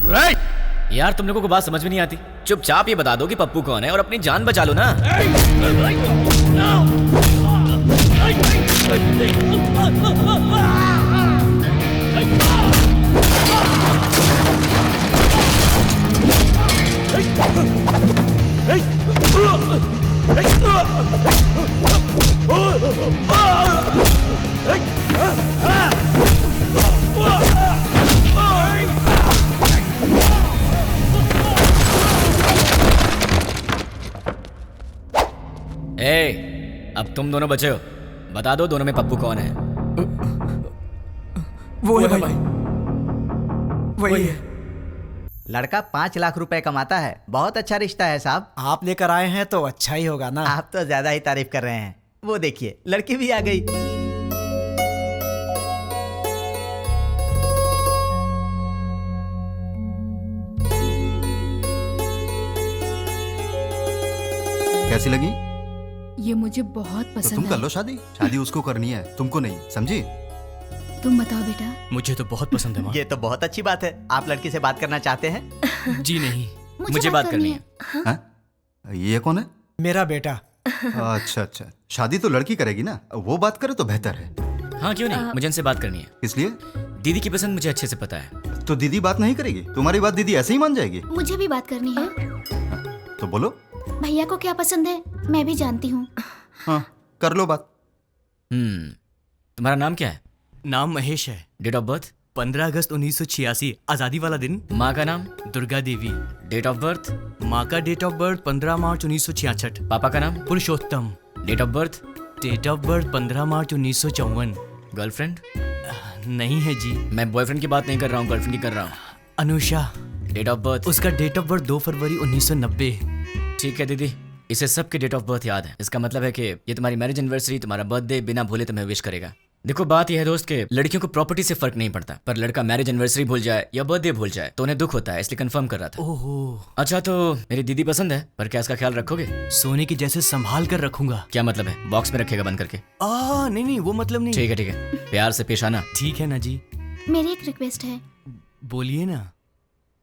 यार तुम लोगों को बात समझ में नहीं आती। चुपचाप ये बता दो कि पप्पू कौन है और अपनी जान बचा लो ना। अब तुम दोनों बचे हो, बता दो दोनों में पप्पू कौन है। वो है भाई, वही है। लड़का 5 लाख रुपए कमाता है, बहुत अच्छा रिश्ता है साहब। आप लेकर आए हैं तो अच्छा ही होगा ना। आप तो ज्यादा ही तारीफ कर रहे हैं। वो देखिए लड़की भी आ गई। कैसी लगी? ये मुझे बहुत तो पसंद तुम है। कर लो शादी। शादी उसको करनी है, तुमको नहीं, समझी? तुम बताओ बेटा। मुझे तो बहुत पसंद है माँ। ये तो बहुत अच्छी बात है। आप लड़की से बात करना चाहते हैं? जी नहीं, मुझे बात करनी है। हाँ? ये कौन है? मेरा बेटा। अच्छा अच्छा, शादी तो लड़की करेगी ना, वो बात करे तो बेहतर है। हाँ क्यों नहीं, मुझे इनसे बात करनी है। इसलिए दीदी की पसंद मुझे अच्छे से पता है। तो दीदी बात नहीं करेगी? तुम्हारी बात दीदी ऐसे ही मान जाएगी? मुझे भी बात करनी है। तो बोलो। भैया को क्या पसंद है मैं भी जानती हूँ। हाँ कर लो बात। तुम्हारा नाम क्या है? नाम महेश है। Date of birth? 15 अगस्त 1986, आजादी वाला दिन। माँ का नाम? Durga Devi. Date of birth? माँ का डेट ऑफ बर्थ 15 मार्च 1966। पापा का नाम? Purushottam. Date of birth? Date of birth 15 March 1954। Girlfriend? नहीं है जी। मैं बॉयफ्रेंड की बात नहीं कर रहा हूँ, गर्लफ्रेंड की कर रहा हूँ। अनुषा। Date of birth? उसका डेट ऑफ बर्थ 2 फरवरी 1990। ठीक है दीदी, इसे सबके डेट ऑफ बर्थ याद है। इसका मतलब है कि ये तुम्हारी मैरिज एनिवर्सरी, तुम्हारा बर्थडे बिना भूले तुम्हें विश करेगा। देखो बात यह है दोस्त के लड़कियों को प्रॉपर्टी से फर्क नहीं पड़ता, पर लड़का मैरिज एनिवर्सरी भूल जाए या बर्थडे भूल जाए तो उन्हें दुख होता है, इसलिए कंफर्म कर रहा था। ओहो। अच्छा तो मेरी दीदी पसंद है, पर क्या इसका ख्याल रखोगे? सोने की जैसे संभाल कर रखूंगा। क्या मतलब है? बॉक्स में रखेगा बंद करके? नहीं वो मतलब नहीं। ठीक है, प्यार से पेश आना। ठीक है ना जी। मेरी एक रिक्वेस्ट है। बोलिए ना।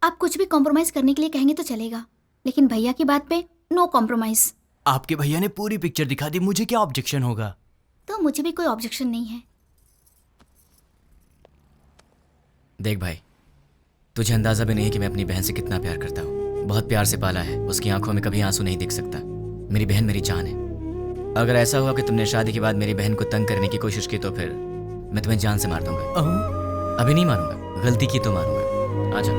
आप कुछ भी कॉम्प्रोमाइज करने के लिए कहेंगे तो चलेगा, लेकिन भैया की बात पे नो कॉम्प्रोमाइज। आपके भैया ने पूरी पिक्चर दिखा दी, मुझे क्या ऑब्जेक्शन होगा? तो मुझे भी कोई ऑब्जेक्शन नहीं है। देख भाई, तुझे अंदाजा भी नहीं कि मैं अपनी बहन से कितना प्यार करता हूँ। बहुत प्यार से पाला है, उसकी आंखों में कभी आंसू नहीं दिख सकता। मेरी बहन मेरी जान है। अगर ऐसा हुआ कि तुमने शादी के बाद मेरी बहन को तंग करने की कोशिश की तो फिर मैं तुम्हें जान से मार दूंगा। अभी नहीं मारूंगा, गलती की तो मारूंगा। आजा।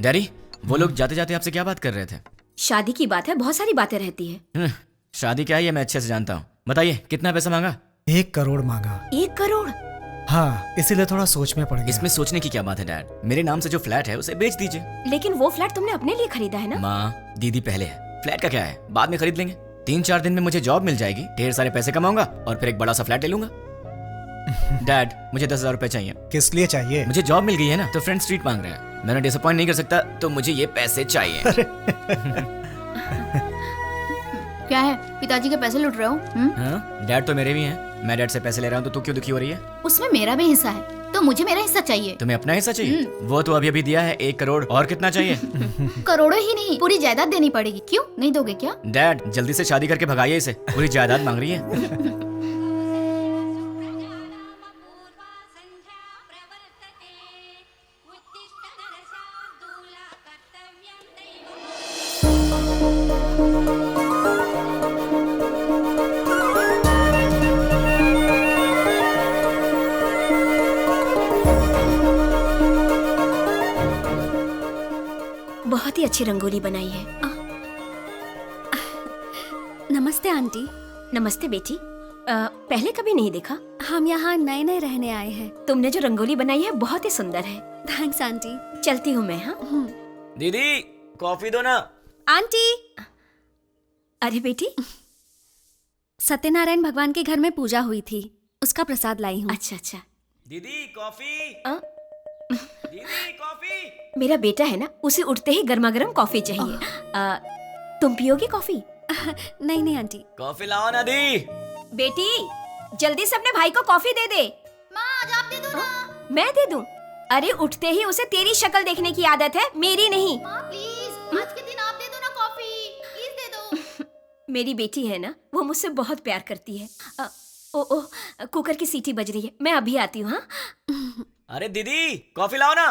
डैडी, वो लोग जाते जाते आपसे क्या बात कर रहे थे? शादी की बात है, बहुत सारी बातें रहती है। शादी क्या है ये मैं अच्छे से जानता हूँ। बताइए कितना पैसा मांगा? 1 करोड़ मांगा। 1 करोड़? हाँ, इसीलिए थोड़ा सोच में पड़ गया। इसमें सोचने की क्या बात है डैड? मेरे नाम से जो फ्लैट है उसे बेच दीजिए। लेकिन वो फ्लैट तुमने अपने लिए खरीदा है ना? माँ, दीदी पहले है, फ्लैट का क्या है, बाद में खरीद लेंगे। 3-4 दिन में मुझे जॉब मिल जाएगी, ढेर सारे पैसे कमाऊंगा और फिर एक बड़ा सा फ्लैट ले लूंगा। डैड, मुझे 10,000 रुपए चाहिए। किस लिए चाहिए? मुझे जॉब मिल गई है ना, तो फ्रेंड स्ट्रीट मांग रहे हैं। मैंने डिसअपॉइंट नहीं कर सकता, तो मुझे ये पैसे चाहिए। क्या है, पिताजी के पैसे लूट रहे हो? हाँ, डैड तो मेरे भी हैं। मैं डैड से पैसे ले रहा हूँ तो तू क्यों दुखी हो रही है? उसमें मेरा भी हिस्सा है, तो मुझे मेरा हिस्सा चाहिए। तुम्हें अपना हिस्सा चाहिए? वो तो अभी अभी दिया है 1 करोड़, और कितना चाहिए? करोड़ों ही नहीं, पूरी जायदाद देनी पड़ेगी। क्यों नहीं दोगे क्या? डैड जल्दी से शादी करके भगाइए इसे, पूरी जायदाद मांग रही है। बहुत ही अच्छी रंगोली बनाई है। नमस्ते आंटी। नमस्ते बेटी। पहले कभी नहीं देखा। हम यहाँ नए नए रहने आए हैं। तुमने जो रंगोली बनाई है बहुत ही सुंदर है। Thanks aunty. चलती हूँ मैं। हाँ दीदी कॉफी दो ना। आंटी। अरे बेटी, सत्यनारायण भगवान के घर में पूजा हुई थी, उसका प्रसाद लाई हूँ। अच्छा अच्छा। दीदी कॉफी। दीदी कॉफी। मेरा बेटा है ना, उसे उठते ही गर्मा गर्म कॉफी चाहिए। तुम पियोगी कॉफी? नहीं नहीं आंटी। कॉफी लाओ ना दी। बेटी जल्दी से अपने भाई को कॉफी दे दे। माँ आज आप दे दो ना। मैं दे दूं? अरे उठते ही उसे तेरी शक्ल देखने की आदत है, मेरी नहीं। माँ प्लीज आज के दिन आप दे दो ना कॉफी, प्लीज दे दो। मेरी बेटी है ना, वो मुझसे बहुत प्यार करती है। ओ कुकर की सीटी बज रही है, मैं अभी आती हूँ। हाँ अरे दीदी कॉफी लाओ ना।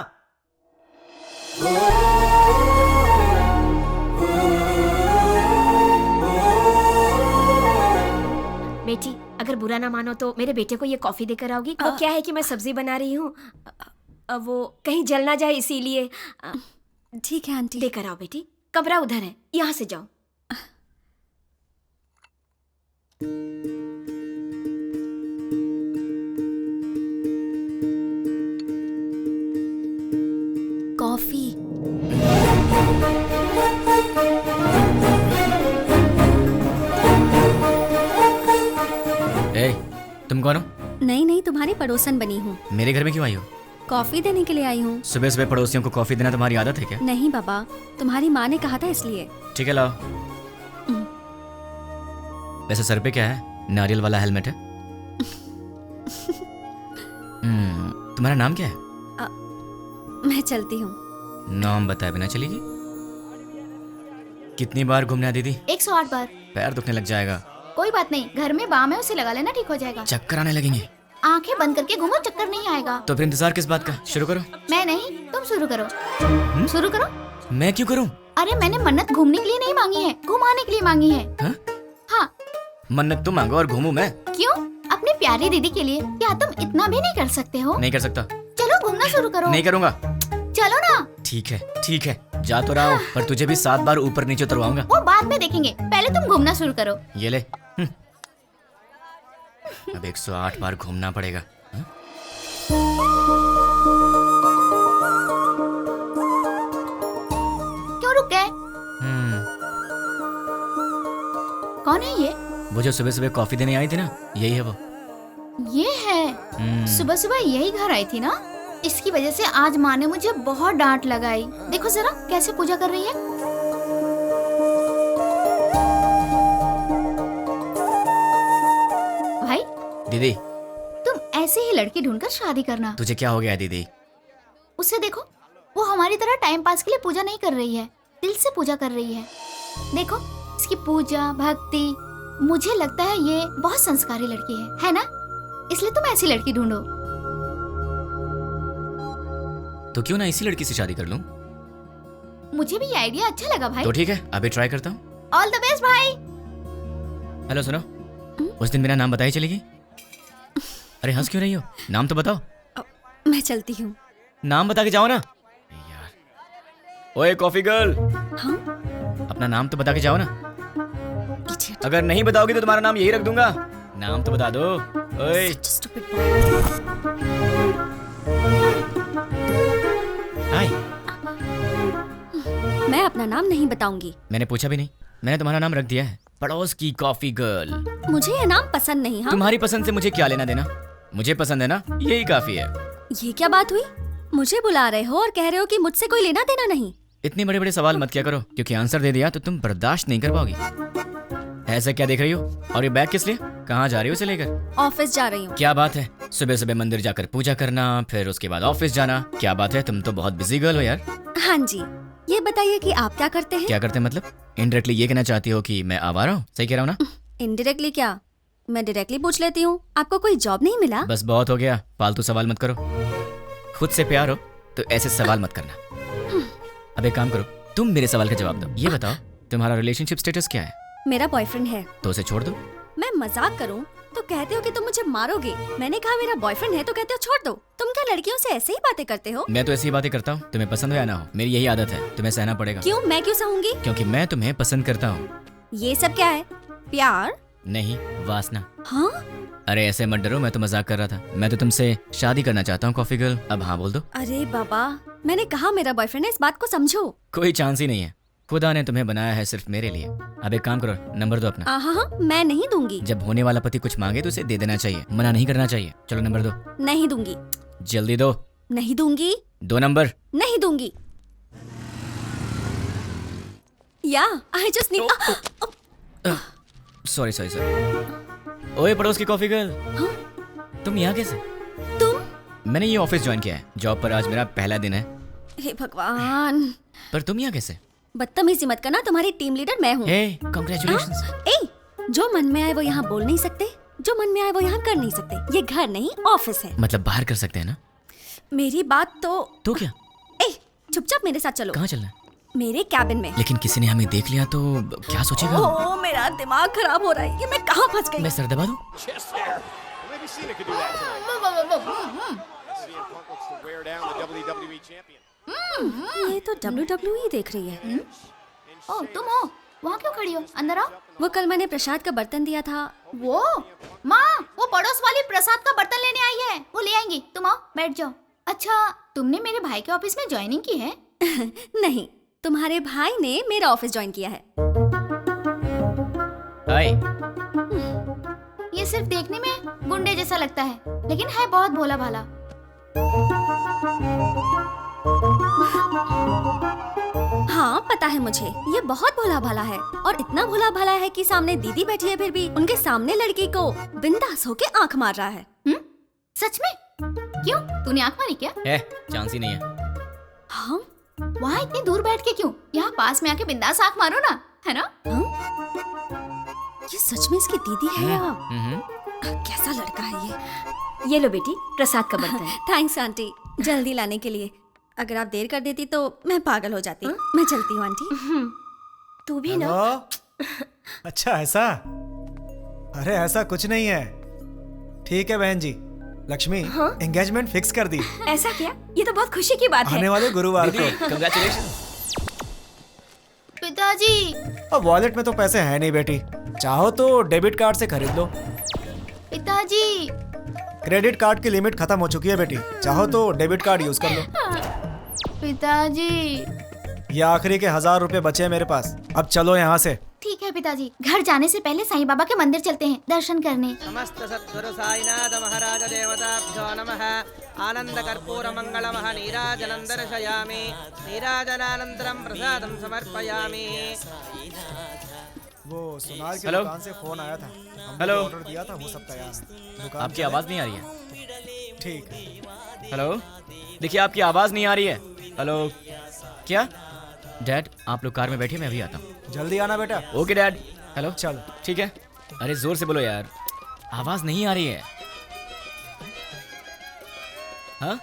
बेटी, अगर बुरा ना मानो तो मेरे बेटे को ये कॉफी देकर आओगी। वो क्या है कि मैं सब्जी बना रही हूँ, वो कहीं जल ना जाए इसीलिए। ठीक है आंटी। देकर आओ बेटी, कमरा उधर है, यहाँ से जाओ। कॉफी। ए, तुम कौन हो? नहीं नहीं, तुम्हारी पड़ोसन बनी हूँ। मेरे घर में क्यों आई हो? कॉफी देने के लिए आई हूँ। सुबह सुबह पड़ोसियों को कॉफी देना तुम्हारी आदत है क्या? नहीं बाबा, तुम्हारी माँ ने कहा था इसलिए। ठीक है लाओ। वैसे सर पे क्या है? नारियल वाला हेलमेट है। तुम्हारा नाम क्या है? मैं चलती हूँ। नाम बताए बिना चलेगी? कितनी बार घूमना है दीदी? 108 बार। पैर दुखने लग जाएगा। कोई बात नहीं, घर में बाम है, उसे लगा लेना, ठीक हो जाएगा। चक्कर आने लगेंगे। आंखें बंद करके घूमो, चक्कर नहीं आएगा। तो फिर इंतजार किस बात का? शुरू करो। मैं नहीं, तुम शुरू करो। शुरू करो। मैं क्यों करूं? अरे मैंने मन्नत घूमने के लिए नहीं मांगी है, घुमाने के लिए मांगी है। हाँ? हाँ। मन्नत तुम मांगो और घूमूं मैं? क्यों? अपनी प्यारी दीदी के लिए। क्या तुम इतना भी नहीं कर सकते हो? नहीं कर सकता। चलो घूमना शुरू करो। नहीं करूंगा। चलो ना। ठीक है जा तो रहा हूं, पर तुझे भी 7 बार ऊपर नीचे उतरवाऊंगा। वो बाद में देखेंगे, पहले तुम घूमना शुरू करो। ये ले। अब 108 बार घूमना पड़ेगा। हाँ? क्यों रुक गए? कौन है ये? वो जो सुबह सुबह कॉफी देने आई थी ना, यही है वो। ये है। सुबह सुबह यही घर आई थी ना, इसकी वजह से आज माँ ने मुझे बहुत डांट लगाई। देखो जरा कैसे पूजा कर रही है। भाई दीदी तुम ऐसे ही लड़की ढूंढकर शादी करना। तुझे क्या हो गया दीदी? उसे देखो, वो हमारी तरह टाइम पास के लिए पूजा नहीं कर रही है, दिल से पूजा कर रही है। देखो इसकी पूजा भक्ति, मुझे लगता है ये बहुत संस्कारी लड़की है ना? इसलिए तुम ऐसी लड़की ढूंढो। तो क्यों ना इसी लड़की से शादी कर लूं? मुझे भी ये आइडिया अच्छा लगा भाई। तो ठीक है, अभी ट्राई करता हूँ। ऑल द बेस्ट भाई। हेलो सुनो, उस दिन मेरा नाम बताई चलेगी? अरे हंस क्यों रही हो? नाम तो बताओ। मैं चलती हूँ। नाम बता के जाओ ना यार। ओए कॉफी गर्ल, हाँ? अपना नाम तो बता के जाओ ना। Idiot. अगर नहीं बताओगी तो तुम्हारा नाम यही रख दूंगा। नाम तो बता दो। ओए Such a stupid boy. हाय। मैं अपना नाम नहीं बताऊंगी। मैंने पूछा भी नहीं, मैंने तुम्हारा नाम रख दिया है, पड़ोस की कॉफी गर्ल। मुझे ये नाम पसंद नहीं। हाँ? तुम्हारी पसंद से मुझे क्या लेना देना? मुझे पसंद है ना, यही काफी है। ये क्या बात हुई? मुझे बुला रहे हो और कह रहे हो कि मुझसे कोई लेना देना नहीं। इतने बड़े बड़े सवाल मत किया करो, क्योंकि आंसर दे दिया तो तुम बर्दाश्त नहीं कर पाओगी। ऐसा क्या देख रही हो? और ये बैग किस लिए? कहाँ जा रही हो इसे लेकर? ऑफिस जा रही हूँ। क्या बात है, सुबह सुबह मंदिर जाकर पूजा करना, फिर उसके बाद ऑफिस जाना। क्या बात है, तुम तो बहुत बिजी गर्ल हो यार। हाँ जी, ये बताइए कि आप क्या करते हैं? क्या करते हैं मतलब? इनडायरेक्टली ये कहना चाहती हो कि मैं आवारा हूँ? सही कह रहा हूँ ना? इनडायरेक्टली क्या, मैं डायरेक्टली पूछ लेती हूँ। आपको कोई जॉब नहीं मिला? बस बहुत हो गया, फालतू सवाल मत करो। खुद से प्यार हो तो ऐसे सवाल मत करना। अब एक काम करो, तुम मेरे सवाल का जवाब दो। ये बताओ तुम्हारा रिलेशनशिप स्टेटस क्या है? मेरा बॉयफ्रेंड है। तो उसे छोड़ दो। मैं मजाक करूं तो कहते हो कि तुम मुझे मारोगे। मैंने कहा मेरा बॉयफ्रेंड है तो कहते हो छोड़ दो। तुम क्या लड़कियों से ऐसे ही बातें करते हो? मैं तो ऐसी ही बातें करता हूँ, तुम्हें पसंद हो या ना हो, मेरी यही आदत है, तुम्हें सहना पड़ेगा। क्यों? मैं क्यों सहूंगी? क्योंकि मैं तुम्हें पसंद करता हूँ। ये सब क्या है? प्यार नहीं, वासना। हाँ? अरे ऐसे मत डरो, मैं तो मजाक कर रहा था। मैं तो तुमसे शादी करना चाहता हूँ कॉफी गर्ल। अब हाँ बोल दो। अरे बाबा, मैंने कहा मेरा बॉयफ्रेंड है, इस बात को समझो। कोई चांस ही नहीं है, खुदा ने तुम्हें बनाया है सिर्फ मेरे लिए। अब एक काम करो, नंबर दो अपना। हाँ, मैं नहीं दूंगी। जब होने वाला पति कुछ मांगे तो उसे दे देना चाहिए, मना नहीं करना चाहिए। चलो नंबर दो। नहीं दूंगी। जल्दी दो। नहीं दूंगी। 2 नंबर। नहीं दूंगी। या I just need. Sorry sorry sorry. ओए पड़ोस की कॉफी गर्ल, तुम यहाँ कैसे? तुम? मैंने ये ऑफिस ज्वाइन किया है, जॉब पर आज मेरा पहला दिन है। हे भगवान, पर तुम यहाँ कैसे? बदतमीजी मत करना, तुम्हारी टीम लीडर मैं हूँ। हे, कांग्रेचुलेशंस। ए, जो मन में आए वो यहाँ बोल नहीं सकते, जो मन में आए वो यहाँ कर नहीं सकते। ये घर नहीं ऑफिस है। मतलब बाहर कर सकते हैं ना? मेरी बात तो क्या? ए, चुपचाप मेरे साथ चलो। कहाँ चलना है? मेरे कैबिन में। लेकिन किसी ने हमें देख लिया तो क्या सोचेगा? ओ, मेरा दिमाग खराब हो रहा है, ये मैं कहाँ फंस गई? मैं सर दबा दूं? ये तो WWE देख रही है। ओ तुम हो, वहाँ क्यों खड़ी हो? अंदर आओ। वो कल मैंने प्रसाद का बर्तन दिया था। वो माँ, वो पड़ोस वाली प्रसाद का बर्तन लेने आई है, वो ले आएंगी। तुम आओ, बैठ जाओ। अच्छा, तुमने मेरे भाई के ऑफिस में ज्वाइनिंग की है? नहीं, तुम्हारे भाई ने मेरा ऑफिस ज्वाइन किया है। हाय। ये सिर्फ देखने में गुंडे जैसा लगता है, लेकिन है बहुत भोला भाला। हाँ पता है मुझे, ये बहुत भोला भाला है, और इतना भोला भाला है कि सामने दीदी बैठी है फिर भी उनके सामने लड़की को बिंदास होके आंख मार रहा है। सच में? क्यों, तूने आंख मारी क्या? है, चांस ही नहीं है। हाँ? वहाँ इतनी दूर बैठ के क्यों? यहाँ पास में आके बिंदास आंख मारो ना, है ना? ये सच में इसकी दीदी है या कैसा लड़का है ये लो बेटी, प्रसाद का बर्तन। थैंक्स आंटी, जल्दी लाने के लिए। अगर आप देर कर देती तो मैं पागल हो जाती। मैं चलती हूँ आंटी। तू भी ना। हेलो? अच्छा ऐसा? अरे ऐसा कुछ नहीं है। ठीक है बहन जी, लक्ष्मी एंगेजमेंट फिक्स कर दी। ऐसा क्या? ये तो बहुत खुशी की बात है। आने वाले गुरुवार को। कांग्रेचुलेशंस। पिताजी। अब वॉलेट में तो पैसे हैं नहीं बेटी, चाहो तो डेबिट कार्ड से खरीद लो। पिताजी। क्रेडिट कार्ड की लिमिट खत्म हो चुकी है बेटी, चाहो तो डेबिट कार्ड यूज कर लो। पिताजी। ये आखिरी के 1000 रुपए बचे हैं मेरे पास, अब चलो यहाँ से। ठीक है पिताजी, घर जाने से पहले साईं बाबा के मंदिर चलते हैं दर्शन करने। समस्त सद्गुरु साईनाथ महाराज देवताभ्यो नमः। आनंद कर्पूर मंगलमः नीराजनं दर्शयामि। नीराजनानन्तरं प्रसादं समर्पयामि। वो सुनार की हेलो? दुकान से फोन आया था, हमने हेलो? ऑर्डर दिया था, वो सब तैयार है। दुकान आपकी चले? आवाज नहीं आ रही है। ठीक है। हेलो, देखिए आपकी आवाज नहीं आ रही है। हेलो, क्या? डैड, आप लोग कार में बैठिए, मैं अभी आता हूँ। जल्दी आना बेटा। Okay dad. हेलो, चलो। ठीक है। अरे जोर से बोलो यार, आवाज नहीं आ रही है। हाँ?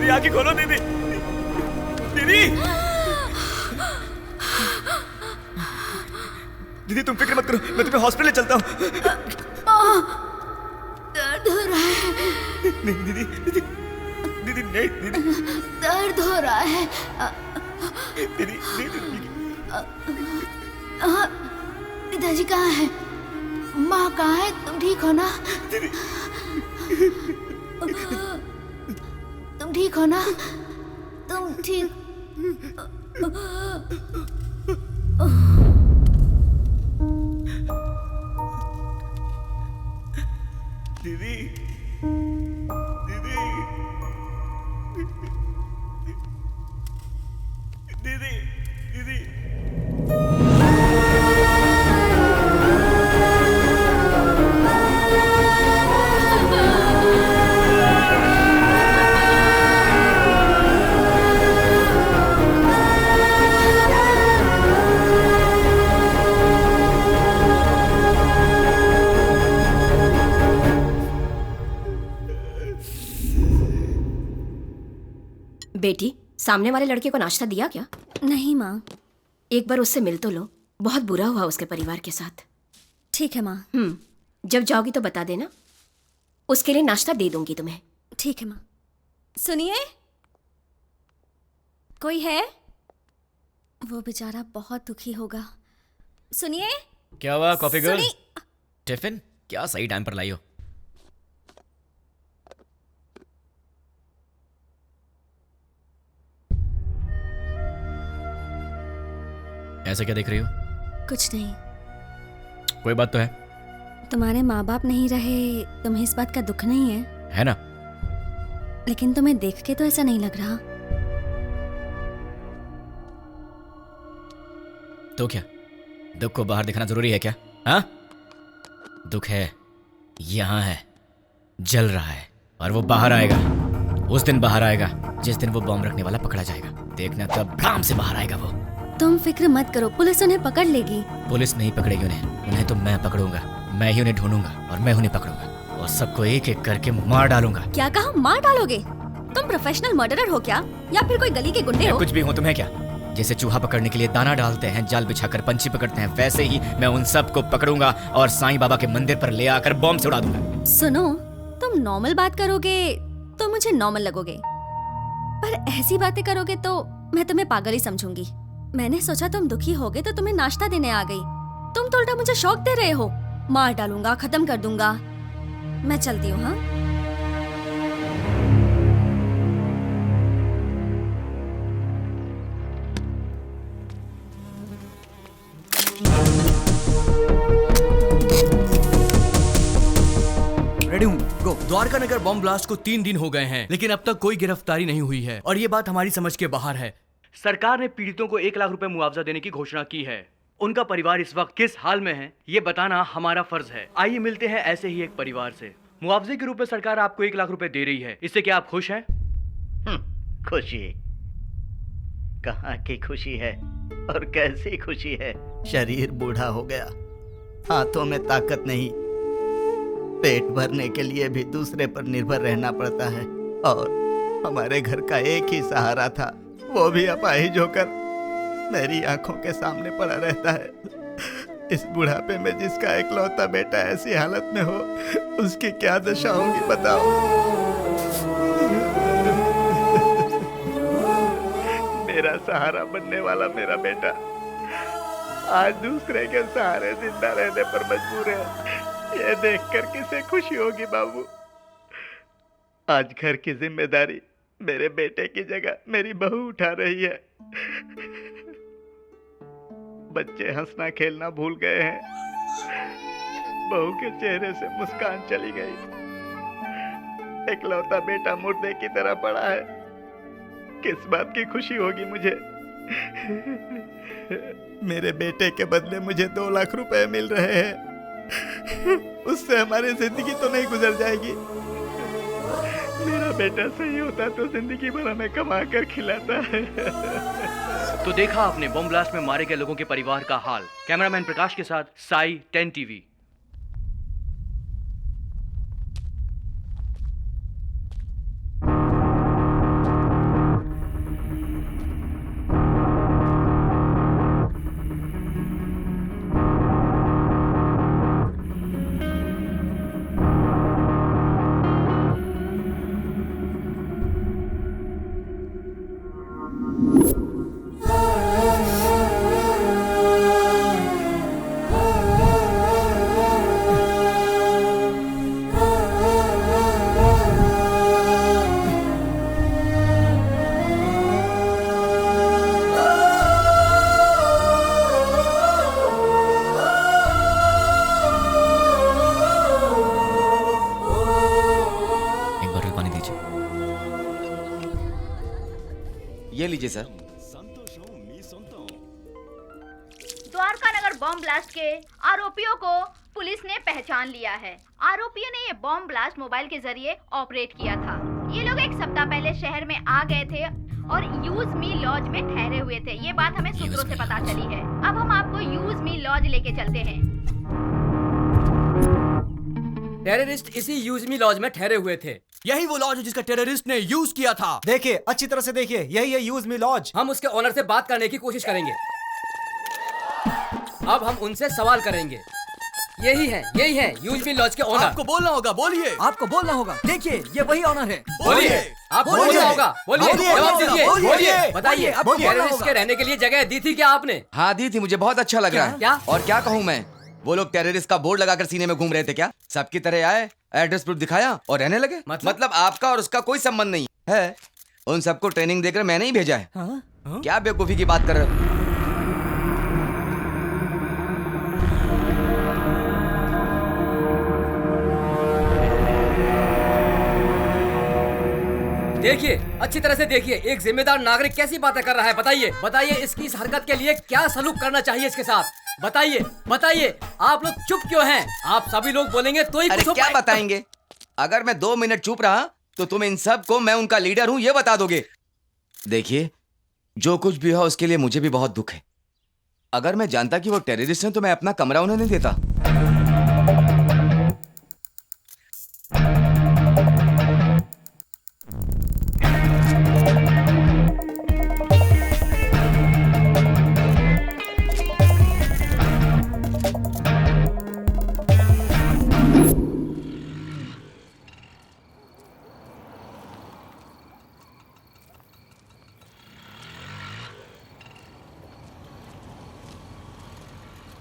आंखें खोलो दीदी, दीदी, दीदी तुम फिक्र मत करो, मैं तुम्हें हॉस्पिटल चलता हूँ। दर्द हो रहा है। नहीं दीदी, दीदी, दीदी नहीं दीदी, दर्द हो रहा है। दीदी, दीदी, पिताजी कहाँ है? माँ कहाँ है? तुम ठीक हो ना? दीदी, तुम ठीक हो ना? तुम ठीक? दीदी, दीदी, दीदी, दीदी। बेटी, सामने वाले लड़के को नाश्ता दिया क्या? नहीं माँ। एक बार उससे मिल तो लो, बहुत बुरा हुआ उसके परिवार के साथ। ठीक है माँ। जब जाओगी तो बता देना, उसके लिए नाश्ता दे दूंगी तुम्हें। ठीक है माँ। सुनिए, कोई है? वो बेचारा बहुत दुखी होगा। सुनिए। क्या हुआ कॉफी गर्ल? सुनी- टिफिन क्या सही टाइम पर लाई हो? ऐसा क्या देख रही हो? कुछ नहीं। कोई बात तो है? तुम्हारे माँ बाप नहीं रहे, तुम्हें इस बात का दुख नहीं है? है ना? लेकिन तुम्हें देख के तो ऐसा नहीं लग रहा। तो क्या दुख को बाहर दिखाना जरूरी है क्या? हाँ, दुख है, यहां है, जल रहा है, और वो बाहर आएगा। उस दिन बाहर आएगा जिस दिन वो बॉम्ब रखने वाला पकड़ा जाएगा। देखना कब भ्राम से बाहर आएगा वो। तुम फिक्र मत करो, पुलिस उन्हें पकड़ लेगी। पुलिस नहीं पकड़ेगी उन्हें तो मैं पकड़ूंगा। मैं ही उन्हें ढूंढूंगा और मैं उन्हें पकड़ूंगा और सबको एक एक करके मार डालूंगा। क्या कहा? मार डालोगे? तुम प्रोफेशनल मर्डरर हो क्या, या फिर कोई गली के गुंडे हो? कुछ भी हूँ, तुम्हें क्या? जैसे चूहा पकड़ने के लिए दाना डालते हैं, जाल बिछाकर पंछी पकड़ते हैं, वैसे ही मैं उन सबको पकड़ूंगा और साईं बाबा के मंदिर पर ले आकर बॉम्ब से उड़ा दूंगा। सुनो, तुम नॉर्मल बात करोगे तो मुझे नॉर्मल लगोगे, पर ऐसी बातें करोगे तो मैं तुम्हें पागल ही समझूंगी। मैंने सोचा तुम दुखी होगे तो तुम्हें नाश्ता देने आ गई, तुम तो उल्टा मुझे शौक दे रहे हो। मार डालूंगा, खत्म कर दूंगा। मैं चलती हूँ। हाँ, रेडी हूँ, गो। द्वारका नगर बॉम्ब ब्लास्ट को 3 दिन हो गए हैं, लेकिन अब तक कोई गिरफ्तारी नहीं हुई है और ये बात हमारी समझ के बाहर है। सरकार ने पीड़ितों को 1 लाख रुपए मुआवजा देने की घोषणा की है। उनका परिवार इस वक्त किस हाल में है, ये बताना हमारा फर्ज है। आइए मिलते हैं ऐसे ही एक परिवार से। मुआवजे के रूप में सरकार आपको 1 लाख रुपए दे रही है, इससे क्या आप खुश हैं? खुशी कहाँ की खुशी है और कैसी खुशी है। शरीर बूढ़ा हो गया, हाथों में ताकत नहीं, पेट भरने के लिए भी दूसरे पर निर्भर रहना पड़ता है, और हमारे घर का एक ही सहारा था, वो भी अपाहिज होकर मेरी आंखों के सामने पड़ा रहता है। इस बुढ़ापे में जिसका इकलौता बेटा ऐसी हालत में हो, उसकी क्या दशा होगी बताओ। मेरा सहारा बनने वाला मेरा बेटा आज दूसरे के सहारे जिंदा रहने पर मजबूर है। ये देखकर किसे खुशी होगी बाबू। आज घर की जिम्मेदारी मेरे बेटे की जगह मेरी बहू उठा रही है। बच्चे हंसना खेलना भूल गए हैं। बहू के चेहरे से मुस्कान चली गई। इकलौता बेटा मुर्दे की तरह पड़ा है। किस बात की खुशी होगी मुझे? मेरे बेटे के बदले मुझे 2 लाख रुपए मिल रहे हैं। उससे हमारी जिंदगी तो नहीं गुजर जाएगी। मेरा बेटा सही होता तो जिंदगी भर हमें कमा कर खिलाता है। तो देखा आपने बम ब्लास्ट में मारे गए लोगों के परिवार का हाल। कैमरामैन प्रकाश के साथ साई 10 टीवी। ये लीजिए सर। द्वारका नगर बॉम्ब ब्लास्ट के आरोपियों को पुलिस ने पहचान लिया है। आरोपियों ने ये बॉम्ब ब्लास्ट मोबाइल के जरिए ऑपरेट किया था। ये लोग 1 सप्ताह पहले शहर में आ गए थे और यूज मी लॉज में ठहरे हुए थे। ये बात हमें सूत्रों से पता चली है। अब हम आपको यूज मी लॉज लेके चलते हैं। टेररिस्ट इसी यूज मी लॉज में ठहरे हुए थे। यही वो लॉज है जिसका टेररिस्ट ने यूज किया था। देखिए, अच्छी तरह से देखिए, यही है यूज मी लॉज। हम उसके ओनर से बात करने की कोशिश करेंगे। अब हम उनसे सवाल करेंगे। यही है यूज मी लॉज के ओनर। आपको बोलना होगा, बोलिए। आपको बोलना होगा। देखिए, ये वही ऑनर है। बोलिए। आपको बोलना होगा, बोलिए। जवाब दीजिए, बोलिए। बताइए, टेररिस्ट के रहने के लिए जगह दी थी क्या आपने? हाँ दी थी, मुझे बहुत अच्छा लग रहा है। क्या? और क्या कहूँ मैं, वो लोग टेररिस्ट का बोर्ड लगाकर सीने में घूम रहे थे क्या? सबकी तरह आए, एड्रेस प्रूफ दिखाया और रहने लगे। मतलब आपका और उसका कोई संबंध नहीं है। उन सबको ट्रेनिंग देकर मैंने ही भेजा है। क्या बेवकूफी की बात कर रहे हो? देखिए, अच्छी तरह से देखिए, एक जिम्मेदार नागरिक कैसी बातें कर रहा है। बताइए इसकी इस हरकत के लिए क्या सलूक करना चाहिए इसके साथ। बताइए, आप लोग चुप क्यों हैं? आप सभी लोग बोलेंगे तो ही अरे कुछ क्या बताएंगे? अगर मैं 2 मिनट चुप रहा तो तुम इन सब को मैं उनका लीडर हूं ये बता दोगे। देखिए, जो कुछ भी हो उसके लिए मुझे भी बहुत दुख है। अगर मैं जानता कि वो टेररिस्ट हैं तो मैं अपना कमरा उन्हें नहीं देता।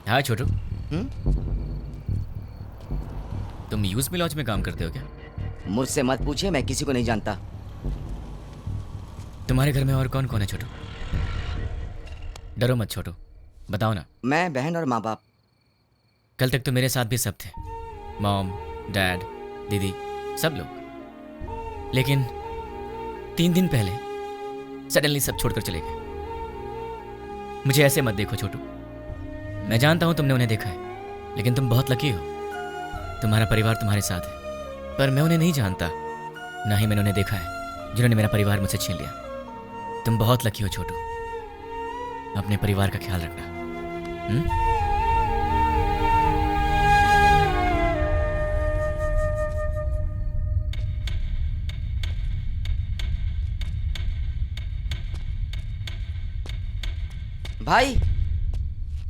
हाँ छोटू, तुम यूज मी लॉज में काम करते हो क्या? मुझसे मत पूछिए, मैं किसी को नहीं जानता। तुम्हारे घर में और कौन कौन है छोटू? डरो मत छोटू, बताओ ना। मैं, बहन और माँ बाप। कल तक तो मेरे साथ भी सब थे, मॉम, डैड, दीदी, सब लोग। लेकिन 3 दिन पहले सडनली सब छोड़कर चले गए। मुझे ऐसे मत देखो छोटू, मैं जानता हूं तुमने उन्हें देखा है, लेकिन तुम बहुत लकी हो, तुम्हारा परिवार तुम्हारे साथ है। पर मैं उन्हें नहीं जानता, ना ही मैंने उन्हें देखा है जिन्होंने मेरा परिवार मुझसे छीन लिया। तुम बहुत लकी हो छोटू, अपने परिवार का ख्याल रखना। भाई।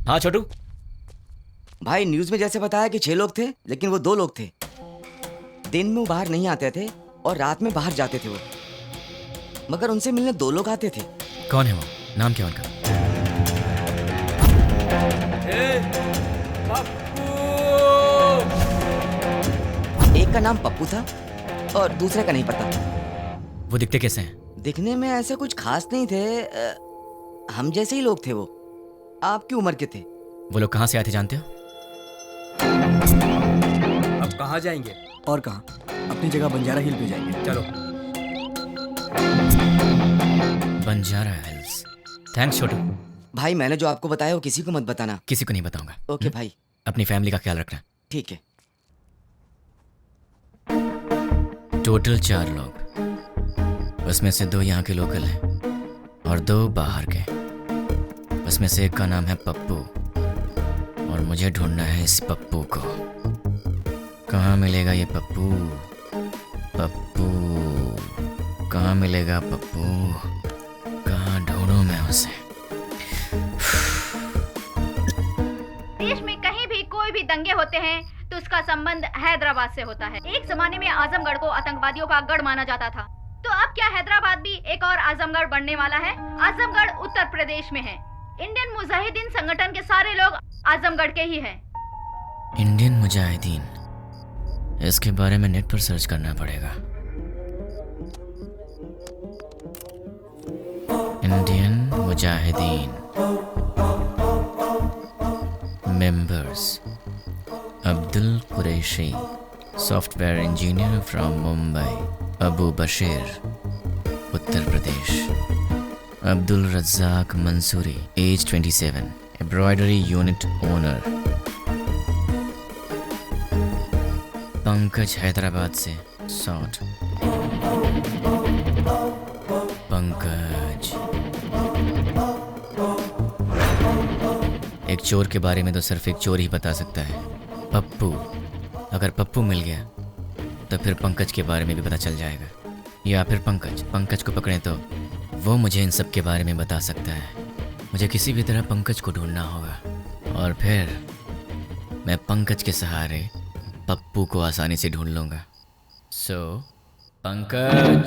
हाँ छोटू। भाई, न्यूज में जैसे बताया कि 6 लोग थे, लेकिन वो 2 लोग थे। दिन में वो बाहर नहीं आते थे और रात में बाहर जाते थे वो, मगर उनसे मिलने 2 लोग आते थे। कौन है वो? नाम क्या उनका? एक का नाम पप्पू था और दूसरे का नहीं पता। वो दिखते कैसे हैं? दिखने में ऐसे कुछ खास नहीं थे, हम जैसे ही लोग थे वो। आपकी उम्र के थे। वो लोग कहाँ से आए थे जानते हो? अब कहाँ जाएंगे? और कहाँ, अपनी जगह बंजारा हिल पे जाएंगे। चलो। बंजारा हिल्स। थैंक्स छोटू। भाई मैंने जो आपको बताया वो किसी को मत बताना। किसी को नहीं बताऊंगा। ओके भाई। अपनी फैमिली का ख्याल रखना। ठीक है। टोटल 4 लोग, उसमें से 2 यहाँ के लोकल हैं और 2 बाहर के। उसमें से एक का नाम है पप्पू और मुझे ढूंढना है इस पप्पू को। कहाँ मिलेगा ये पप्पू? पप्पू कहाँ मिलेगा? पप्पू कहाँ ढूंढूं मैं उसे? देश में कहीं भी कोई भी दंगे होते हैं तो उसका संबंध हैदराबाद से होता है। एक जमाने में आजमगढ़ को आतंकवादियों का गढ़ माना जाता था, तो अब क्या हैदराबाद भी एक और आजमगढ़ बनने वाला है? आजमगढ़ उत्तर प्रदेश में है। इंडियन मुजाहिदीन संगठन के सारे लोग आजमगढ़ के ही हैं। इंडियन मुजाहिदीन, इसके बारे में नेट पर सर्च करना पड़ेगा। Indian Mujahideen members Abdul Qureshi, software engineer from Mumbai, Abu Bashir, Uttar Pradesh, Abdul Razak Mansoori, age 27, embroidery unit owner, Pankaj Hyderabad से 60, पंकज। एक चोर के बारे में तो सिर्फ एक चोर ही बता सकता है, पप्पू। अगर पप्पू मिल गया तो फिर पंकज के बारे में भी पता चल जाएगा, या फिर पंकज को पकड़ें तो वो मुझे इन सब के बारे में बता सकता है। मुझे किसी भी तरह पंकज को ढूंढना होगा और फिर मैं पंकज के सहारे पप्पू को आसानी से ढूंढ लूँगा। सो पंकज।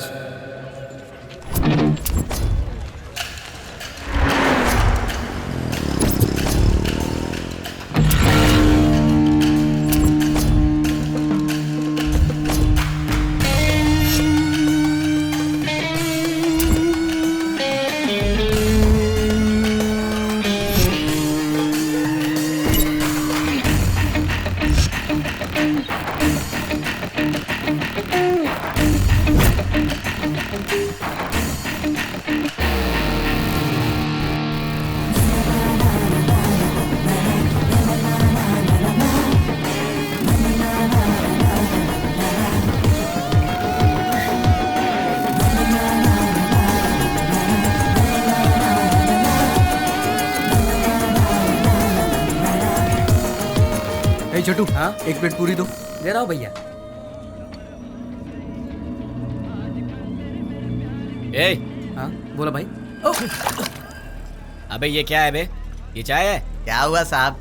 छोटू, हाँ, एक प्लेट पूरी दो। दे रहा हूँ भैया। ए, हाँ बोला भाई। अबे ये क्या है बे? ये चाय है? क्या हुआ साहब?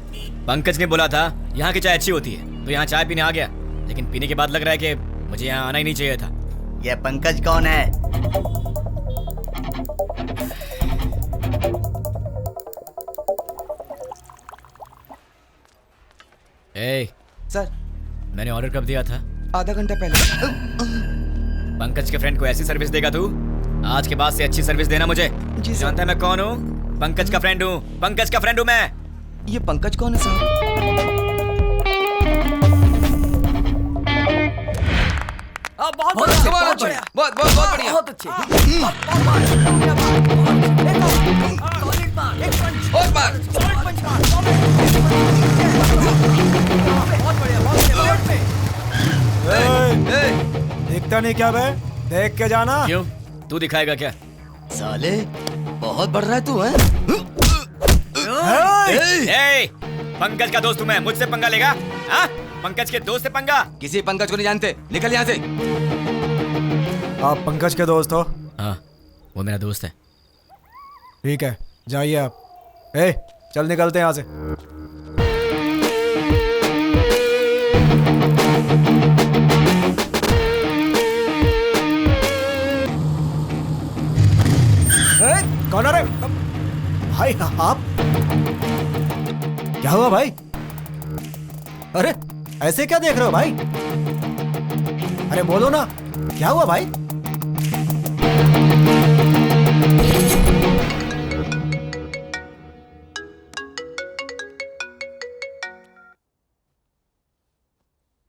पंकज ने बोला था यहाँ की चाय अच्छी होती है, तो यहाँ चाय पीने आ गया, लेकिन पीने के बाद लग रहा है कि मुझे यहाँ आना ही नहीं चाहिए था। ये पंकज कौन है? ए, सर मैंने ऑर्डर कब दिया था? आधा घंटा पहले। पंकज के फ्रेंड को ऐसी सर्विस देगा तू? आज के बाद से अच्छी सर्विस देना मुझे। जी सर। जानता है मैं कौन हूँ? पंकज का फ्रेंड हूँ। पंकज का फ्रेंड हूँ मैं। ये पंकज कौन है साहब? बहुत बढ़िया, बहुत बढ़िया, बहुत बहुत बहुत बढ़िया, बहुत अच्छे। और बार। दिखता नहीं क्या बे? देख के जाना। क्यों? तू दिखाएगा क्या? साले बहुत बढ़ रहा है तू, हैं? पंकज का दोस्त हूँ मैं, मुझसे पंगा लेगा? हाँ? पंकज के दोस्त से पंगा? किसी पंकज को नहीं जानते, निकल यहाँ से। आप पंकज के दोस्त हो? हाँ, वो मेरा दोस्त है। ठीक है, जाइए आप। ए, चल निकलते हैं यहाँ से। कौन है रे? भाई आप? क्या हुआ भाई? अरे ऐसे क्या देख रहे हो भाई? अरे बोलो ना, क्या हुआ भाई?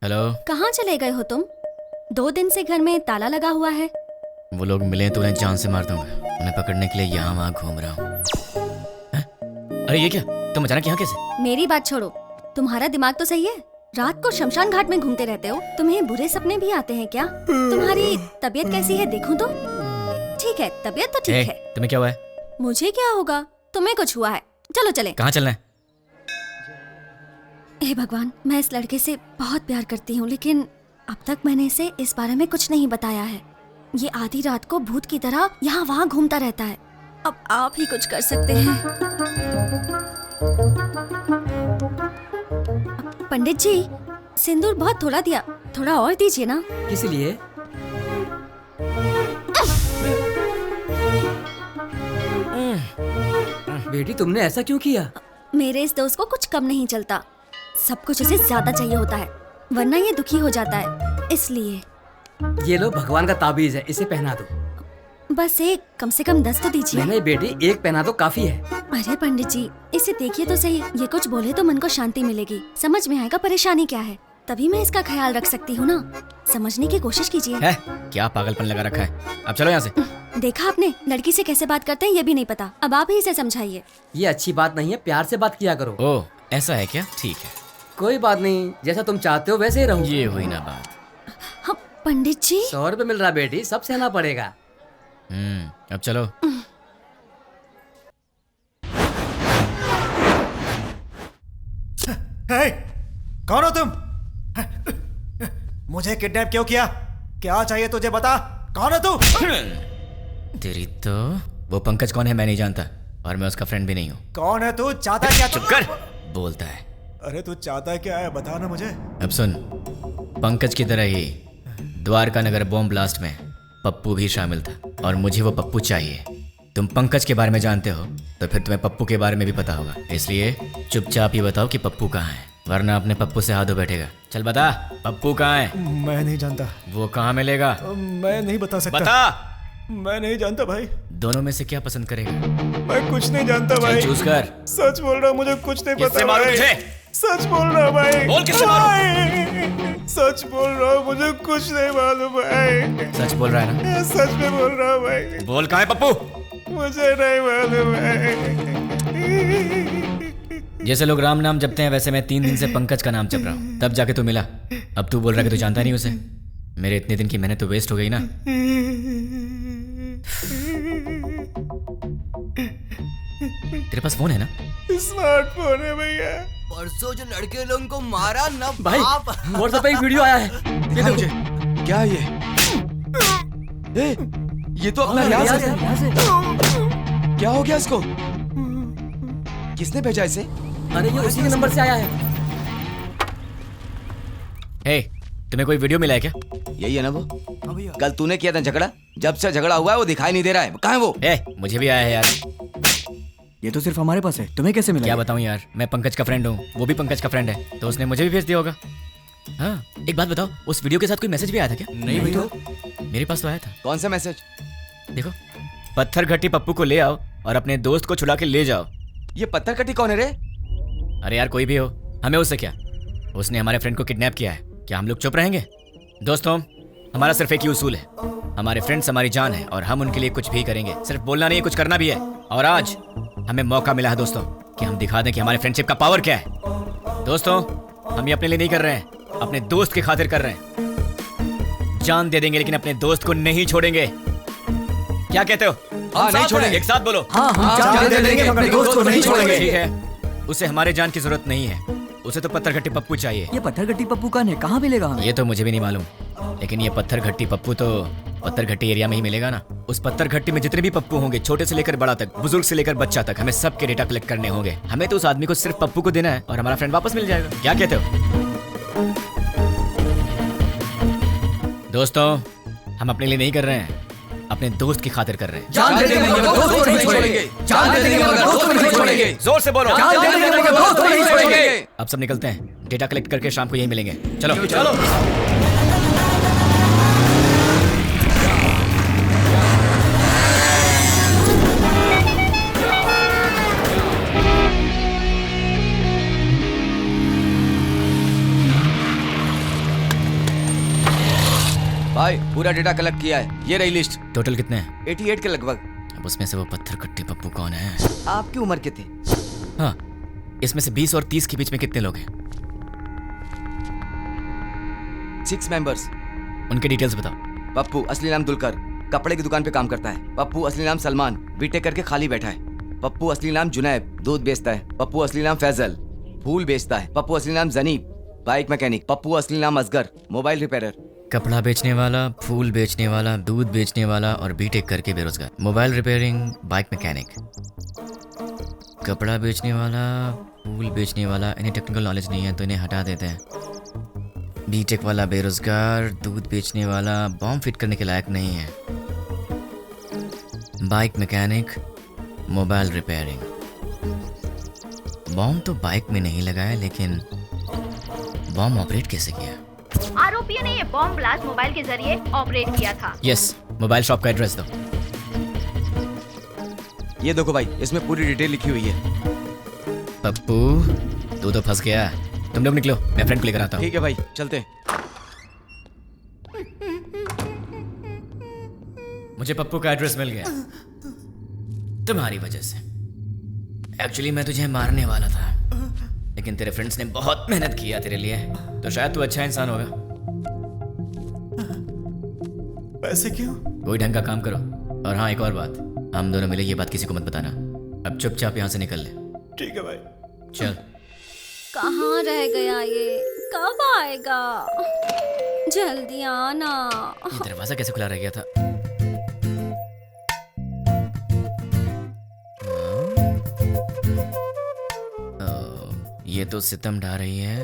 हेलो। कहाँ चले गए हो तुम? 2 दिन से घर में ताला लगा हुआ है। वो लोग मिले तो उन्हें जान से मार दूंगा। उन्हें पकड़ने के लिए यहाँ वहाँ घूम रहा हूँ। अरे ये क्या, तुम अचानक यहाँ कैसे? मेरी बात छोड़ो, तुम्हारा दिमाग तो सही है? रात को शमशान घाट में घूमते रहते हो। तुम्हें बुरे सपने भी आते हैं क्या? तुम्हारी तबीयत कैसी है देखूं तो? ठीक है, तबीयत तो ठीक है। तुम्हें क्या हुआ है? मुझे क्या होगा, तुम्हें कुछ हुआ है। चलो चले। कहाँ चलना है? हे भगवान, मैं इस लड़के से बहुत प्यार करती हूँ, लेकिन अब तक मैंने इसे इस बारे में कुछ नहीं बताया है। ये आधी रात को भूत की तरह यहाँ वहाँ घूमता रहता है। अब आप ही कुछ कर सकते हैं। पंडित जी, सिंदूर बहुत थोड़ा दिया, थोड़ा और दीजिए ना। किस लिए? बेटी तुमने ऐसा क्यों किया? मेरे इस दोस्त को कुछ कम नहीं चलता, सब कुछ उसे ज्यादा चाहिए होता है, वरना ये दुखी हो जाता है, इसलिए। ये लो भगवान का ताबीज है, इसे पहना दो। बस एक, कम से कम 10 तो दीजिए। नहीं बेटी, एक पहना दो काफी है। अरे पंडित जी, इसे देखिए तो सही, ये कुछ बोले तो मन को शांति मिलेगी, समझ में आएगा परेशानी क्या है, तभी मैं इसका ख्याल रख सकती हूँ ना। समझने की कोशिश कीजिए। है क्या पागलपन लगा रखा है? अब चलो यहाँ से। देखा आपने, लड़की से कैसे बात करते हैं ये भी नहीं पता। अब आप ही इसे समझाइए। ये अच्छी बात नहीं है, प्यार से बात किया करो। ओह, ऐसा है क्या? ठीक है, कोई बात नहीं, जैसा तुम चाहते हो वैसे ही रहूं। ये हुई ना बात। हाँ, पंडित जी 100 रुपए मिल रहा बेटी, सब सहना पड़ेगा। अब चलो। हे, कौन हो तुम? मुझे किडनैप क्यों किया? क्या चाहिए तुझे, बता। कौन है तू? तेरी तो वो पंकज कौन है मैं नहीं जानता, और मैं उसका फ्रेंड भी नहीं हूँ। कौन है तू? चाहता क्या? चुप कर, बोलता है। अरे तू चाहता क्या है, बता ना मुझे। अब सुन, पंकज की तरह ही द्वारका नगर बॉम्ब ब्लास्ट में पप्पू भी शामिल था, और मुझे वो पप्पू चाहिए। तुम पंकज के बारे में जानते हो तो फिर तुम्हें पप्पू के बारे में भी पता होगा, इसलिए चुपचाप ही बताओ कि पप्पू कहाँ है, वरना अपने पप्पू से हाथ धो बैठेगा। चल बता, पप्पू कहाँ है? मैं नहीं जानता। वो कहाँ मिलेगा? मैं नहीं बता सकता। बता। मैं नहीं जानता भाई। दोनों में से क्या पसंद करेगा? मैं कुछ नहीं जानता भाई। चूज कर। सच बोल रहा हूँ, मुझे कुछ नहीं पता भाई। सच बोल रहा हूँ भाई। बोल किससे मालूम? सच बोल रहा हूँ, मुझे कुछ नहीं मालूम भाई। सच बोल रहा है ना? सच में बोल रहा हूँ भाई। बोल कहाँ है पप्पू? मुझे नहीं मालूम है। जैसे लोग राम नाम जपते हैं, वैसे मैं 3 दिन से पंकज का नाम जप रहा हूँ, तब जाके तू मिला। अब तू बोल रहा है कि तू जानता नहीं उसे। मेरे इतने दिन की मेहनत तो वेस्ट हो गई ना। तेरे पास फोन है ना? स्मार्टफोन है भैया। परसों जो लड़के लोगों को मारा ना भाई, व्हाट्सएप पे एक वीडियो आया है। ये मुझे क्या है ये तो अपना रियाज है। क्या हो गया इसको? किसने भेजा इसे? अरे ये उसी के नंबर से आया है। हे, तुम्हें कोई वीडियो मिला है क्या? यही है ना वो? कल तूने किया था झगड़ा, जब से झगड़ा हुआ है वो दिखाई नहीं दे रहा है। कहाँ है वो? मुझे भी आया है यार। ये तो सिर्फ हमारे पास है, तुम्हें कैसे मिला? क्या बताऊं यार, मैं पंकज का फ्रेंड हूँ, वो भी पंकज का फ्रेंड है, तो उसने मुझे भी भेज दिया होगा। हाँ, एक बात बताओ, उस वीडियो के साथ कोई मैसेज भी आया था क्या? नहीं भाई। तो मेरे पास तो आया था। कौन सा मैसेज? देखो, पत्थर घट्टी पप्पू को ले आओ और अपने दोस्त को छुड़ा के ले जाओ। ये पत्थर घट्टी कौन है रे? अरे यार कोई भी हो, हमें उससे क्या? उसने हमारे फ्रेंड को किडनैप किया है, क्या हम लोग चुप रहेंगे? दोस्तों, हमारा सिर्फ एक ही उसूल है, हमारे फ्रेंड्स हमारी जान है और हम उनके लिए कुछ भी करेंगे। सिर्फ बोलना नहीं है, कुछ करना भी है। और आज हमें मौका मिला है दोस्तों कि हम दिखा दें कि हमारे फ्रेंडशिप का पावर क्या है। दोस्तों, हम ये अपने लिए नहीं कर रहे हैं, अपने दोस्त की खातिर कर रहे हैं। जान दे देंगे लेकिन अपने दोस्त को नहीं छोड़ेंगे। क्या कहते हो? हाँ, नहीं छोड़ेंगे। एक साथ बोलो। हाँ, हम जान दे देंगे, अपने दोस्त को नहीं छोड़ेंगे। ठीक है, उसे हमारे जान की जरूरत नहीं है, उसे तो पत्थर घट्टी पप्पू चाहिए। ये पत्थर घट्टी पप्पू कौन है, कहाँ मिलेगा हमें? ये तो मुझे भी नहीं मालूम, लेकिन ये पत्थर घट्टी पप्पू तो पत्थर घट्टी एरिया में ही मिलेगा ना। उस पत्थर घट्टी में जितने भी पप्पू होंगे, छोटे से लेकर बड़ा तक, बुजुर्ग से लेकर बच्चा तक, हमें सबके डेटा कलेक्ट करने होंगे। हमें तो उस आदमी को सिर्फ पप्पू को देना है और हमारा फ्रेंड वापस मिल जाएगा। क्या कहते हो दोस्तों? हम अपने लिए नहीं कर रहे हैं, अपने दोस्त की खातिर कर रहे हैं। जान दे देंगे मगर दोस्त को नहीं छोड़ेंगे। जान दे देंगे मगर दोस्त को नहीं छोड़ेंगे। जोर से बोलो। जान दे देंगे मगर दोस्त को नहीं छोड़ेंगे। अब सब निकलते हैं, डेटा कलेक्ट करके शाम को यहीं मिलेंगे। चलो चलो। भाई पूरा डेटा कलेक्ट किया है, ये रही लिस्ट। टोटल कितने हैं? 88 के लगभग। अब उसमें से वो पत्थर कट्टी पप्पू कौन है? आपकी उम्र के थे। हाँ, इसमें से 20 और 30 के बीच में कितने लोग हैं? 6 मेंबर्स। उनके डिटेल्स बताओ। पप्पू असली नाम दुलकर, कपड़े की दुकान पे काम करता है। पप्पू असली नाम सलमान, बीटेक करके खाली बैठा है। पप्पू असली नाम जुनैब, दूध बेचता है। पप्पू असली नाम फैजल, फूल बेचता है। पप्पू असली नाम जनीब, बाइक मैकेनिक। पप्पू असली नाम असगर, मोबाइल रिपेयरर। कपड़ा बेचने वाला, फूल बेचने वाला, दूध बेचने वाला और बीटेक करके बेरोजगार। Mobile repairing, bike mechanic. कपड़ा बेचने वाला, फूल बेचने वाला, इन्हें टेक्निकल नॉलेज नहीं है तो इन्हें हटा देते हैं। बीटेक वाला बेरोजगार, दूध बेचने वाला बॉम्ब फिट करने के लायक नहीं है। Bike mechanic, mobile repairing. Bomb तो बाइक में नहीं लगाया, लेकिन बॉम्ब ऑपरेट कैसे किया? आरोपियों ने ये बॉम्ब ब्लास्ट मोबाइल के जरिए ऑपरेट किया था। यस, मोबाइल शॉप का एड्रेस दो। ये देखो भाई, इसमें पूरी डिटेल लिखी हुई है। पप्पू तू तो फंस गया। तुम लोग निकलो, मैं फ्रेंड को लेकर आता हूँ। ठीक है भाई, चलते हैं। मुझे पप्पू का एड्रेस मिल गया तुम्हारी वजह से। एक्चुअली मैं तुझे मारने वाला था, लेकिन तेरे फ्रेंड्स ने बहुत मेहनत किया तेरे लिए, तो शायद तू अच्छा इंसान होगा। ऐसे क्यों? कोई ढंग का काम करो। और हाँ, एक और बात, हम दोनों मिले ये बात किसी को मत बताना। अब चुपचाप यहाँ से निकल ले। ठीक है भाई। चल। कहाँ रह गया ये? कब आएगा? जल्दी आना। ये दरवाजा कैसे खुला रह गया था? ये तो सितम ढा रही है।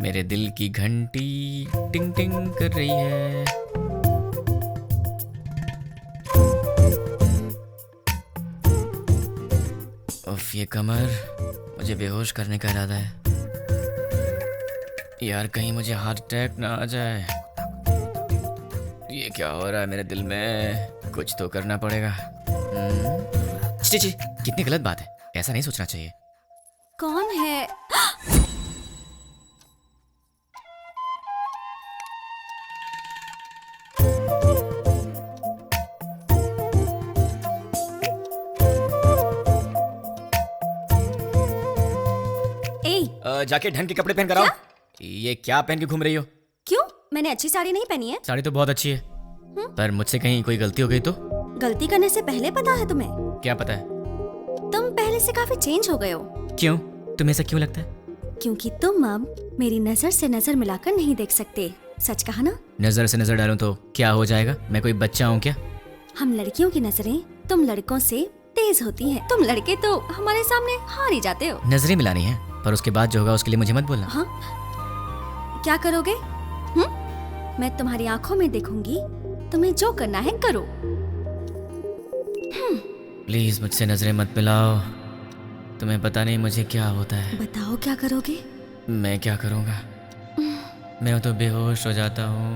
मेरे दिल की घंटी टिंग टिंग कर रही है। उफ, ये कमर, मुझे बेहोश करने का इरादा है। यार कहीं मुझे हार्ट अटैक ना आ जाए। ये क्या हो रहा है मेरे दिल में? कुछ तो करना पड़ेगा। छी छी, कितनी गलत बात है, ऐसा नहीं सोचना चाहिए। कौन है? जाके ढंग के कपड़े पहन कर आओ। ये क्या पहन के घूम रही हो? क्यों? मैंने अच्छी साड़ी नहीं पहनी है। साड़ी तो बहुत अच्छी है, पर मुझसे कहीं कोई गलती हो गई तो? गलती करने से पहले पता है तुम्हें? क्या पता है? तुम पहले से काफी चेंज हो गए हो। क्यों? तुम्हें ऐसा क्यों लगता है? क्योंकि तुम अब मेरी नजर से नजर मिलाकर नहीं देख सकते। सच कहा ना? नजर से नजर डालूं तो क्या हो जाएगा? मैं कोई बच्चा हूँ क्या? हम लड़कियों की नजरें तुम लड़कों से तेज होती हैं। तुम लड़के तो हमारे सामने हार ही जाते हो। नजरें मिलानी है, पर उसके बाद जो होगा उसके लिए मुझे मत बोलना। हाँ? क्या करोगे? मैं तुम्हारी आंखों में देखूंगी, तुम्हें जो करना है करो। प्लीज मुझसे नजरें मत मिलाओ। तुम्हें पता नहीं मुझे क्या होता है। बताओ क्या करोगे? मैं क्या करूँगा? मैं तो बेहोश हो जाता हूँ।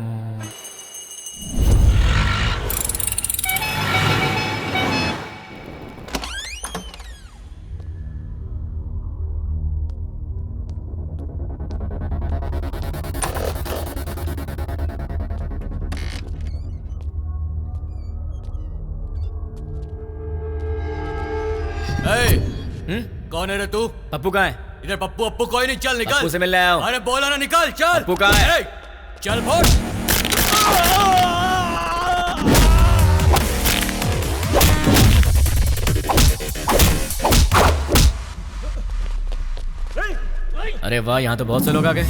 कौन है रे तू? पप्पू कहाँ है? इधर पप्पू अप्पू कोई नहीं, चल निकल। पप्पू से मिलने आया हूं। अरे बोला ना निकल, चल। पप्पू कहाँ है? चल फोड़। अरे वाह, यहाँ तो बहुत से लोग आ गए।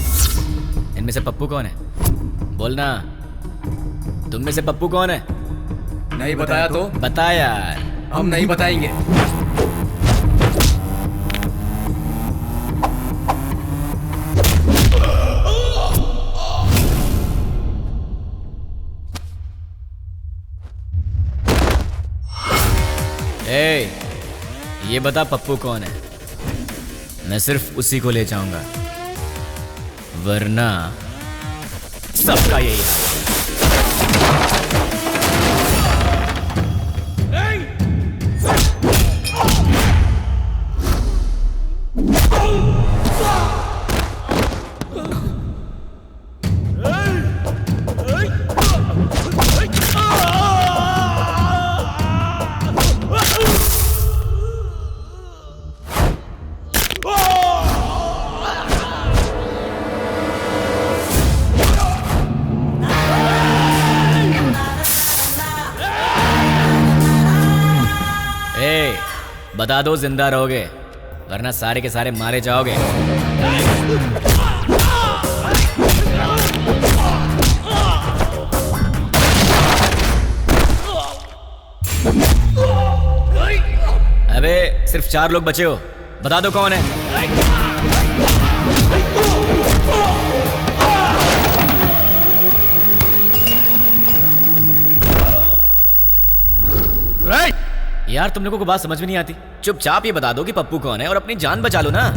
इनमें से पप्पू कौन है? बोलना। तुम में से पप्पू कौन है? नहीं बताया तो? बता यार। हम नहीं बताएंगे। ये बता पप्पू कौन है? मैं सिर्फ उसी को ले जाऊंगा, वरना सबका यही है। बता दो जिंदा रहोगे, वरना सारे के सारे मारे जाओगे। अबे सिर्फ 4 लोग बचे हो, बता दो कौन है। यार तुम लोगों को बात समझ में नहीं आती, चुपचाप ये बता दो कि पप्पू कौन है और अपनी जान बचा लो ना।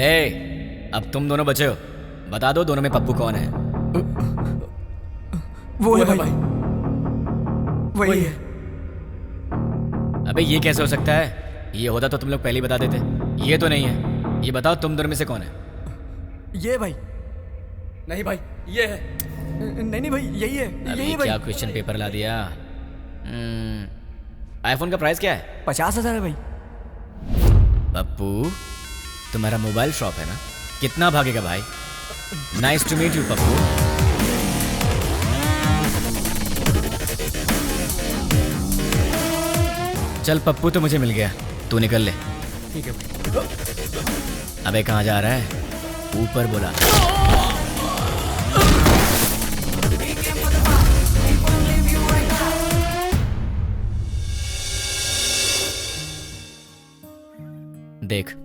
ए, अब तुम दोनों बचे हो, बता दो दोनों में पप्पू कौन है। वो है भाई, वही है। अबे ये कैसे हो सकता है? ये होता तो तुम लोग पहले ही बता देते। ये तो नहीं है। ये बताओ तुम दोनों में से कौन है? ये भाई। नहीं भाई, ये है। नहीं भाई, यही है। अभी क्या क्वेश्चन पेपर ला दिया। आईफोन का प्राइस क्या है? 50,000 है भाई। पप्पू तुम्हारा मोबाइल शॉप है ना? कितना भागेगा भाई? Nice to meet you Pappu. चल पप्पू तो मुझे मिल गया, तू निकल ले। ठीक है भाई। अबे कहाँ जा रहा है? ऊपर बोला। देख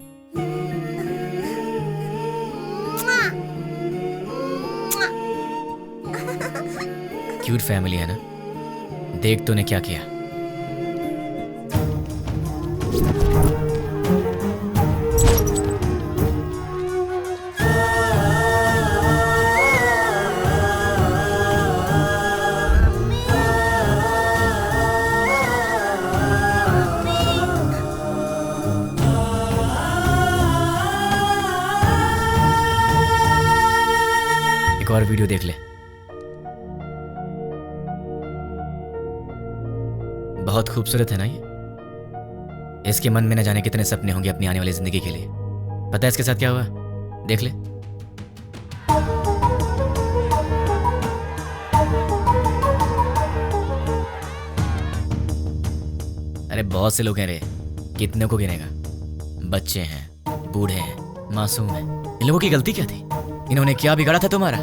क्यूट फैमिली है ना? देख तूने क्या किया। एक और वीडियो देख ले। बहुत खूबसूरत है ना ये? इसके मन में न जाने कितने सपने होंगे अपनी आने वाली जिंदगी के लिए। पता है इसके साथ क्या हुआ? देख ले। अरे बहुत से लोग हैं रे, कितने को गिनेगा? बच्चे हैं, बूढ़े हैं, मासूम हैं। इन लोगों की गलती क्या थी? इन्होंने क्या बिगाड़ा था तुम्हारा?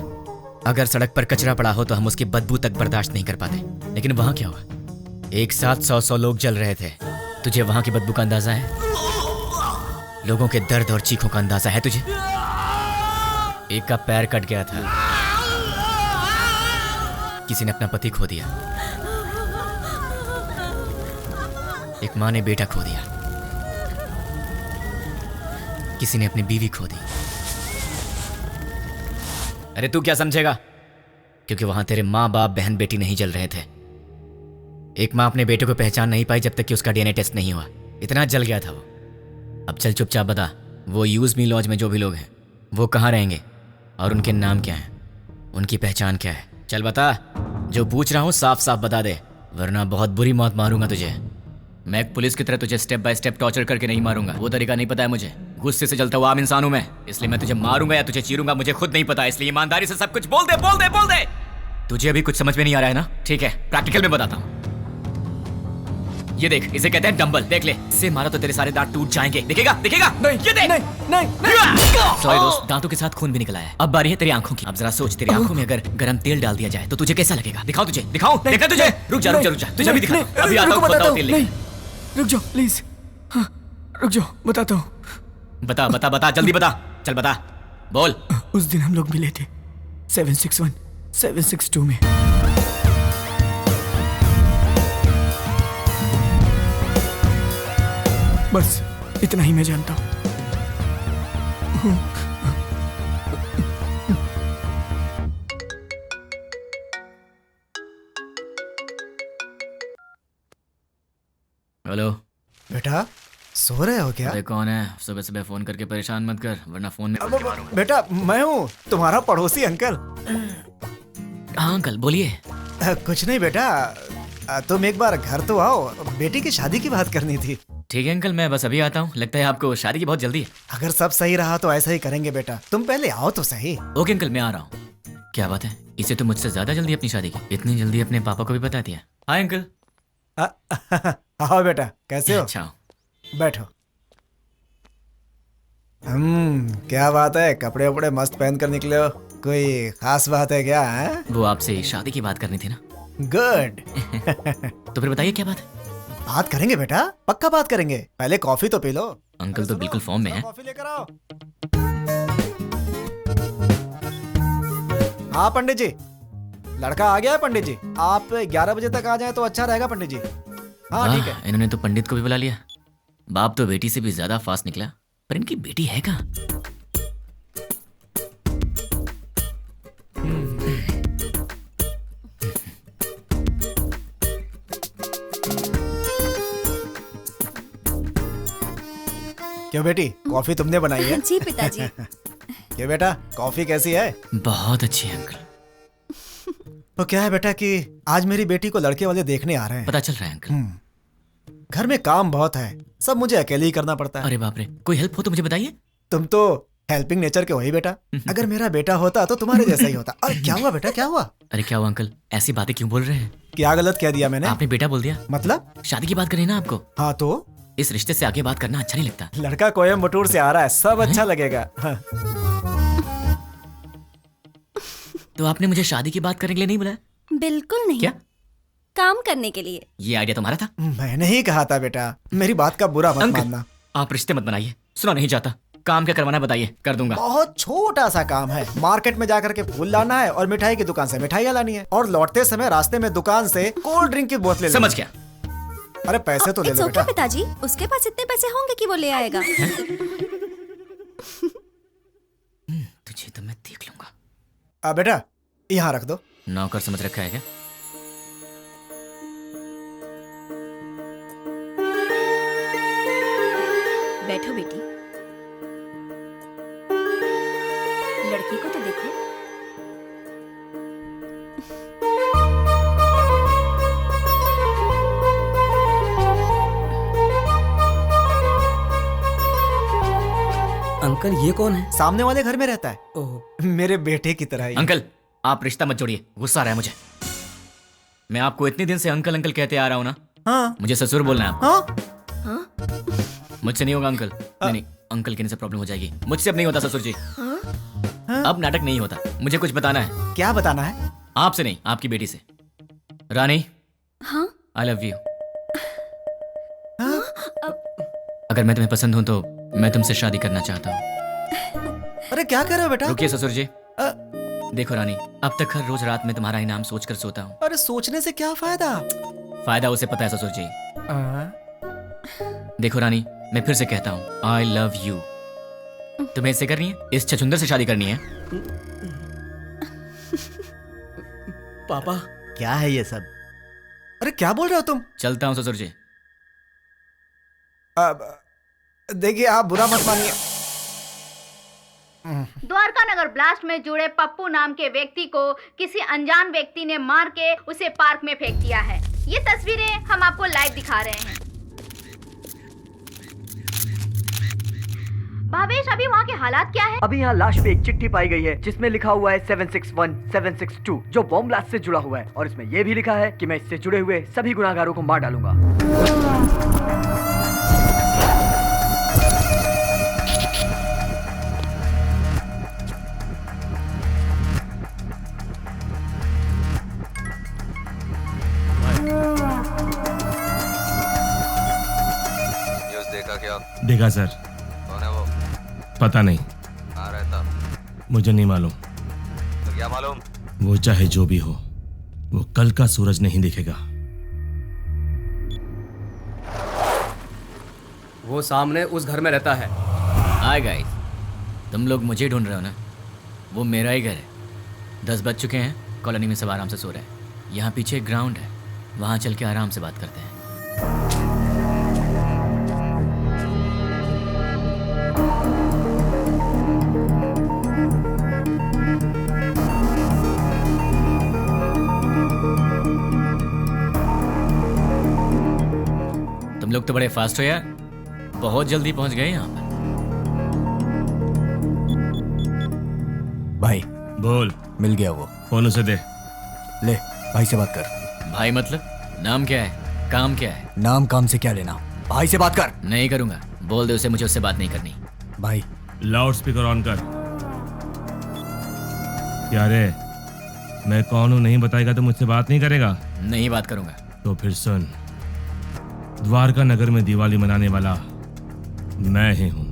अगर सड़क पर कचरा पड़ा हो तो हम उसकी बदबू तक बर्दाश्त नहीं कर पाते, लेकिन वहां क्या हुआ? एक साथ 100 लोग जल रहे थे। तुझे वहां की बदबू का अंदाजा है? लोगों के दर्द और चीखों का अंदाजा है तुझे? एक का पैर कट गया था, किसी ने अपना पति खो दिया, एक माँ ने बेटा खो दिया, किसी ने अपनी बीवी खो दी। अरे तू क्या समझेगा? क्योंकि वहां तेरे माँ बाप बहन बेटी नहीं जल रहे थे। एक माँ अपने बेटे को पहचान नहीं पाई जब तक कि उसका डीएनए टेस्ट नहीं हुआ। इतना जल गया था वो। अब चल चुपचाप बता, वो यूज मी लॉज में जो भी लोग हैं वो कहाँ रहेंगे और उनके नाम क्या हैं, उनकी पहचान क्या है? चल बता। जो पूछ रहा हूँ साफ साफ बता दे, वरना बहुत बुरी मौत मारूंगा तुझे। मैं एक पुलिस की तरह तुझे स्टेप बाय स्टेप टॉर्चर करके नहीं मारूंगा, वो तरीका नहीं पता है मुझे। गुस्से से जलता हुआ आम इंसान हूं मैं, इसलिए मैं तुझे मारूंगा या तुझे चीरूंगा मुझे खुद नहीं पता। इसलिए ईमानदारी से सब कुछ बोल दे, बोल दे, बोल दे। तुझे अभी कुछ समझ में नहीं आ रहा है ना? ठीक है, प्रैक्टिकल में बताता हूँ। ये देख, इसे कहते हैं डंबल। देख ले, इससे मारा तो तेरे सारे दांत टूट जाएंगे। दिखेगा? दिखेगा? नहीं, ये देख। नहीं। सॉरी दोस्त, दांतों के साथ खून भी निकला है। अब बारी है तेरी आंखों की। अब जरा सोच, तेरी आंखों में अगर गरम तेल डाल दिया जाए तो तुझे कैसा लगेगा? दिखाओ तुझे, दिखाओ। देखना तुझे? रुक जा, रुक जा, रुक जा। तुझे अभी दिखा। अभी आता हूँ, बताओ तेल लेके। रुक जाओ प्लीज। हाँ, रुक जाओ, बताता हूँ। बता बता बता, जल्दी बता। चल बता, बोल। उस दिन हम लोग मिले थे 761 762 में। बस इतना ही मैं जानता हूँ। हेलो बेटा, सो रहे हो क्या? अरे कौन है? सुबह सुबह फोन करके परेशान मत कर, वरना फोन में बंदे मारूंगा। बेटा मैं हूँ तुम्हारा पड़ोसी अंकल। हाँ अंकल बोलिए। कुछ नहीं बेटा, तुम एक बार घर तो आओ, बेटी की शादी की बात करनी थी। ठीक है अंकल, मैं बस अभी आता हूँ। लगता है आपको शादी की बहुत जल्दी है। अगर सब सही रहा तो ऐसा ही करेंगे बेटा, तुम पहले आओ तो सही। ओके अंकल, मैं आ रहा हूँ। क्या बात है, इसे तो मुझसे ज्यादा जल्दी अपनी शादी की। इतनी जल्दी अपने पापा को भी बता दिया। Hi uncle. आओ बेटा, कैसे हो? अच्छा बैठो। क्या बात है, कपड़े वपड़े मस्त पहन कर निकले हो, कोई खास बात है क्या? है? वो आपसे शादी की बात करनी थी ना। गुड। तो फिर बताइए क्या बात है? बात करेंगे बेटा, पक्का बात करेंगे। पहले कॉफी तो पी लो। अंकल तो बिल्कुल फॉर्म में है। कॉफी लेकर आओ। हाँ पंडित जी, लड़का आ गया है पंडित जी। आप 11 बजे तक आ जाएं तो अच्छा रहेगा पंडित जी। हाँ ठीक है। इन्होंने तो पंडित को भी बुला लिया। बाप तो बेटी से भी ज्यादा फास्ट निकला, पर इनकी बेटी है कहाँ? क्यों बेटी, कॉफी तुमने बनाई है? जी पिताजी। क्या बेटा, कॉफी कैसी है? बहुत अच्छी है अंकल। तो क्या है बेटा कि आज मेरी बेटी को लड़के वाले देखने आ रहे हैं। पता चल रहा है अंकल। घर में काम बहुत है, सब मुझे अकेले ही करना पड़ता है। अरे बाप रे, कोई हेल्प हो तो मुझे बताइए। तुम तो हेल्पिंग नेचर के हो ही बेटा। अगर मेरा बेटा होता तो तुम्हारे जैसा ही होता। अरे क्या हुआ बेटा, क्या हुआ? अरे क्या हुआ अंकल, ऐसी बातें क्यों बोल रहे हैं? क्या गलत कह दिया मैंने? आपने बेटा बोल दिया। मतलब? शादी की बात करी ना आपको। हाँ तो इस रिश्ते से आगे बात करना अच्छा नहीं लगता। लड़का कोयम्बटूर से आ रहा है, सब अच्छा लगेगा। हाँ। तो आपने मुझे शादी की बात करने के लिए नहीं बुलाया? बिल्कुल नहीं। क्या? काम करने के लिए। ये आइडिया तुम्हारा था? मैंने ही कहा था बेटा, मेरी बात का बुरा मत मानना। आप रिश्ते मत बनाइए, सुना नहीं चाहता। काम क्या करवाना बताइए, कर दूंगा। बहुत छोटा सा काम है, मार्केट में जाकर के फूल लाना है और मिठाई की दुकान से मिठाइयाँ लानी है, और लौटते समय रास्ते में दुकान से कोल्ड ड्रिंक की बोतलें। समझ गया। अरे पैसे तो ले लो बेटा। पिताजी, उसके पास इतने पैसे होंगे कि वो ले आएगा। तुझे तो मैं देख लूंगा। बेटा यहाँ रख दो। नौकर समझ रखा है क्या? बैठो बेटी। लड़की को तो देखो। अंकल ये कौन है? सामने वाले घर में रहता है। ओह, मेरे बेटे की तरह ही। अंकल आप रिश्ता मत जोड़िए, गुस्सा आ रहा है मुझे। मैं आपको इतने दिन से अंकल अंकल कहते आ रहा हूँ ना। हाँ। मुझे ससुर बोलना है आपको। हाँ? मुझसे नहीं होगा अंकल। नहीं, अंकल कहने से प्रॉब्लम हो जाएगी। मुझसे अब नहीं होता ससुर जी। अब नाटक नहीं होता, मुझे कुछ बताना है। क्या बताना है? आपसे नहीं, आपकी बेटी से। रानी। हाँ? I love you. अगर मैं तुम्हें पसंद हूं तो मैं तुमसे शादी करना चाहता हूँ। अरे क्या कर रहे हो बेटा? रुकिए ससुर जी। देखो रानी, अब तक हर रोज रात में तुम्हारा इनाम सोचकर सोता हूँ। अरे सोचने से क्या फायदा? फायदा उसे पता है ससुर जी। देखो रानी, मैं फिर से कहता हूँ, आई लव यू। तुम्हें इससे करनी है? इस छछुंदर से शादी करनी है? पापा क्या है ये सब? अरे क्या बोल रहे हो तुम? चलता हूँ ससुर जी। देखिए आप बुरा मत मानिए। द्वारका नगर ब्लास्ट में जुड़े पप्पू नाम के व्यक्ति को किसी अनजान व्यक्ति ने मार के उसे पार्क में फेंक दिया है। ये तस्वीरें हम आपको लाइव दिखा रहे हैं। भावेश, अभी वहाँ के हालात क्या है? अभी यहाँ लाश पे एक चिट्ठी पाई गई है जिसमें लिखा हुआ है 761 762 जो बॉम्ब ब्लास्ट से जुड़ा हुआ है, और इसमें यह भी लिखा है कि मैं इससे जुड़े हुए सभी गुनाहगारों को मार डालूंगा। न्यूज़ देखा क्या? देखा सर। कौन है वो? पता नहीं, कहाँ रहता? मुझे नहीं मालूम। तो क्या मालूम? वो चाहे जो भी हो, वो कल का सूरज नहीं दिखेगा। वो सामने उस घर में रहता है। हाय गाइस, तुम लोग मुझे ढूंढ रहे हो ना? वो मेरा ही घर है। 10 बज चुके हैं, कॉलोनी में सब आराम से सो रहे हैं। यहाँ पीछे एक ग्राउंड है, वहाँ चल के आराम से बात करते हैं। लोग तो बड़े फास्ट हो यार, बहुत जल्दी पहुंच गए यहाँ पर। भाई बोल। मिल गया वो। फोन उसे दे। ले भाई से बात कर। भाई मतलब नाम क्या है, काम क्या है? नाम काम से क्या लेना, भाई से बात कर। नहीं करूंगा, बोल दे उसे मुझे उससे बात नहीं करनी। भाई लाउड स्पीकर ऑन कर। क्या रे, मैं कौन हूं नहीं बताएगा तो मुझसे बात नहीं करेगा? नहीं बात करूंगा। तो फिर सुन, द्वारका नगर में दिवाली मनाने वाला मैं ही हूं।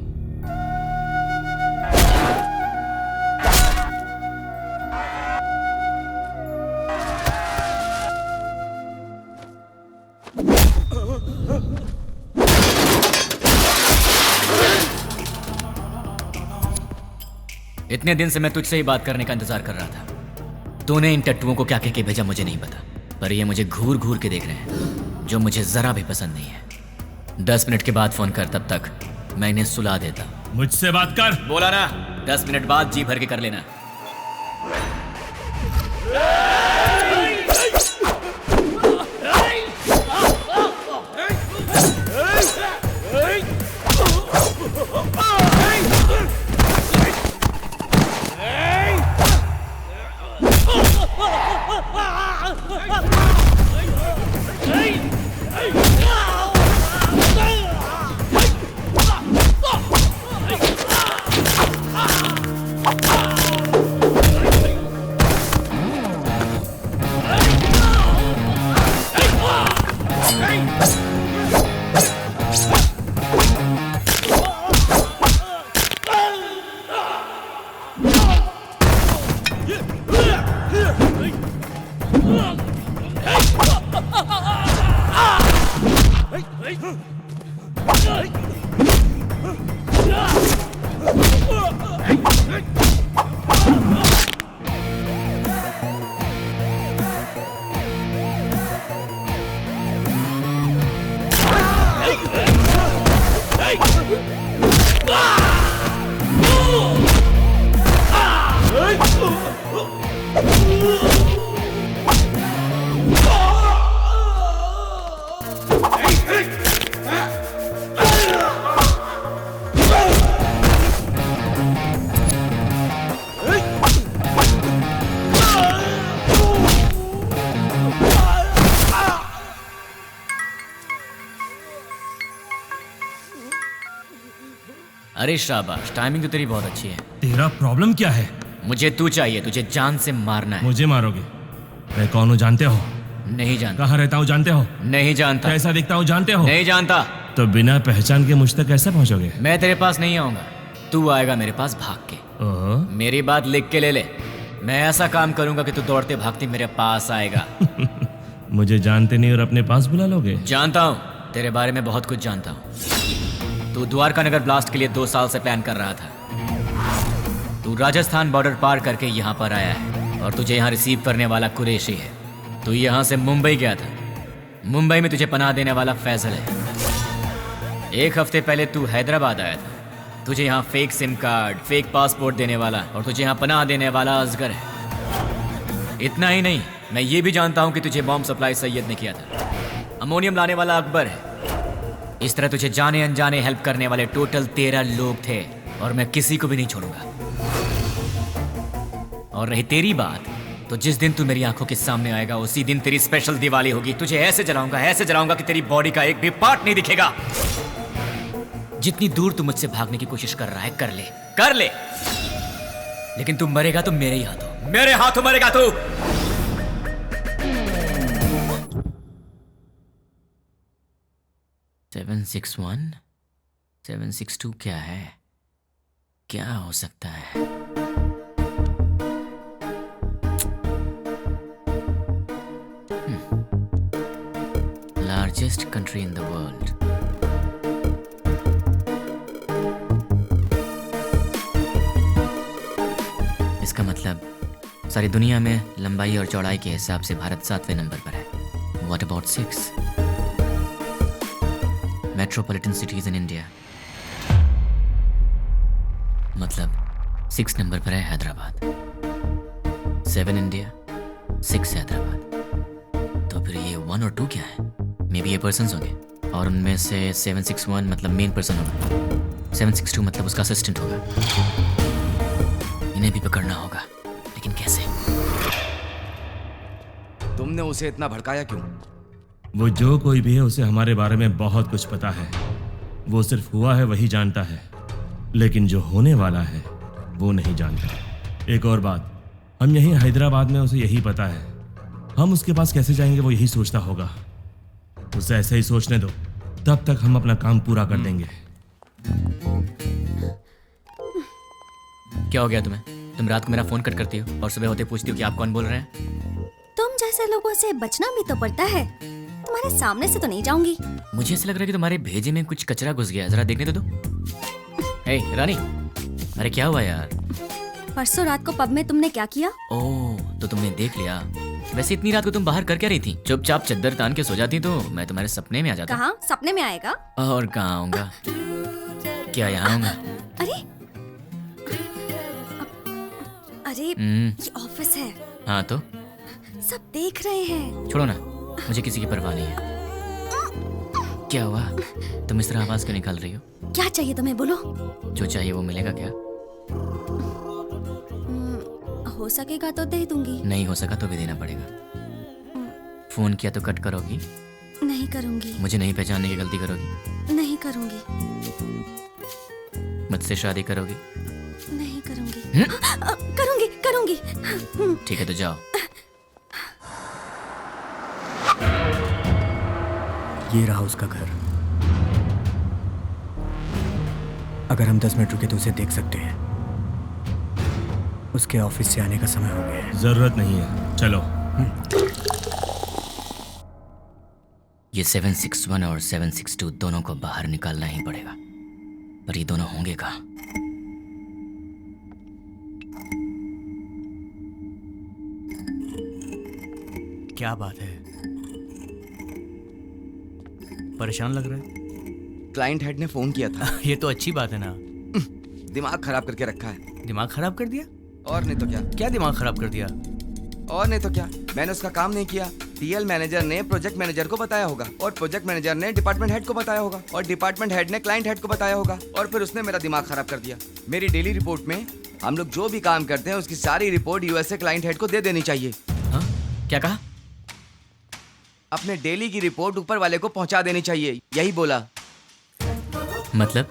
इतने दिन से मैं तुझसे ही बात करने का इंतजार कर रहा था। तूने इन टट्टुओं को क्या कह के भेजा मुझे नहीं पता, पर ये मुझे घूर घूर के देख रहे हैं, जो मुझे जरा भी पसंद नहीं है। 10 मिनट के बाद फोन कर, तब तक मैं इन्हें सुला देता। मुझसे बात कर। बोला ना, 10 मिनट बाद जी भर के कर लेना। अरे शाबाश, टाइमिंग तो तेरी बहुत अच्छी है। तेरा प्रॉब्लम क्या है? मुझे तू चाहिए, तुझे जान से मारना है। मुझे मारोगे? मैं कौन हूँ जानते हो? नहीं जानता। कहाँ रहता हूँ जानते हो? नहीं जानता। कैसा दिखता हूँ जानते हो? नहीं जानता। तो बिना पहचान के मुझ तक कैसे पहुँचोगे? मैं तेरे पास नहीं आऊंगा, तू आएगा मेरे पास भाग के। मेरी बात लिख के ले ले, मैं ऐसा काम करूंगा कि तू दौड़ते भागते मेरे पास आएगा। मुझे जानते नहीं और अपने पास बुला लोगे? जानता हूँ, तेरे बारे में बहुत कुछ जानता हूँ। तू द्वारका नगर ब्लास्ट के लिए 2 साल से प्लान कर रहा था। तू राजस्थान बॉर्डर पार करके यहाँ पर आया है और तुझे यहाँ रिसीव करने वाला कुरैशी है। तू यहाँ से मुंबई गया था, मुंबई में तुझे पनाह देने वाला फैजल है। 1 हफ्ते पहले तू हैदराबाद आया था, तुझे यहाँ fake SIM card, fake passport देने वाला और तुझे यहाँ पनाह देने वाला असगर है। इतना ही नहीं, मैं ये भी जानता हूँ कि तुझे बॉम्ब सप्लाई सैयद ने किया था। अमोनियम लाने वाला अकबर है। इस तरह तुझे जाने अनजाने हेल्प करने वाले टोटल 13 लोग थे और मैं किसी को भी नहीं छोड़ूंगा। और रही तेरी बात, तो जिस दिन तू मेरी आंखों के सामने आएगा उसी दिन तेरी स्पेशल दिवाली होगी। तुझे ऐसे जलाऊंगा कि तेरी बॉडी का एक भी पार्ट नहीं दिखेगा। जितनी दूर तू मुझसे भागने की कोशिश कर रहा है कर ले, लेकिन तू मरेगा तो मेरे ही हाथों, मेरे हाथों मरेगा तू। सेवन 6-1 762 क्या है? क्या हो सकता है? Largest country in the world. इसका मतलब सारी दुनिया में लंबाई और चौड़ाई के हिसाब से भारत 7वें नंबर पर है। What about 6? Metropolitan cities in India, मतलब 6 नंबर पर है हैदराबाद। 7 इंडिया, 6 हैदराबाद। तो फिर ये 1 और 2 क्या है? मे बी ये पर्सन्स होंगे। और उनमें से 761 मतलब मेन पर्सन होगा, 762 मतलब उसका असिस्टेंट होगा। इन्हें भी पकड़ना होगा, लेकिन कैसे? तुमने उसे इतना भड़काया क्यों? वो जो कोई भी है उसे हमारे बारे में बहुत कुछ पता है। वो सिर्फ हुआ है वही जानता है, लेकिन जो होने वाला है वो नहीं जानता। एक और बात, हम यहीं हैदराबाद में उसे यही पता है। हम उसके पास कैसे जाएंगे वो यही सोचता होगा। उसे ऐसे ही सोचने दो, तब तक हम अपना काम पूरा कर देंगे। क्या हो गया तुम्हें? तुम रात को मेरा फोन कट करती हो और सुबह होते पूछती हो कि आप कौन बोल रहे हैं। तुम जैसे लोगों से बचना भी तो पड़ता है। तुम्हारे सामने से तो नहीं जाऊंगी। मुझे ऐसा लग रहा है कि तुम्हारे भेजे में कुछ कचरा घुस गया, जरा देखने दो। हे रानी, अरे क्या हुआ यार? परसों रात को पब में तुमने क्या किया? ओह, तो तुमने देख लिया। वैसे इतनी रात को तुम बाहर कर क्या रही थी? चुपचाप चद्दर तान के सो जाती तो मैं तुम्हारे सपने में आ जाता। कहाँ सपने में आएगा? और कहाँ आऊंगा? क्या यहाँ आऊंगा? अरे ये ऑफिस है। हाँ तो सब देख रहे हैं। छोड़ो ना, मुझे किसी की परवाह नहीं है। क्या हुआ? तुम इस तरह आवाज क्यों निकाल रही हो? क्या चाहिए तुम्हें, बोलो। जो चाहिए वो मिलेगा क्या? हो सकेगा तो दे दूंगी। नहीं हो सका तो भी देना पड़ेगा। फोन किया तो कट करोगी? नहीं करूंगी। मुझे नहीं पहचानने की गलती करोगी? नहीं करूंगी। मुझसे शादी करोगी? नहीं करूंगी। करूंगी करूंगी। ठीक है तो जाओ। ये रहा उसका घर। अगर हम 10 मिनट रुके तो उसे देख सकते हैं। उसके ऑफिस से आने का समय हो गया है। जरूरत नहीं है, चलो। ये 761 और 762 दोनों को बाहर निकालना ही पड़ेगा, पर ये दोनों होंगे कहाँ? क्या बात है, परेशान लग रहा है? क्लाइंट हेड ने फोन किया था। ये तो अच्छी बात है ना। दिमाग खराब करके रखा है। दिमाग खराब कर दिया? और नहीं तो क्या। क्या दिमाग खराब कर दिया? और नहीं तो क्या, मैंने उसका काम नहीं किया। टीएल मैनेजर ने प्रोजेक्ट मैनेजर को बताया होगा, और प्रोजेक्ट मैनेजर ने डिपार्टमेंट हेड को बताया होगा, और डिपार्टमेंट हेड ने क्लाइंट हेड को बताया होगा, और फिर उसने मेरा दिमाग खराब कर दिया। मेरी डेली रिपोर्ट में हम लोग जो भी काम करते हैं उसकी सारी रिपोर्ट यूएसए क्लाइंट हेड को दे देनी चाहिए। हाँ? क्या कहा? अपने डेली की रिपोर्ट ऊपर वाले को पहुंचा देनी चाहिए, यही बोला। मतलब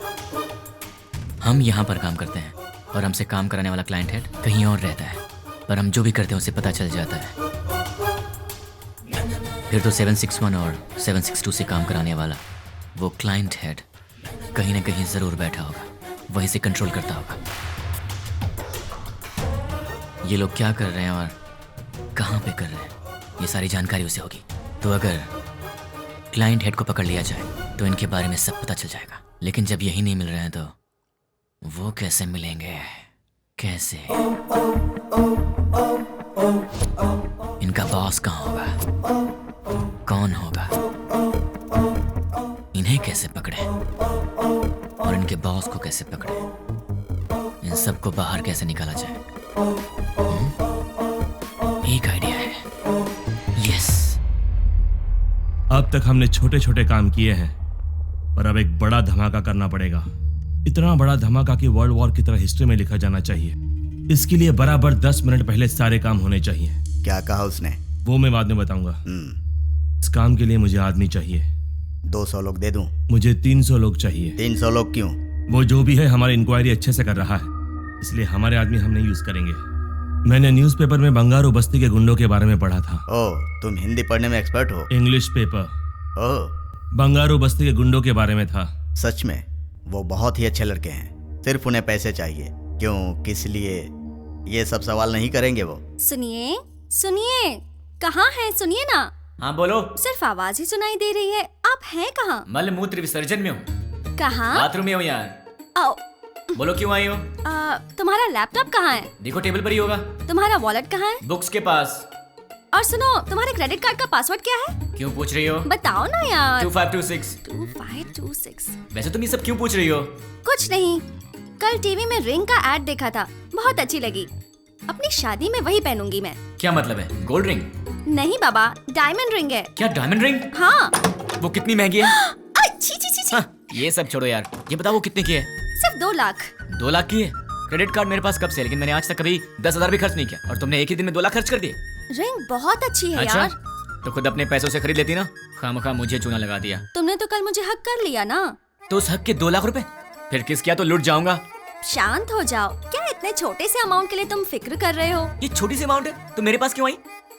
हम यहाँ पर काम करते हैं और हमसे काम कराने वाला क्लाइंट हेड कहीं और रहता है, पर हम जो भी करते हैं उसे पता चल जाता है। फिर तो 761 और 762 से काम कराने वाला वो क्लाइंट हेड कहीं ना कहीं जरूर बैठा होगा, वहीं से कंट्रोल करता होगा। ये लोग क्या कर रहे हैं और कहाँ पे कर रहे हैं, ये सारी जानकारी उसे होगी। तो अगर क्लाइंट हेड को पकड़ लिया जाए तो इनके बारे में सब पता चल जाएगा। लेकिन जब यही नहीं मिल रहे हैं तो वो कैसे मिलेंगे? कैसे? इनका बॉस कहाँ होगा? कौन होगा? इन्हें कैसे पकड़े और इनके बॉस को कैसे पकड़े? इन सबको बाहर कैसे निकाला जाए? एक आइडिया है। यस। अब तक हमने छोटे छोटे काम किए हैं, पर अब एक बड़ा धमाका करना पड़ेगा। इतना बड़ा धमाका कि वर्ल्ड वॉर की तरह हिस्ट्री में लिखा जाना चाहिए। इसके लिए बराबर 10 मिनट पहले सारे काम होने चाहिए। क्या कहा उसने? वो मैं बाद में बताऊंगा। इस काम के लिए मुझे आदमी चाहिए। 200 लोग दे दूं? मुझे 300 लोग चाहिए। 300 लोग क्यों? वो जो भी है हमारी इंक्वायरी अच्छे से कर रहा है, इसलिए हमारे आदमी हम नहीं यूज करेंगे। मैंने न्यूज़पेपर में बंगारू बस्ती के गुंडों के बारे में पढ़ा था। ओह, तुम हिंदी पढ़ने में एक्सपर्ट हो? English paper. ओह, बंगारू बस्ती के गुंडों के बारे में था। सच में? वो बहुत ही अच्छे लड़के हैं, सिर्फ उन्हें पैसे चाहिए। क्यों, किस लिए? ये सब सवाल नहीं करेंगे वो। सुनिए सुनिए, कहाँ हैं? सुनिए ना। हाँ बोलो। सिर्फ आवाज ही सुनाई दे रही है। आप हैं कहाँ? मल मूत्र विसर्जन में हूँ। कहाँ? बाथरूम में हूँ यार। आओ। बोलो क्यों आई हो? तुम्हारा लैपटॉप कहाँ है? देखो टेबल पर ही होगा। तुम्हारा वॉलेट कहाँ है? बुक्स के पास। और सुनो, तुम्हारे क्रेडिट कार्ड का पासवर्ड क्या है? क्यों पूछ रही हो? बताओ ना यार। 2526। 2526। वैसे तुम ये सब क्यों पूछ रही हो? कुछ नहीं, कल टीवी में रिंग का एड देखा था, बहुत अच्छी लगी। अपनी शादी में वही पहनूंगी मैं। क्या मतलब है? Gold ring? नहीं बाबा, डायमंड रिंग है। क्या डायमंड रिंग? हाँ। वो कितनी महंगी है? हाँ, ये सब छोड़ो यार, ये बताओ वो कितने की है? सिर्फ 2 लाख। 2 लाख की है? क्रेडिट कार्ड मेरे पास कब से, लेकिन मैंने आज तक कभी 10,000 भी खर्च नहीं किया, और तुमने एक ही दिन में 2 लाख खर्च कर दिए। रिंग बहुत अच्छी है अच्छा? यार। तो खुद अपने पैसों से खरीद लेती ना, खामखा मुझे चूना लगा दिया। तुमने तो कल मुझे हक कर लिया ना। तो उस हक के 2 लाख रुपए फिर किस क्या, तो लुट जाऊंगा। शांत हो जाओ, क्या इतने छोटे से अमाउंट के लिए तुम फिक्र कर रहे हो? ये छोटी सी अमाउंट है, तो मेरे पास क्यों आई?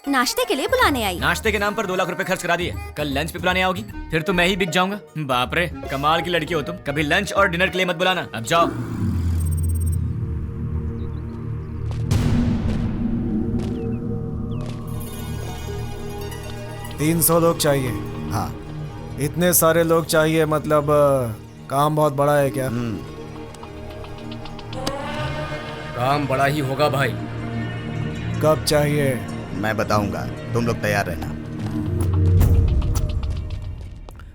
नाश्ते के लिए बुलाने आई। नाश्ते के नाम पर 2 लाख रुपए खर्च करा दिए, कल लंच पे बुलाने आओगी, फिर तो मैं ही बिक जाऊंगा। बाप रे, कमाल की लड़की हो तुम। कभी लंच और डिनर के लिए मत बुलाना, अब जाओ। $300 लोग चाहिए। हाँ। इतने सारे लोग चाहिए, मतलब काम बहुत बड़ा है क्या? काम बड़ा ही होगा भाई। कब चाहिए? मैं बताऊंगा, तुम लोग तैयार रहना।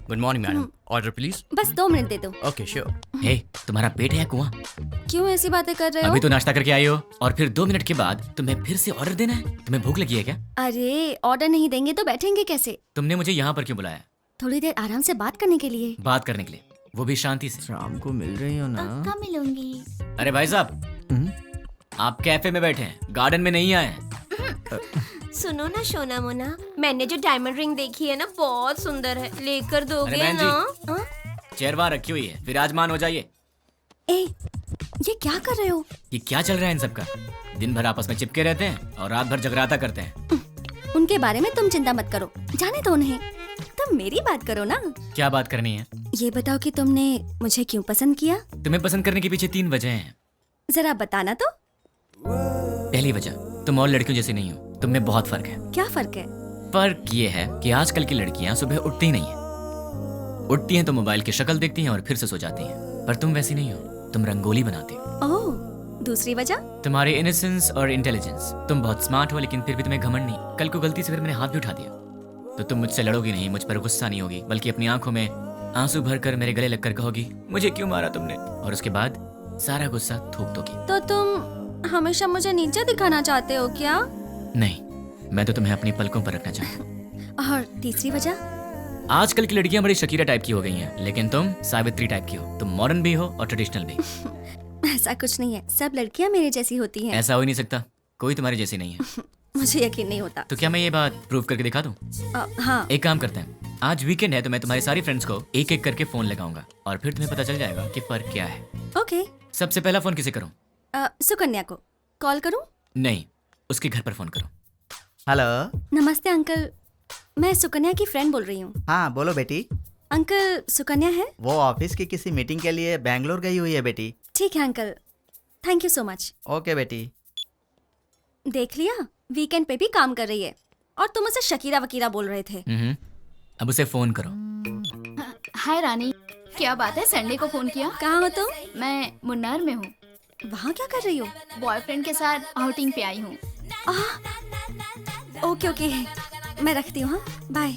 Good morning madam, order please. बस 2 मिनट दे दो। Okay sure. हे, तुम्हारा पेट है या कुआं? क्यों ऐसी बातें कर रहे हो? अभी तो नाश्ता करके आई हो और फिर 2 मिनट के बाद तुम्हें फिर से ऑर्डर देना है? तुम्हें भूख लगी है क्या? अरे ऑर्डर नहीं देंगे तो बैठेंगे कैसे? तुमने मुझे यहाँ पर क्यों बुलाया? थोड़ी देर आराम से बात करने के लिए। बात करने के लिए, वो भी शांति से। शाम को मिल रही हो ना? कब मिलूंगी? अरे भाई साहब, आप कैफे में बैठे हैं, गार्डन में नहीं आए हैं। सुनो ना सोना मोना, मैंने जो डायमंड रिंग देखी है ना, बहुत सुंदर है, लेकर अरे दोगे बहन ना? चेयर वहाँ रखी हुई है, विराजमान हो जाइए। ए, ये क्या कर रहे हो? ये क्या चल रहा है इन सबका? दिन भर आपस में चिपके रहते हैं और रात भर जगराता करते हैं। उनके बारे में तुम चिंता मत करो, जाने दो उन्हें। तुम मेरी बात करो ना। क्या बात करनी है? ये बताओ कि तुमने मुझे क्यों पसंद किया? तुम्हें पसंद करने के पीछे 3 वजह हैं। जरा बताना तो। पहली वजह, तुम और लड़कियों जैसी नहीं हो, तुम में बहुत फर्क है। क्या फर्क है? फर्क ये है कि आजकल की लड़कियां सुबह उठती ही नहीं है। उठती हैं तो मोबाइल की शक्ल देखती हैं और फिर से सो जाती हैं। पर तुम वैसी नहीं हो, तुम रंगोली बनाती हो। ओह, दूसरी वजह? तुम्हारे इनोसेंस और इंटेलिजेंस। तुम बहुत स्मार्ट हो, लेकिन फिर भी तुम्हें घमंड नहीं। कल को गलती से फिर मैंने हाथ भी उठा दिया तो तुम मुझसे लड़ोगी नहीं, मुझ पर गुस्सा नहीं होगी, बल्कि अपनी आंखों में आंसू भरकर मेरे गले लगकर कहोगी मुझे क्यों मारा तुमने, और उसके बाद सारा गुस्सा थूक दोगी। तो तुम हमेशा मुझे नीचे दिखाना चाहते हो क्या? नहीं, मैं तो तुम्हें अपनी पलकों पर रखना चाहता हूँ। और तीसरी वजह? आजकल की लड़कियां बड़ी शकीरा टाइप की हो गई हैं, लेकिन तुम सावित्री टाइप की हो। तुम मॉडर्न भी हो और ट्रेडिशनल भी। ऐसा कुछ नहीं है, सब लड़कियां मेरे जैसी होती हैं। ऐसा हो ही नहीं सकता, कोई तुम्हारी जैसी नहीं है। मुझे यकीन नहीं होता। तो क्या मैं ये बात प्रूव करके दिखा दूं? हाँ। एक काम करते हैं, आज वीकेंड है तो मैं तुम्हारी सारी फ्रेंड्स को एक एक करके फोन लगाऊंगा और फिर तुम्हें पता चल जाएगा कि फर्क क्या है। ओके। सबसे पहला फोन किसे करूं? सुकन्या को कॉल करूं? नहीं, उसके घर पर फोन करो। हेलो। नमस्ते अंकल, मैं सुकन्या की फ्रेंड बोल रही हूँ। हाँ बोलो बेटी। अंकल, सुकन्या है? वो ऑफिस की किसी मीटिंग के लिए बैंगलोर गई हुई है बेटी। ठीक है uncle, thank you so much. Okay बेटी। देख लिया, वीकेंड पे भी काम कर रही है और तुम उसे शकीरा वकीरा बोल रहे थे। अब उसे फोन करो। हाय रानी, क्या बात है, संडे को फोन किया? कहाँ हो तुम? मैं मुन्नार में हूँ। वहाँ क्या कर रही हो? बॉयफ्रेंड के साथ आउटिंग पे आई हूँ। ओके ओके, मैं रखती हूँ। बाय।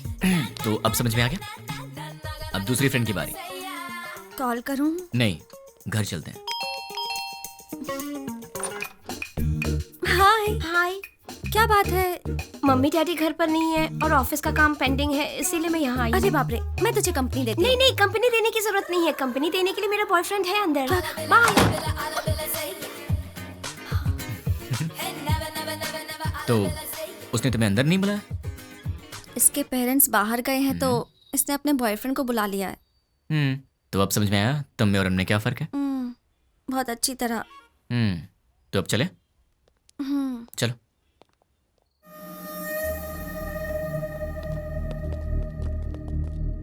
तो अब समझ में आ गया? अब दूसरी फ्रेंड की बारी। कॉल करूँ? नहीं, घर चलते हैं। हाय। हाय। क्या बात है? मम्मी डैडी घर पर नहीं है और ऑफिस का काम पेंडिंग है, इसीलिए मैं यहाँ आई। अरे बाप रे, मैं तुझे कंपनी देती हूँ। नहीं, कंपनी देने की जरूरत नहीं है। कंपनी देने के लिए मेरा बॉयफ्रेंड है अंदर। बाय। तो उसने तुम्हें अंदर नहीं बुलाया? इसके पेरेंट्स बाहर गए हैं तो इसने अपने बॉयफ्रेंड को बुला लिया है। तो अब समझ में आया तुम में और उनमें क्या फर्क है? बहुत अच्छी तरह। तो अब चले? चलो।